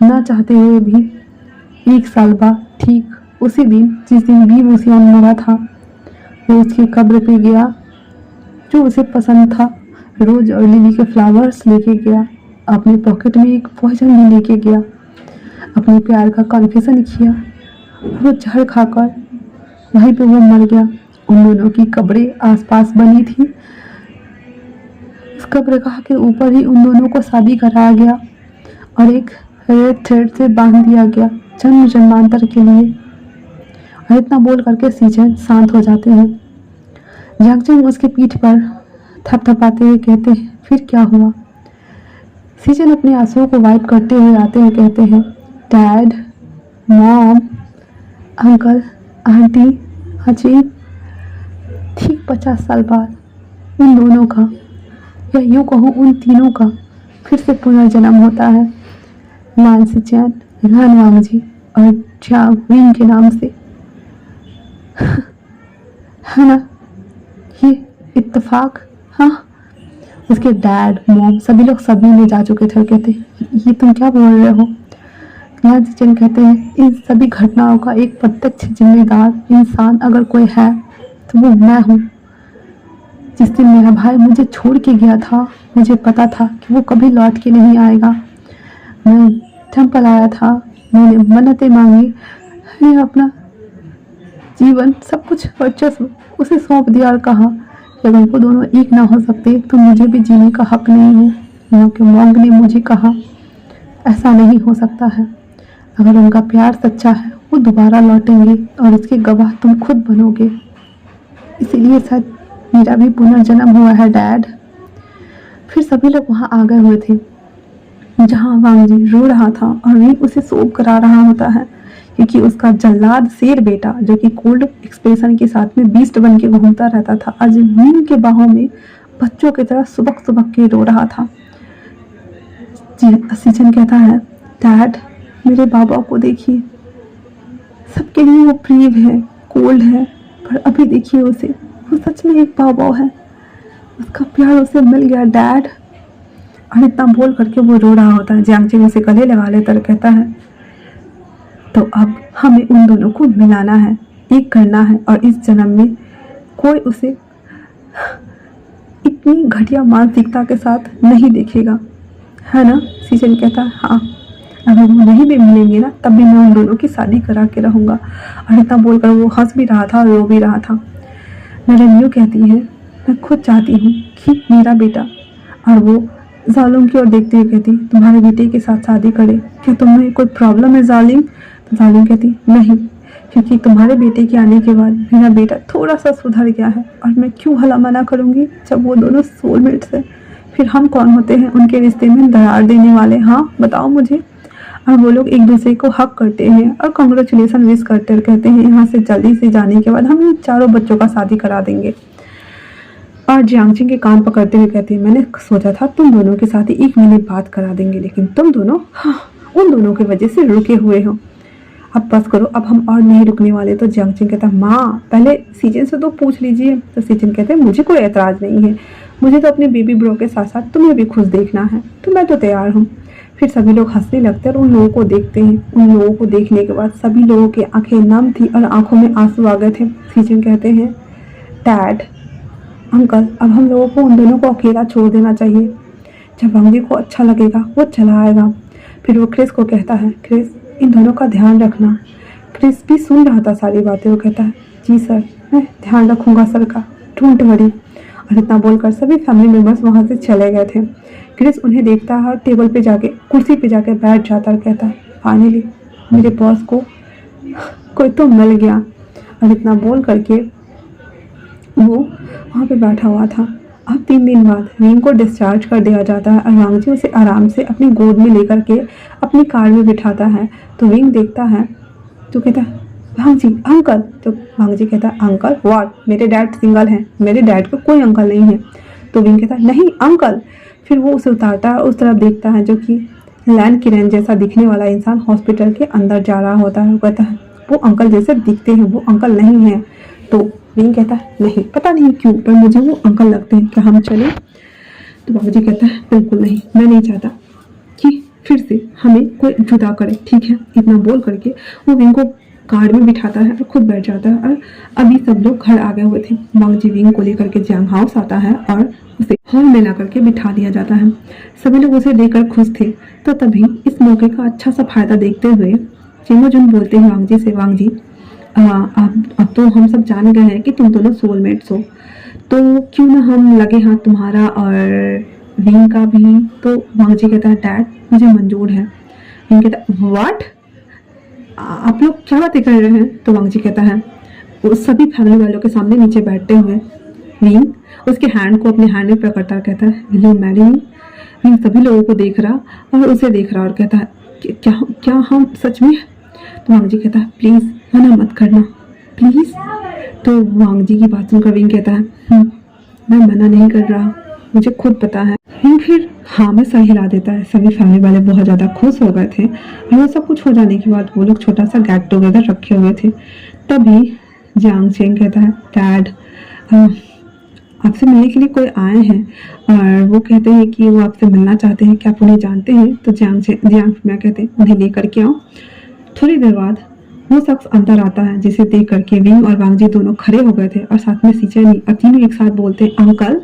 ना चाहते हुए भी 1 साल बाद ठीक उसी दिन जिस दिन वी वूसियान मरा था, वो उसकी कब्र पे गया। जो उसे पसंद था, रोज और लिली के फ्लावर्स लेके गया, अपने पॉकेट में एक पॉइजन भी लेके गया, अपने प्यार का कन्फेशन किया। वो जहर खाकर वहीं पे वो मर गया। उन दोनों की कब्रें आसपास बनी थी। उस कब्रगाह के ऊपर ही उन दोनों को शादी कराया गया और एक रेड थ्रेड से बांध दिया गया जन्म जन्मांतर के लिए। और इतना बोल करके सीजन शांत हो जाते हैं। जंगजंग उसकी पीठ पर थपथपाते हुए कहते हैं, फिर क्या हुआ? सीजन अपने आंसुओं को वाइप करते हुए आते हुए कहते हैं, डैड, मॉम, अंकल, आंटी, अजी, ठीक 50 साल बाद उन दोनों का, या यूँ कहूँ उन तीनों का फिर से पुनर्जन्म होता है। लान सीचेन, लान वांग जी और जियांग विंग के नाम से। है ना ये इत्तेफाक। हाँ, उसके डैड मॉम सभी लोग सभी में जा चुके थे और कहते ये तुम क्या बोल रहे हो। यहाँ जिचन कहते हैं इन सभी घटनाओं का एक प्रत्यक्ष जिम्मेदार इंसान अगर कोई है तो वो मैं हूँ। जिस दिन मेरा भाई मुझे छोड़ के गया था मुझे पता था कि वो कभी लौट के नहीं आएगा। मैं टेम्पल आया था, मैंने मन्नतें मांगी, मैंने अपना जीवन सब कुछ वर्चस्व उसे सौंप दिया और कहा कि अगर वो दोनों एक ना हो सकते तो मुझे भी जीने का हक नहीं है। यहाँ के मॉन्ग ने मुझे कहा ऐसा नहीं हो सकता है, अगर उनका प्यार सच्चा है वो दोबारा लौटेंगे और इसके गवाह तुम खुद बनोगे। इसीलिए शायद मेरा भी पुनर्जन्म हुआ है डैड। फिर सभी लोग वहाँ आ गए हुए थे जहाँ वांग जी रो रहा था और वी उसे सोप करा रहा होता है क्योंकि उसका जल्लाद शेर बेटा जो कि कोल्ड एक्सप्रेशन के साथ में बीस्ट बन के घूमता रहता था आज वीन के बाहों में बच्चों की तरह सुबक सुबक के रो रहा था। सीजन कहता है डैड मेरे बाबा को देखिए, सबके लिए वो प्रिय है, कोल्ड है, पर अभी देखिए उसे, वो सच में एक बाबा है, उसका प्यार उसे मिल गया डैड। और इतना बोल करके वो रो रहा होता है। जियांगचेन उसे गले लगा लेता और कहता है तो अब हमें उन दोनों को मिलाना है, एक करना है और इस जन्म में कोई उसे इतनी घटिया मानसिकता के साथ नहीं देखेगा, है ना। सीजन कहता है हाँ, अगर वो नहीं भी मिलेंगे ना तब भी मैं उन दोनों की शादी करा के रहूँगा। और इतना बोलकर वो हंस भी रहा था और रो भी रहा था। नरेन्यू कहती है मैं खुद चाहती हूँ कि मेरा बेटा, और वो जालिम की ओर देखते हुए कहती तुम्हारे बेटे के साथ शादी करे, क्या तुम्हें कोई प्रॉब्लम है जालिम। तो जालिम कहती नहीं, क्योंकि तुम्हारे बेटे के आने के बाद मेरा बेटा थोड़ा सा सुधर गया है और मैं क्यों भला मना करूँगी जब वो दोनों सोलमेट्स हैं। फिर हम कौन होते हैं उनके रिश्ते में दरार देने वाले, हाँ बताओ मुझे। और वो लोग एक दूसरे को हक करते हैं और कॉन्ग्रेचुलेसन विश करते और कहते हैं यहाँ से जल्दी से जाने के बाद हम इन चारों बच्चों का शादी करा देंगे। और जियांगचेन के कान पकड़ते हुए कहती है मैंने सोचा था तुम दोनों के साथ ही 1 महीने बाद करा देंगे, लेकिन तुम दोनों उन दोनों की वजह से रुके हुए हो। अब बस करो, अब हम और नहीं रुकने वाले। तो जियांगचेन कहता है माँ पहले सीजन से तो पूछ लीजिए। तो सीजन कहते हैं मुझे कोई एतराज़ नहीं है, मुझे तो अपने बेबी ब्रो के साथ साथ तुम्हें भी खुश देखना है, तो मैं तो तैयार हूँ। फिर सभी लोग हंसने लगते हैं और उन लोगों को देखते हैं। उन लोगों को देखने के बाद सभी लोगों की आंखें नम थी और आंखों में आंसू आ गए थे। सीजन कहते हैं डैड अंकल अब हम लोगों को उन दोनों को अकेला छोड़ देना चाहिए, जब वांग को अच्छा लगेगा वो चला आएगा। फिर वो क्रिस को कहता है क्रिस इन दोनों का ध्यान रखना। क्रिस भी सुन रहा था सारी बातें। वो कहता है जी सर, मैं ध्यान रखूँगा सर का, डोंट वरी। और इतना बोलकर सभी फैमिली मेम्बर्स वहाँ से चले गए थे। क्रिस उन्हें देखता है और टेबल पे जाके कुर्सी पे जाके बैठ जाता और कहता है फाइनली मेरे बॉस को कोई तो मिल गया। और इतना बोल करके वो वहाँ पे बैठा हुआ था। अब 3 दिन बाद विंग को डिस्चार्ज कर दिया जाता है और वांग जी उसे आराम से अपनी गोद में लेकर के अपनी कार में बिठाता है। तो विंग देखता है तो कहता है वांग जी अंकल। तो वांग जी कहता है अंकल व्हाट, मेरे डैड सिंगल हैं, मेरे डैड को कोई अंकल नहीं है। तो विंग कहता है नहीं अंकल। फिर वो उसे उतारता है, उस तरफ देखता है जो कि लैंड किरण जैसा दिखने वाला इंसान हॉस्पिटल के अंदर जा रहा होता है। वो कहता है वो अंकल जैसे दिखते हैं, वो अंकल नहीं है। तो विंग कहता है नहीं पता नहीं क्यों पर मुझे वो अंकल लगते हैं, क्या हम चलें। तो बाबूजी कहता है बिल्कुल नहीं, मैं नहीं चाहता कि फिर से हमें कोई जुदा करे, ठीक है। इतना बोल करके वो विंग को कार में बिठाता है और खुद बैठ जाता है। और अभी सब लोग घर आ गए हुए थे। वांग जी विंग को लेकर के जियांग हाउस आता है और उसे हॉल में ला करके बिठा दिया जाता है। सभी लोग उसे देखकर खुश थे। तो तभी इस मौके का अच्छा सा फायदा देखते हुए चिमो जुन बोलते हैं वांग जी से वांग जी अब तो हम सब जान गए हैं कि तुम दोनों सोलमेट्स हो, तो क्यों ना हम लगे हाथ तुम्हारा और विंग का भी। तो वांग जी कहता है डैड मुझे मंजूर है। विंग कहता है व्हाट, आप लोग क्या बातें कर रहे हैं। तो वांग जी कहता है वो सभी फैमिली वालों के सामने नीचे बैठते हुए विंग उसके हैंड को अपने हैंड में पकड़ता कहता है will you marry me. Wing सभी लोगों को देख रहा और उसे देख रहा और कहता है क्या हम सच में। तो वांग जी कहता है प्लीज़ मना मत करना प्लीज़। तो वांग जी की बात सुनकर विंग कहता है मैं मना नहीं कर रहा, मुझे खुद पता है। विंग फिर हाँ में सर हिला देता है। सभी फैमिली वाले बहुत ज़्यादा खुश हो गए थे और वो सब कुछ हो जाने के बाद वो लोग छोटा सा गेट टुगेदर रखे हुए थे। तभी जियांग चेंग कहता है, डैड आपसे मिलने के लिए कोई आए हैं और वो कहते हैं कि वो आपसे मिलना चाहते हैं, क्या आप उन्हें जानते हैं? तो जियांग मैं कहते हैं उन्हें लेकर के आओ। थोड़ी देर बाद वो शख्स अंदर आता है जिसे देख करके विंग और वांगजी दोनों खड़े हो गए थे और साथ में सीचेनी, और तीनों एक साथ बोलते हैं, अंकल।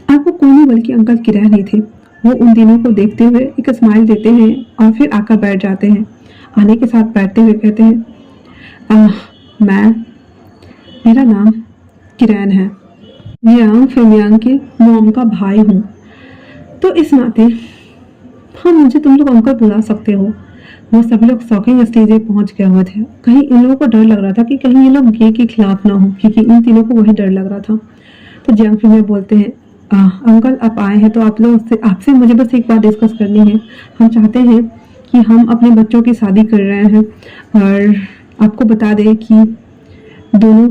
अब वो कोई नहीं बल्कि अंकल किरण ही थे। वो उन तीनों को देखते हुए एक स्माइल देते हैं और फिर आकर बैठ जाते हैं। आने के साथ बैठते हुए कहते हैं, मेरा नाम किरण है, जियांग फिमियांग के मॉम का भाई हूँ, तो इस नाते हाँ मुझे तुम लोग अंकल बुला सकते हो। वो सभी लोग शॉकिंग स्टेज पे पहुंच गए हुए थे। कहीं इन लोगों को डर लग रहा था कि कहीं ये लोग गे के खिलाफ ना हो, क्योंकि इन तीनों को वही डर लग रहा था। तो जियांग फिमियांग बोलते हैं, अंकल आप आए हैं तो आप लोग आपसे मुझे बस एक बात डिस्कस करनी है। हम चाहते हैं कि हम अपने बच्चों की शादी कर रहे हैं और आपको बता दें कि दोनों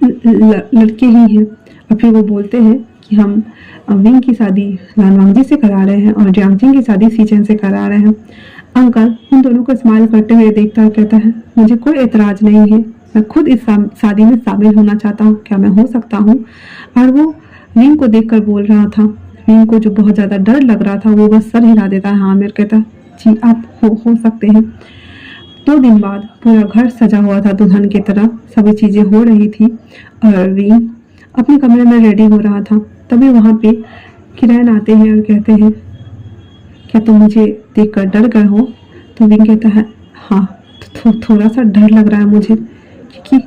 लड़के ही हैं। और फिर वो बोलते हैं कि हम विंग की शादी लान वांगजी से करा रहे हैं और जियांगजिंग की शादी सीचेन से करा रहे हैं। अंकल उन दोनों को स्माइल करते हुए देखता है, कहता है, मुझे कोई एतराज नहीं है, मैं खुद इस शादी में शामिल होना चाहता हूँ, क्या मैं हो सकता हूँ? और वो विंग को देखकर बोल रहा था। विंग को जो बहुत ज़्यादा डर लग रहा था वो बस सर हिला देता है, हाँ मेरे कहता, जी आप हो सकते हैं। 2 दिन बाद पूरा घर सजा हुआ था दुल्हन की तरह, सभी चीज़ें हो रही थी और विंग अपने कमरे में रेडी हो रहा था। तभी वहाँ पे किरण आते हैं और कहते हैं, क्या तुम मुझे देखकर डर गए हो? तो विंग कहता है, हाँ थोड़ा सा डर लग रहा है मुझे, क्योंकि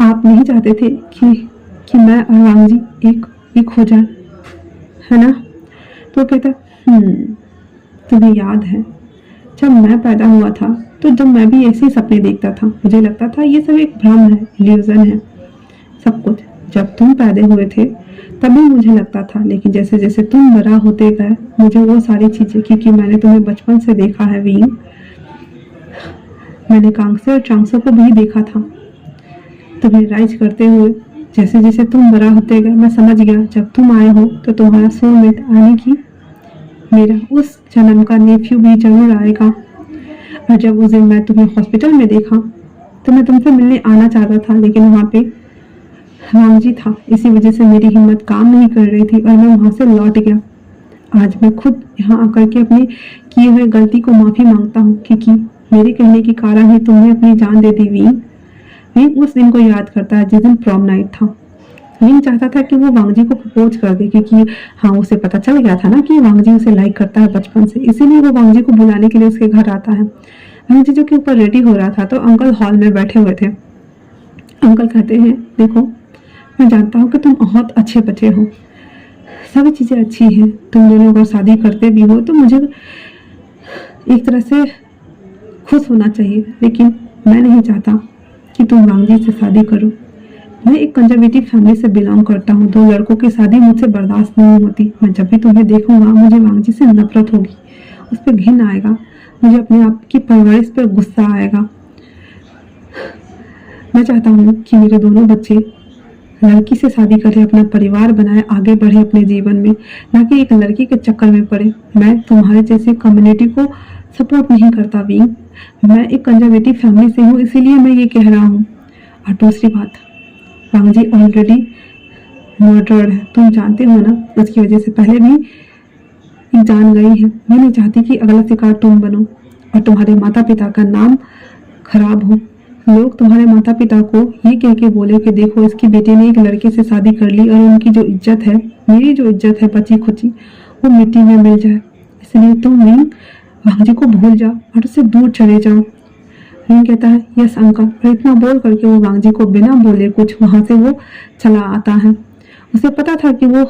आप नहीं चाहते थे कि मैं और वांगजी एक हो जाए, है ना? तो कहता है, तुम्हें याद है जब मैं पैदा हुआ था तो जब मैं भी ऐसे ही सपने देखता था, मुझे लगता था ये सब एक भ्रम है, इल्यूजन है सब कुछ। जब तुम पैदा हुए थे तभी मुझे लगता था, लेकिन जैसे जैसे तुम बड़ा होते गए मुझे वो सारी चीज़ें, क्योंकि मैंने तुम्हें बचपन से देखा है विंग, मैंने कांगसे और चांगसो को भी देखा था तुम्हें राइज करते हुए। जैसे जैसे तुम बड़ा होते गए मैं समझ गया जब तुम आए हो तो तुम्हारा सोलमेट आने की मेरा उस जन्म का नेफ्यू भी जरूर आएगा। और जब उस दिन मैं तुम्हें हॉस्पिटल में देखा तो मैं तुमसे मिलने आना चाहता था, लेकिन वहाँ पे वांगजी था, इसी वजह से मेरी हिम्मत काम नहीं कर रही थी और मैं वहाँ से लौट गया। आज मैं खुद यहाँ आकर के अपनी किए हुए गलती को माफ़ी मांगता हूँ, क्योंकि मेरे कहने के कारण ही तुमने अपनी जान दे दी। विंग उस दिन को याद करता है जिस दिन प्रॉम नाइट था। विंग चाहता था कि वो वांगजी को प्रपोज कर दे, क्योंकि हाँ उसे पता चल गया था ना कि वांगजी उसे लाइक करता है बचपन से, इसीलिए वो वांगजी को बुलाने के लिए उसके घर आता है। वांगजी जो के ऊपर रेडी हो रहा था तो अंकल हॉल में बैठे हुए थे। अंकल कहते हैं, देखो मैं जानता हूँ कि तुम बहुत अच्छे बच्चे हो, सभी चीज़ें अच्छी हैं, तुम दोनों अगर शादी करते भी हो तो मुझे एक तरह से खुश होना चाहिए, लेकिन मैं नहीं चाहता कि तुम वांगजी से शादी करो। मैं एक कंजर्वेटिव फैमिली से बिलोंग करता हूँ, 2 लड़कों की शादी मुझसे बर्दाश्त नहीं होती। मैं जब भी तुम्हें देखूंगा मुझे वांगजी से नफरत होगी, उस पर घिन आएगा, मुझे अपने आप की परवरिश पर गुस्सा आएगा। मैं चाहता हूँ कि मेरे दोनों बच्चे लड़की से शादी करें, अपना परिवार बनाए, आगे बढ़े अपने जीवन में, ना कि एक लड़की के चक्कर में पड़े। मैं तुम्हारे जैसे कम्युनिटी को सपोर्ट नहीं करता विंग, मैं एक कंजर्वेटिव फैमिली से हूँ, इसीलिए मैं ये कह रहा हूँ। और दूसरी बात, वांगजी ऑलरेडी मर्डर्ड है, तुम जानते हो ना, उसकी वजह से पहले भी जान गई है। मैं नहीं चाहती कि अगला शिकार तुम बनो और तुम्हारे माता पिता का नाम खराब हो। लोग तुम्हारे माता पिता को ये कह के बोले कि देखो इसकी बेटी ने एक लड़के से शादी कर ली और उनकी जो इज्जत है, मेरी जो इज्जत है बची खुची, वो मिट्टी में मिल जाए। इसलिए तुम विंग वांगजी को भूल जाओ और उससे दूर चले जाओ। विंग कहता है, यस अंकल। और इतना बोल करके वो वांगजी को बिना बोले कुछ वहाँ से वो चला आता है। उसे पता था कि वो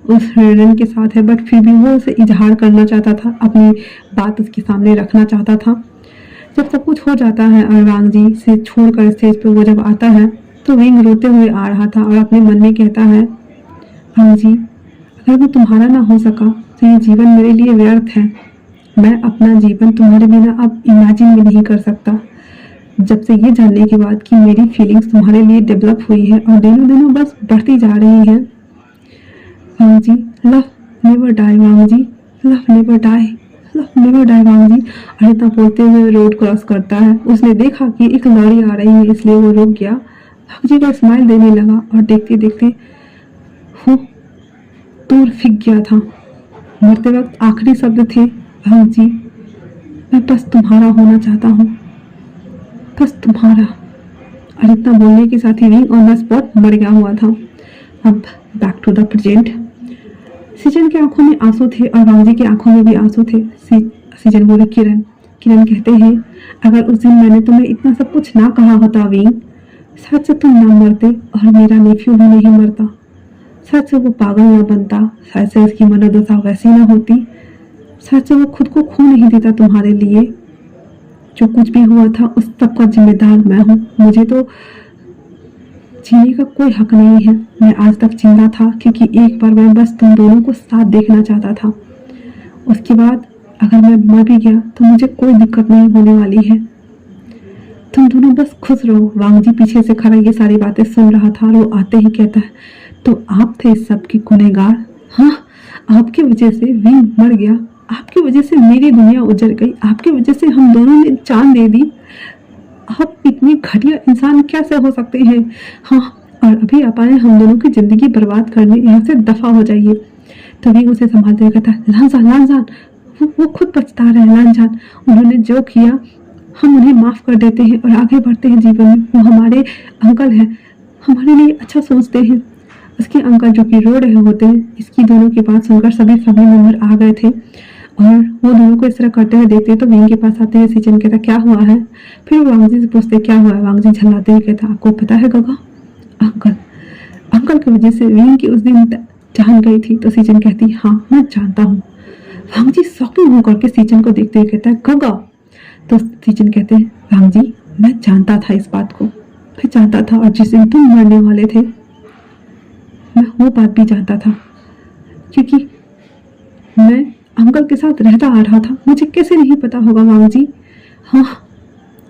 उस रेडन के साथ है, बट फिर भी वो उसे इजहार करना चाहता था, अपनी बात उसके सामने रखना चाहता था। जब सब कुछ हो जाता है और वांगजी से छोड़कर स्टेज पे वो जब आता है तो विंग रोते हुए आ रहा था और अपने मन में कहता है, वांगजी अगर वो तुम्हारा ना हो सका तो ये जीवन मेरे लिए व्यर्थ है। मैं अपना जीवन तुम्हारे बिना अब इमेजिन भी नहीं कर सकता। जब से ये जानने के बाद कि मेरी फीलिंग्स तुम्हारे लिए डेवलप हुई है और दिनों दिनों बस बढ़ती जा रही है। Wangji love never die, Wangji love never die, love never die Wangji. Anita बोलते हुए रोड क्रॉस करता है। उसने देखा कि एक लॉरी आ रही है, इसलिए वो रुक गया। वांग जी को स्माइल देने लगा और देखते देखते वो दूर फिक गया था। मरते वक्त आखिरी शब्द थे, वांग जी मैं बस तुम्हारा होना चाहता हूँ, बस तुम्हारा। और इतना बोलने के साथ ही विंग ऑन द स्पॉट मर गया हुआ था। अब back to the present. Season की आंखों में आंसू थे और वांग जी की आंखों में भी आंसू थे। सीजन बोले किरण। किरण कहते हैं अगर उस दिन मैंने तुम्हें इतना सब कुछ ना कहा होता विंग, शायद से तुम ना मरते और मेरा नेफ्यू भी नहीं मरता, शायद से वो पागल ना बनता, शायद से उसकी मनोदशा वैसी ना होती, शायद से वो खुद को खो नहीं देता तुम्हारे लिए। जो कुछ भी हुआ था उस सब का जिम्मेदार मैं हूँ। मुझे तो जीने का कोई हक नहीं है। मैं आज तक जिंदा था क्योंकि एक बार मैं बस तुम दोनों को साथ देखना चाहता था। उसके बाद अगर मैं मर भी गया तो मुझे कोई दिक्कत नहीं होने वाली है। तुम दोनों बस खुश रहो। वांग जी पीछे से खड़ा ये सारी बातें सुन रहा था और वो आते ही कहता है तो आप थे इस सब की गुनहगार। हाँ, आपकी वजह से विंग मर गया, आपकी वजह से मेरी दुनिया उजड़ गई, आपकी वजह से हम दोनों ने जान दे दी। आप इतनी घटिया इंसान कैसे हो सकते हैं? हाँ, और अभी आप आए हम दोनों की जिंदगी बर्बाद करने, यहाँ से दफा हो जाइए। तभी उसे संभालते हुए कहता है लांजान, वो खुद पछता रहे हैं लांजान। उन्होंने जो किया हम उन्हें माफ कर देते हैं और आगे बढ़ते हैं जीवन में। वो हमारे अंकल हैं, हमारे लिए अच्छा सोचते हैं। उसके अंकल जो कि रो रहे होते हैं। इसकी दोनों की बात सुनकर सभी फैमिली मेंबर आ गए थे और वो दोनों को इस तरह करते हुए देखते तो विंग के पास आते हैं। सीजन कहता क्या हुआ है? फिर वो वांग जी से पूछते क्या हुआ है। वांग जी झल्लाते हुए कहता आपको पता है गगा, अंकल की वजह से विंग की उस दिन जान गई थी। तो सीजन कहती हाँ मैं जानता हूँ। वांग जी शॉकिंग होकर के सीजन को देखते हुए कहता है गगा। तो सीजन कहते हैं वांग जी मैं जानता था इस बात को, मैं जानता था, और जिस दिन तुम मरने वाले थे मैं वो बात भी जानता था क्योंकि मैं अंकल के साथ रहता आ रहा था। मुझे कैसे नहीं पता होगा वांग जी? हाँ,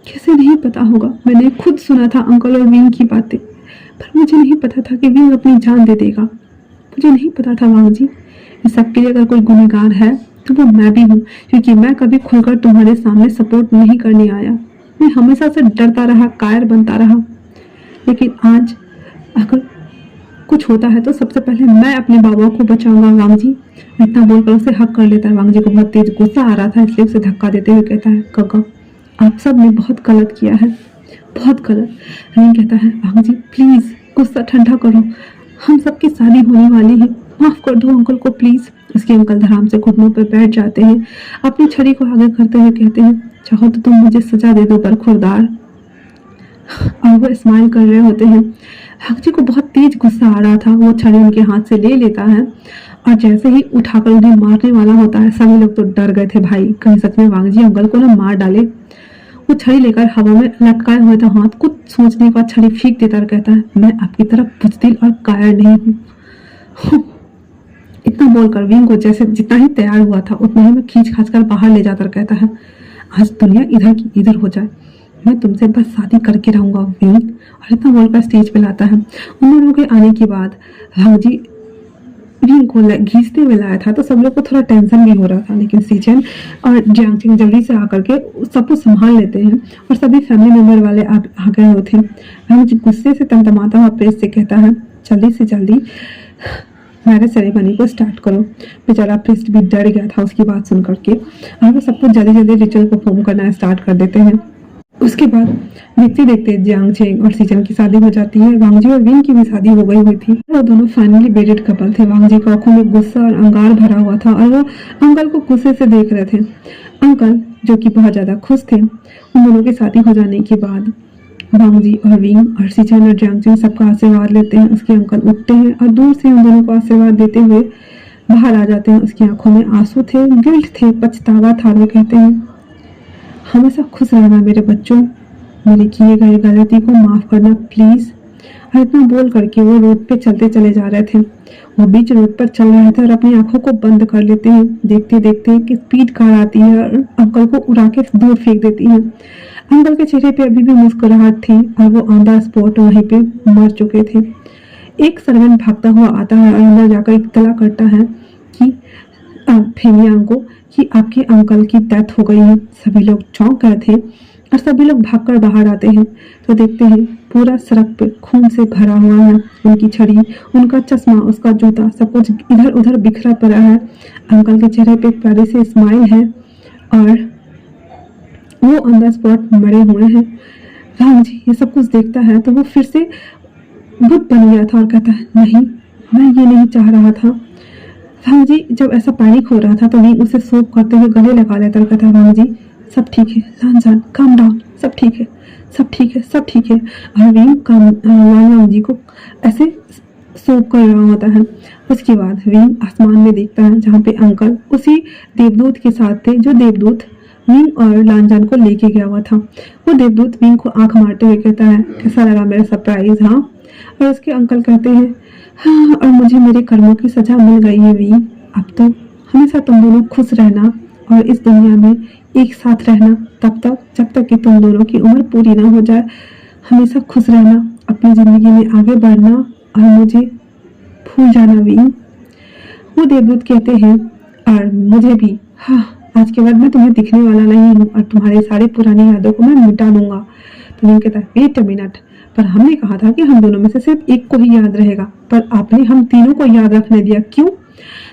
कैसे नहीं पता होगा? मैंने खुद सुना था अंकल और विंग की बातें, पर मुझे नहीं पता था कि विंग अपनी जान दे देगा। मुझे नहीं पता था वांग जी। इस सब के लिए अगर कोई गुनहगार है तो वो मैं भी हूँ, क्योंकि मैं कभी खुलकर तुम्हारे सामने सपोर्ट नहीं करने आया। मैं हमेशा से डरता रहा, कायर बनता रहा। लेकिन आज अगर कुछ होता है तो सबसे पहले मैं अपने बाबा को बचाऊंगा वांग जी। इतना बोलकर उसे हक कर लेता है। वांग जी को बहुत तेज गुस्सा आ रहा था, इसलिए उसे धक्का देते हुए कहता है गगा आप सब ने बहुत गलत किया है, बहुत गलत। रहीम कहता है वांग जी प्लीज गुस्सा ठंडा करो, हम सबकी शादी होने वाली है, माफ कर दो अंकल को प्लीज। उसके अंकल धराम से घुटनों पर बैठ जाते हैं, अपनी छड़ी को आगे करते हुए कहते हैं चाहो तो तुम मुझे सजा दे दो बरखुरदार। और वो स्माइल कर रहे होते हैं। वांग जी को बहुत तेज गुस्सा आ रहा था। वो छड़ी उनके हाथ से ले लेता है और जैसे ही उठाकर उन्हें मारने वाला होता है सभी लोग तो डर गए थे भाई, कहीं सच में वांग जी अंकल को ना मार डाले। वो छड़ी लेकर हवा में लटकाए हुए था हाथ, कुछ सोचने के बाद छड़ी फेंक देता और कहता है मैं आपकी तरफ बुज़दिल और कायर नहीं हूँ। इतना बोलकर विंग को जैसे जितना ही तैयार हुआ था उतना ही मैं खींच खाच कर बाहर ले जाकर कहता है आज दुनिया इधर की इधर हो जाए, मैं तुमसे बस शादी करके रहूंगा विंग। और इतना बोलकर स्टेज पे लाता है। उन दोनों के आने के बाद वांग जी विंग को घींचते हुए लाया था तो सब लोग को थोड़ा टेंशन भी हो रहा था, लेकिन सीजन और जियांगचिंग जल्दी से आकर के सब कुछ संभाल लेते हैं और सभी फैमिली मेंबर वाले आ गए हुए थे। वांग जी गुस्से से तमतमाता हुआ प्रेस से कहता है जल्दी से जल्दी मैरिज सेरेमनी को स्टार्ट करो। बेचारा प्रिस्ट भी डर गया था उसकी बात सुन करके और वो सब कुछ जल्दी जल्दी रिचुअल परफॉर्म करना स्टार्ट कर देते हैं। उसके बाद देखते देखते जियांगचेंग और सीजन की शादी हो जाती है। वांग जी और विंग की भी शादी हो गई हुई थी। वो दोनों फाइनली बेडेड कपल थे। वांग जी की आंखों में गुस्सा और अंगार भरा हुआ था और वो अंकल को गुस्से से देख रहे थे। अंकल जो कि बहुत ज्यादा खुश थे। उन दोनों की शादी हो जाने के बाद वांग जी और विंग और सीजन और जियांगचेंग सबका आशीर्वाद लेते हैं। उसके अंकल उठते हैं और दूर से उन दोनों को आशीर्वाद देते हुए बाहर आ जाते हैं। उसकी आंखों में आंसू थे, गिल्ट थे, पछतावा था। वो कहते हैं हमेशा खुश रहना मेरे बच्चों, मेरे किए गए गलती को माफ करना प्लीज। और इतना बोल करके वो रोड पे चलते चले जा रहे थे। वो बीच रोड पर चल रहे थे और अपनी आंखों को बंद कर लेते हैं। देखते देखते कि स्पीड कार आती है और अंकल को उड़ा के दूर फेंक देती है। अंकल के चेहरे पे अभी भी मुस्कुराहट थी और वो ऑन द स्पॉट वहीं पे मर चुके थे। एक सर्वेंट भागता हुआ आता है और अंदर जाकर इत्तला करता है कि फेंगियांग को कि आपके अंकल की डेथ हो गई है। सभी लोग चौंक गए थे और सभी लोग भागकर बाहर आते हैं तो देखते हैं पूरा सड़क पे खून से भरा हुआ है। उनकी छड़ी, उनका चश्मा, उसका जूता, सब कुछ इधर उधर बिखरा पड़ा है। अंकल के चेहरे पे एक प्यारी सी स्माइल है और वो ऑन द स्पॉट मरे हुए हैं। राम जी ये सब कुछ देखता है तो वो फिर से बुत बन गया था और कहता है नहीं, मैं ये नहीं चाह रहा था। राम जी जब ऐसा पैनिक हो रहा था तो वीन उसे सोप करते हुए गले लगा लेता और कहता है राम जी सब ठीक है, लांजान काम डाउन, सब ठीक है, सब ठीक है, सब ठीक है। और वीन राम जी को ऐसे सोप कर रहा होता है। उसके बाद वीन आसमान में देखता है जहाँ पे अंकल उसी देवदूत के साथ थे जो देवदूत वीन और लांजान को लेके गया हुआ था। वो देवदूत वीन को आंख मारते हुए कहता है कैसा लगा मेरा सरप्राइज। हाँ, और उसके अंकल कहते हैं हाँ, और मुझे मेरे कर्मों की सजा मिल गई है वीन। अब तो हमेशा तुम दोनों खुश रहना और इस दुनिया में एक साथ रहना तब तक जब तक कि तुम दोनों की उम्र पूरी ना हो जाए। हमेशा खुश रहना, अपनी जिंदगी में आगे बढ़ना और मुझे भूल जाना वीन। वो देवदूत कहते हैं और मुझे भी, हाँ, आज के बाद मैं तुम्हें दिखने वाला नहीं हूँ और तुम्हारी सारी पुरानी यादों को मैं मिटा दूंगा। तो वीन कहता है वेट अ मिनट, पर हमने कहा था कि हम दोनों में से सिर्फ एक को ही याद रहेगा, पर आपने हम तीनों को याद रखने दिया, क्यों?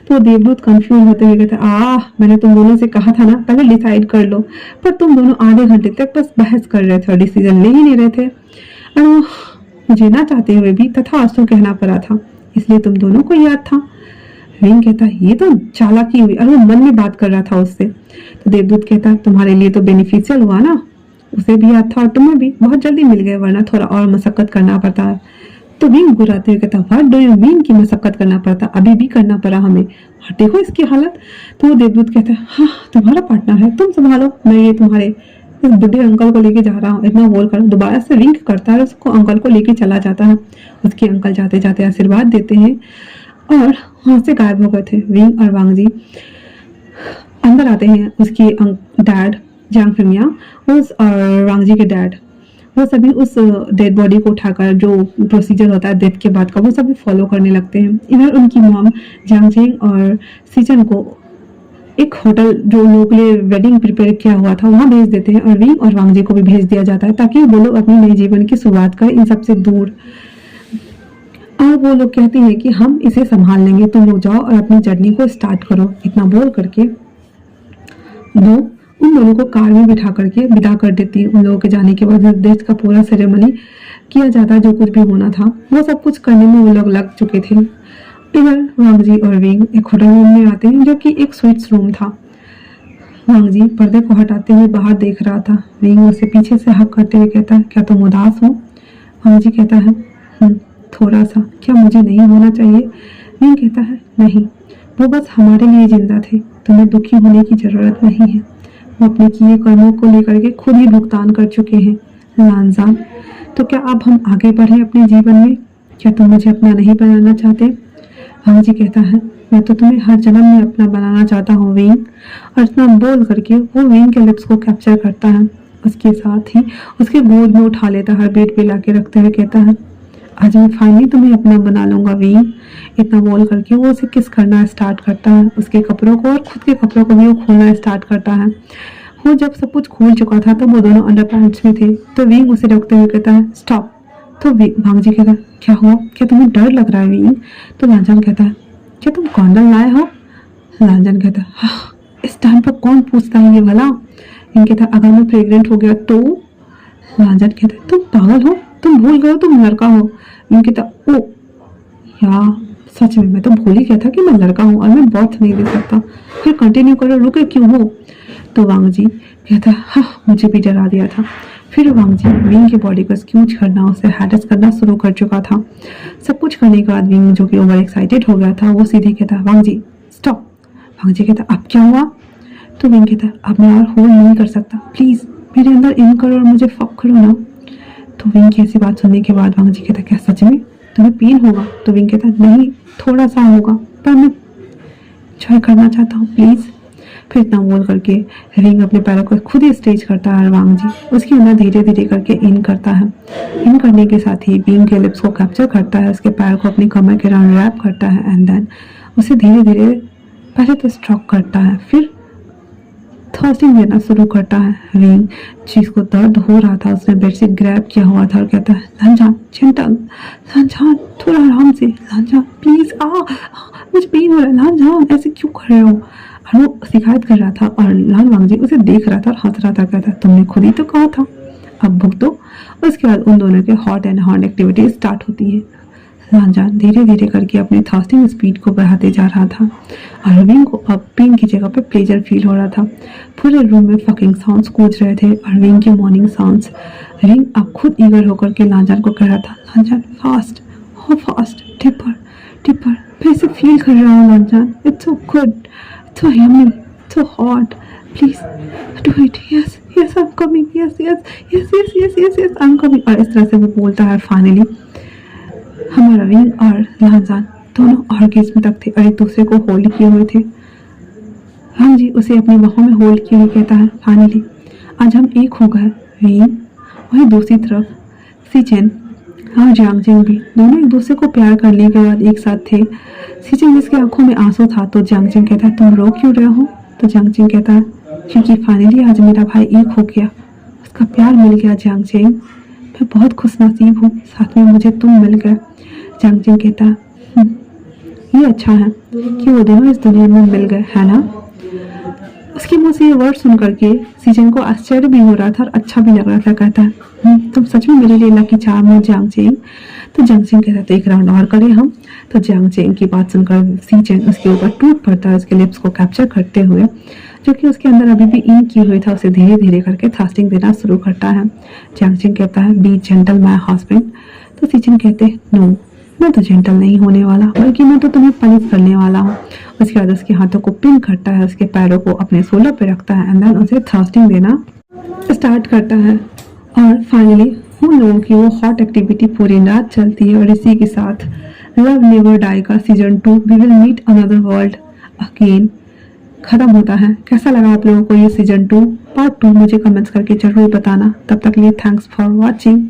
तो देवदूत कंफ्यूज होते हुए कहते मैंने तुम दोनों से कहा था ना पहले डिसाइड कर लो, पर तुम दोनों आधे घंटे तक बस बहस कर रहे थे और डिसीजन ले ही नहीं रहे थे। मुझे ना चाहते हुए भी तथास्तु कहना पड़ा था, इसलिए तुम दोनों को याद था। वीन कहता ये तो चालाकी हुई और वो मन में बात कर रहा था उससे। तो देवदूत कहता तुम्हारे लिए तो बेनिफिशियल हुआ ना, उसे भी याद था और तुम्हें भी बहुत जल्दी मिल गए, वरना थोड़ा और मशक्कत करना पड़ता है। तो वीन गुराते हुए कहता व्हाट डू यू मीन कि मशक्कत करना पड़ता, अभी भी करना पड़ा हमें, देखो इसकी हालत। तो वो देवदूत कहता है हाँ तुम्हारा पार्टनर है, तुम संभालो, मैं ये तुम्हारे इस बुढ़े अंकल को लेके जा रहा हूँ। इतना बोल कर दोबारा से विंक करता है, उसको अंकल को लेके चला जाता है। उसके अंकल जाते जाते आशीर्वाद देते हैं और वहां से गायब हो गए थे। विंग और वांग जी अंदर आते हैं। उसके डैड जांग फिंगया और वांग जी के डैड, वो सभी उस डेड बॉडी को उठाकर जो प्रोसीजर होता है डेथ के बाद का वो सभी फॉलो करने लगते हैं। इधर उनकी मॉम जांग जेंग और सीजन को एक होटल जो लोग के लिए वेडिंग प्रिपेयर किया हुआ था वहां भेज देते हैं और विंग और वांग जी को भी भेज दिया जाता है ताकि वो लोग अपनी नई जीवन की शुरुआत करें इन सबसे दूर। और वो लोग कहते हैं कि हम इसे संभाल लेंगे, तुम लोग जाओ और अपनी जर्नी को स्टार्ट करो। इतना बोल करके वो उन दोनों को कार में बिठा करके विदा कर देती है। उन लोगों के जाने के बाद देश का पूरा सेरेमनी किया जाता है, जो कुछ भी होना था वो सब कुछ करने में वो लोग लग चुके थे। इधर वांग जी और विंग एक होटल रूम में आते हैं जो कि एक स्वीट्स रूम था। वांग जी पर्दे को हटाते हुए बाहर देख रहा था। विंग उसे पीछे से हक करते हुए कहता है क्या तुम उदास हो? वांग जी कहता है थोड़ा सा, क्या मुझे नहीं होना चाहिए? विंग कहता है नहीं, वो बस हमारे लिए जिंदा थे, तुम्हें दुखी होने की जरूरत नहीं है। वो अपने किए कर्मों को लेकर के खुद ही भुगतान कर चुके हैं। लांजान, तो क्या अब हम आगे बढ़े अपने जीवन में? क्या तुम मुझे अपना नहीं बनाना चाहते? वांग जी कहता है मैं तो तुम्हें हर जन्म में अपना बनाना चाहता हूँ विंग। और इतना बोल करके वो विंग के लिप्स को कैप्चर करता है, उसके साथ ही उसके गोद में उठा लेता है, बेड पे लाके रखते हुए कहता है आज मैं फाइनली तुम्हें अपना बना लूंगा विंग। इतना बोल करके वो उसे किस करना स्टार्ट करता है, उसके कपड़ों को और खुद के कपड़ों को भी वो खोलना स्टार्ट करता है। वो जब सब कुछ खोल चुका था तो वो दोनों अंडर पैंट्स में थे। तो विंग उसे रोकते हुए कहता है स्टॉप। तो वांग जी कहता है क्या हुआ, क्या तुम्हें डर लग रहा है विंग? तो लांजान कहता है क्या तुम कॉन्डम लाए हो? लांजान कहता है हाँ, इस टाइम पर कौन पूछता है ये भला? विंग कहता है अगर मैं प्रेग्नेंट हो गया तो? लांजान कहता है तुम पागल हो, तुम भूल गए हो तुम लड़का हो। विंग कहता ओ यार सच में मैं तो भूल ही गया था कि मैं लड़का हूँ और मैं बर्थ नहीं दे सकता। फिर कंटिन्यू करो, रुके क्यों हो? तो वांग जी कहता है हाँ मुझे भी डरा दिया था। फिर वांग जी विंग की बॉडी को स्क्यूज करना, उसे हैडस करना शुरू कर चुका था। सब कुछ करने के बाद विंग जो कि ओवर एक्साइटेड हो गया था वो सीधे कहता वांग जी स्टॉप। वांग जी कहता अब क्या हुआ? तो विंग कहता अब मैं और होल्ड नहीं कर सकता, प्लीज मेरे अंदर इन करो और मुझे फक करो ना। तो विंग की ऐसी बात सुनने के बाद वांग जी कहता क्या सच में तुम्हें पेन होगा? तो विंग कहता नहीं थोड़ा सा होगा, पर मैं ट्राई करना चाहता हूँ प्लीज। फिर इतना बोल करके विंग अपने पैरों को खुद ही स्ट्रेच करता है और वांग जी उसके अंदर धीरे धीरे करके इन करता है। इन करने के साथ ही विंग के लिप्स को कैप्चर करता है, उसके पैर को अपनी कमर के राउंड रैप करता है एंड देन उसे धीरे धीरे पहले तो स्ट्रोक करता है, फिर थर्स्टिंग देना शुरू करता है। रिंग जिसको दर्द हो रहा था उसने बेड से ग्रैब किया हुआ था और कहता है लांजान जेंटल, लांजान थोड़ा आराम से, लांजान प्लीज मुझे पेन हो रहा है, लांजान ऐसे क्यों कर रहे हो। और वो शिकायत कर रहा था और लाल वांगजी उसे देख रहा था और हंस रहा था, कहता तुमने खुद ही तो कहा था, अब भुगतो। उसके बाद उन दोनों के hot and hot activity start होती है। लांजान धीरे धीरे करके अपनी थर्स्टिंग स्पीड को बढ़ाते जा रहा था और रिंग को अब पेन की जगह पे प्लेजर फील हो रहा था। पूरे रूम में फकिंग साउंड्स गूंज रहे थे और रिंग के मॉर्निंग साउंड्स। रिंग अब खुद ईगर होकर के लांजान को कह रहा था, लांजान फास्ट हो फास्ट, टिपर टिपर, मैं इसे फील कर रहा हूँ Lan Zhan, it's so good, it's so yummy, so hot, please do it, yes yes I am coming, yes yes yes yes yes yes yes I am coming. और इस तरह से वो बोलता है। फाइनली हमारा रिंग और लांजान दोनों ऑर्गेज्म तक थे और एक दूसरे को होल्ड किए हुए थे। हाँ जी उसे अपनी बाहों में होल्ड किए हुए कहता है, फाइनली आज हम एक हो गए। रिंग वहीं दूसरी तरफ सीचेन और जियांगजिंग भी दोनों एक दूसरे को प्यार करने के बाद एक साथ थे। सीचेन जिसकी आंखों में आंसू था तो जियांगजिंग कहता है तुम रो क्यों रहे हो। तो जियांगजिंग कहता है क्योंकि फाइनली आज मेरा भाई एक हो गया, उसका प्यार मिल गया जियांगजिंग, मैं बहुत खुशनसीब हूँ, साथ में मुझे तुम मिल गए। जियांगजिंग कहता है ये अच्छा है कि वो दोनों इस दुनिया में मिल गए, है ना। उसके मुंह से ये वर्ड सुन करके सीजन को आश्चर्य भी हो रहा था और अच्छा भी लग रहा था। कहता है तुम सच में मेरे लिए लकी चार्म हो जियांगजिंग। तो जियांगजिंग कहता है तो एक राउंड और करें हम। तो जियांगजिंग की बात सुनकर सीजन उसके ऊपर टूट पड़ता है, उसके लिप्स को कैप्चर करते हुए, जो कि उसके अंदर अभी भी इन की हुई था, उसे धीरे धीरे करके थ्रस्टिंग देना शुरू करता है। जियांगजिंग कहता है बी जेंटल माय हस्बैंड। तो सीजन कहते हैं नो, मैं तो जेंटल नहीं होने वाला, बल्कि मैं तो तुम्हें पनिश करने वाला हूँ। उसके बाद उसके हाथों को पिन करता है, उसके पैरों को अपने शोल्डर पे रखता है एंड देन उसे थ्रस्टिंग देना स्टार्ट करता है। और फाइनली उन लोगों की वो हॉट एक्टिविटी पूरी रात चलती है और इसी के साथ लव नेवर डाई का season 2 we will meet another world again खत्म होता है। कैसा लगा आप लोगों को ये सीजन 2 पार्ट 2 मुझे कमेंट्स करके जरूर बताना। तब तक के लिए थैंक्स फॉर वॉचिंग।